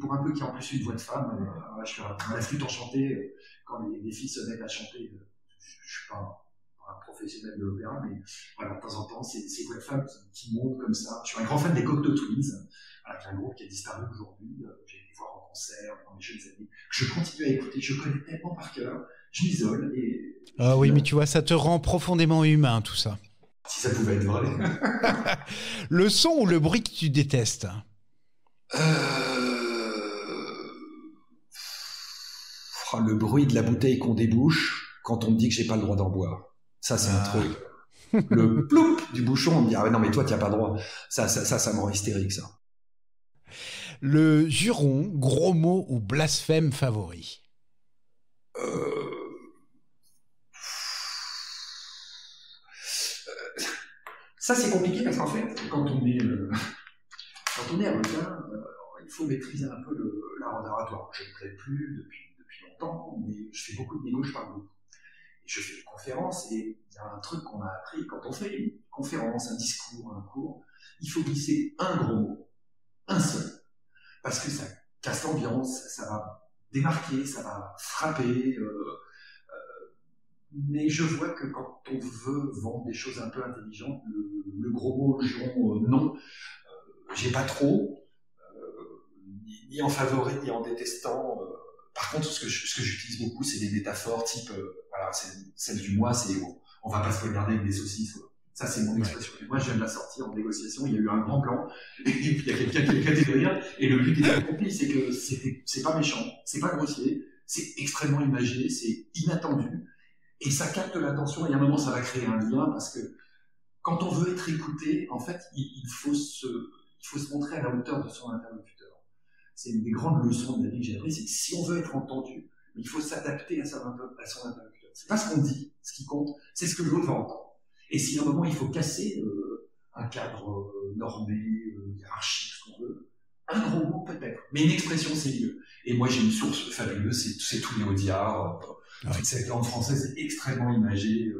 pour un peu qu'il y a en plus une voix de femme, je suis à la flûte enchantée, quand les filles se mettent à chanter, je suis pas un professionnel de l'opéra, mais voilà, de temps en temps, ces voix de femmes qui montent comme ça. Je suis un grand fan des Cocteau Twins, qui est un groupe qui a disparu aujourd'hui, j'ai été voir en concert dans mes jeunes années, que je continue à écouter, je connais tellement par cœur. Je m'isole et... Ah oui, mais tu vois, ça te rend profondément humain, tout ça. Si ça pouvait être vrai. Le son ou le bruit que tu détestes? Le bruit de la bouteille qu'on débouche quand on me dit que j'ai pas le droit d'en boire. Ça, c'est un truc. Le ploup du bouchon, on me dit, ah ouais, non, mais toi, tu n'as pas droit. Ça me rend hystérique, ça. Le juron, gros mot ou blasphème favori? Ça, c'est compliqué parce qu'en fait, quand on est avocat, il faut maîtriser un peu l'art oratoire. Je ne plaide plus depuis longtemps, mais je fais beaucoup de négo, je parle beaucoup. Et je fais des conférences et il y a un truc qu'on a appris quand on fait une conférence, un discours, un cours, il faut glisser un gros mot, un seul, parce que ça casse l'ambiance, ça va démarquer, ça va frapper. Mais je vois que quand on veut vendre des choses un peu intelligentes, le gros mot, le juron, non, j'ai pas trop, ni en favori, ni en détestant. Par contre, ce que j'utilise beaucoup, c'est des métaphores type, voilà, celle du mois, c'est on va pas se regarder avec des saucisses. Ça, c'est mon expression. Et moi, je viens de la sortir en négociation, il y a eu un grand plan, et puis il y a quelqu'un qui a éclaté de rire, et le but était accompli, c'est que c'est pas méchant, c'est pas grossier, c'est extrêmement imagé, c'est inattendu, et ça capte l'attention, et à un moment, ça va créer un lien, parce que quand on veut être écouté, en fait, il faut se montrer à la hauteur de son interlocuteur. C'est une des grandes leçons de la vie que j'ai appris, c'est que si on veut être entendu, il faut s'adapter à son interlocuteur. C'est pas ce qu'on dit, ce qui compte, c'est ce que l'autre va entendre. Et si à un moment il faut casser un cadre normé, hiérarchique, ce qu'on veut, un gros mot peut-être, mais une expression c'est mieux. Et moi j'ai une source fabuleuse, c'est tous les Audiards, toute cette langue française est extrêmement imagée.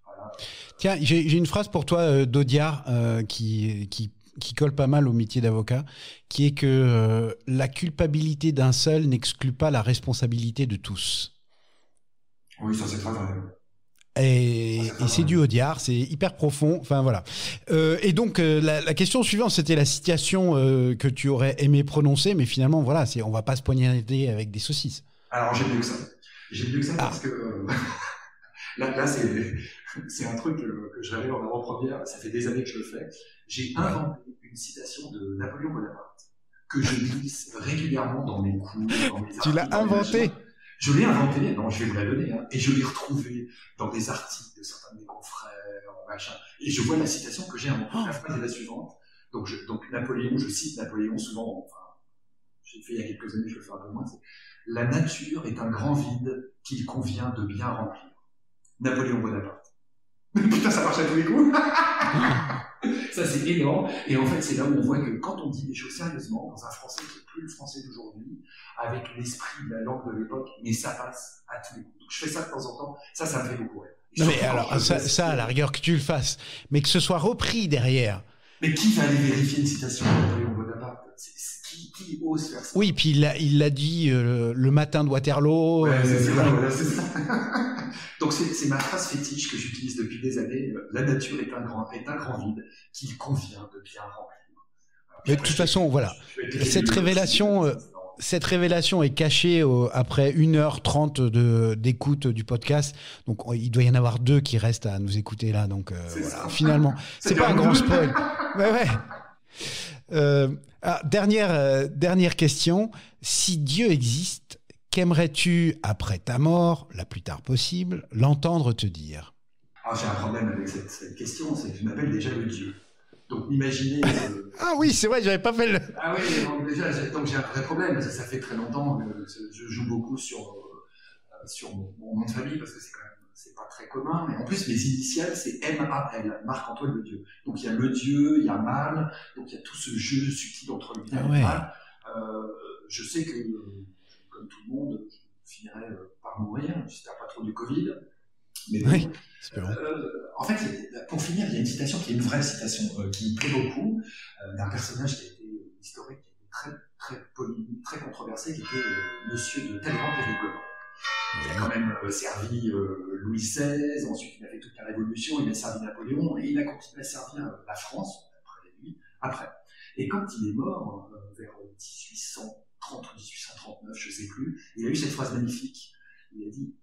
Voilà. Tiens, j'ai une phrase pour toi d'Audiard qui colle pas mal au métier d'avocat, qui est que la culpabilité d'un seul n'exclut pas la responsabilité de tous. Oui, ça c'est très vrai. Et c'est du Audiard, c'est hyper profond. Enfin voilà. Et donc la question suivante, c'était la citation que tu aurais aimé prononcer, mais finalement voilà, on va pas se poignarder avec des saucisses. Alors j'ai mieux que ça. J'ai mieux que ça parce que là c'est un truc que j'avais en avant-première. Ça fait des années que je le fais. J'ai inventé une citation de Napoléon Bonaparte que je glisse régulièrement dans mes cours, dans mes articles. Tu l'as inventé? Je l'ai inventé, non, je vais vous la donner, hein, et je l'ai retrouvé dans des articles de certains de mes confrères, machin. Et je vois la citation que j'ai inventée. La phrase est la suivante. Donc Napoléon, je cite Napoléon souvent, enfin, j'ai fait il y a quelques années, je le fais un peu moins. La nature est un grand vide qu'il convient de bien remplir. Napoléon Bonaparte. Putain, ça marche à tous les coups. Ça, c'est énorme. Et en fait, c'est là où on voit que quand on dit des choses sérieusement, dans un français qui n'est plus le français d'aujourd'hui, avec l'esprit de la langue de l'époque, mais ça passe à tous les coups. Donc, je fais ça de temps en temps. Ça me fait beaucoup rire. Non, mais alors, ça, à la rigueur que tu le fasses, mais que ce soit repris derrière. Mais qui va aller vérifier une citation de Napoléon Bonaparte? Qui ose faire ça? Oui, puis il l'a dit le matin de Waterloo. Ouais, voilà, c'est ça. Donc c'est ma phrase fétiche que j'utilise depuis des années. La nature est un grand vide qu'il convient de bien remplir. Mais de toute façon, voilà, cette révélation est cachée après 1h30 d'écoute du podcast. Donc il doit y en avoir 2 qui restent à nous écouter là. Donc voilà, finalement, c'est pas un grand spoil. Ouais. Dernière question. Si Dieu existe, qu'aimerais-tu, après ta mort, la plus tard possible, l'entendre te dire? J'ai un problème avec cette question, c'est que je m'appelle déjà le Dieu. Donc imaginez... Ah oui, c'est vrai, j'avais pas fait le... Ah oui, déjà, donc j'ai un vrai problème, parce que ça fait très longtemps que je joue beaucoup sur mon nom de famille, parce que c'est pas très commun, mais en plus mes initiales c'est M-A-L, Marc-Antoine Le Dieu. Donc il y a le Dieu, il y a Mal, donc il y a tout ce jeu subtil entre le bien et le mal. Je sais que, comme tout le monde, je finirai par mourir, j'espère pas trop du Covid. Mais bon, oui, en fait, pour finir, il y a une citation qui est une vraie citation, qui me plaît beaucoup, d'un personnage qui a été historique, qui a été très, très polémique, très controversé, qui était Monsieur de Talleyrand-Périgord. Il a quand même servi Louis XVI, ensuite il a fait toute la Révolution, il a servi Napoléon, et il a continué à servir la France, après lui, après. Et quand il est mort, vers 1830 ou 1839, je ne sais plus, il a eu cette phrase magnifique. Il a dit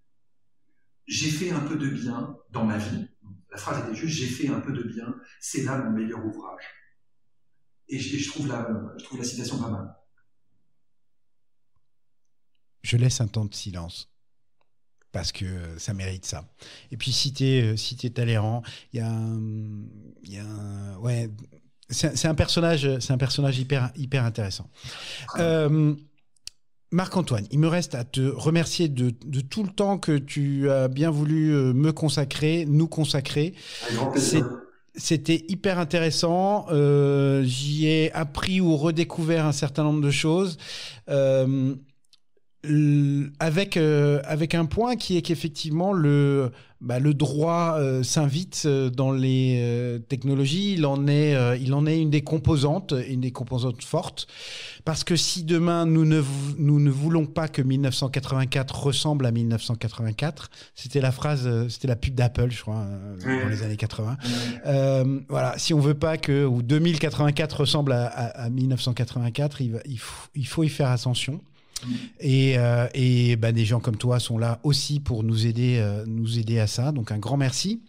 « J'ai fait un peu de bien dans ma vie ». La phrase était juste « J'ai fait un peu de bien, c'est là mon meilleur ouvrage ». Et je trouve la citation pas mal. Je laisse un temps de silence. parce que ça mérite ça. Et puis si t'es Talleyrand, ouais, c'est un personnage hyper intéressant. Marc-Antoine, il me reste à te remercier de tout le temps que tu as bien voulu nous consacrer. Un grand plaisir. C'était hyper intéressant. J'y ai appris ou redécouvert un certain nombre de choses. Avec un point qui est qu'effectivement le droit s'invite dans les technologies. Il en est une des composantes fortes. Parce que si demain nous ne voulons pas que 1984 ressemble à 1984, c'était la pub d'Apple, je crois, dans les années 80. Voilà, si on veut pas que 2084 ressemble à 1984, il faut y faire attention. Et des gens comme toi sont là aussi pour nous aider à ça. Donc un grand merci.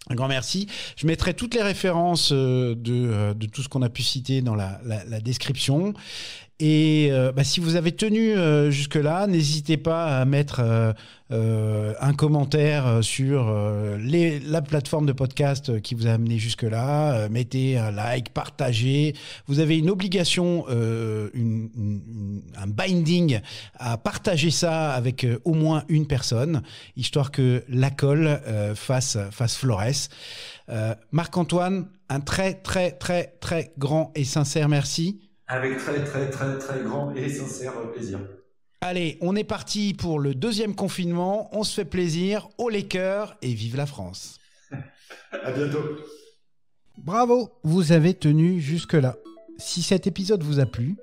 Un grand merci. Je mettrai toutes les références de tout ce qu'on a pu citer dans la description. Et si vous avez tenu jusque-là, n'hésitez pas à mettre un commentaire sur la plateforme de podcast qui vous a amené jusque-là. Mettez un like, partagez. Vous avez une obligation, un binding à partager ça avec au moins une personne, histoire que la colle fasse florès. Marc-Antoine, un très, très, très, très grand et sincère merci. Avec très, très, très, très grand et sincère plaisir. Allez, on est parti pour le 2e confinement. On se fait plaisir, haut les cœurs et vive la France. À bientôt. Bravo, vous avez tenu jusque-là. Si cet épisode vous a plu,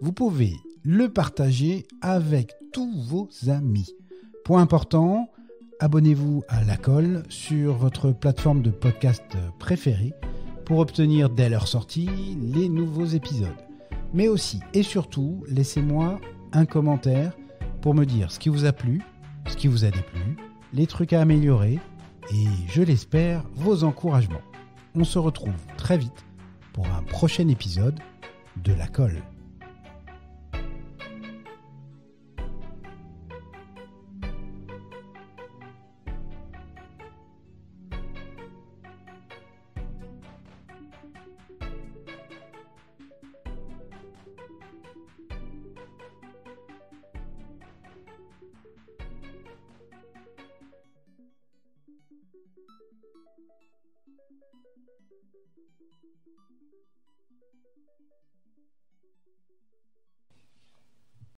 vous pouvez le partager avec tous vos amis. Point important, abonnez-vous à La Colle sur votre plateforme de podcast préférée pour obtenir dès leur sortie les nouveaux épisodes. Mais aussi et surtout, laissez-moi un commentaire pour me dire ce qui vous a plu, ce qui vous a déplu, les trucs à améliorer et, je l'espère, vos encouragements. On se retrouve très vite pour un prochain épisode de La Colle.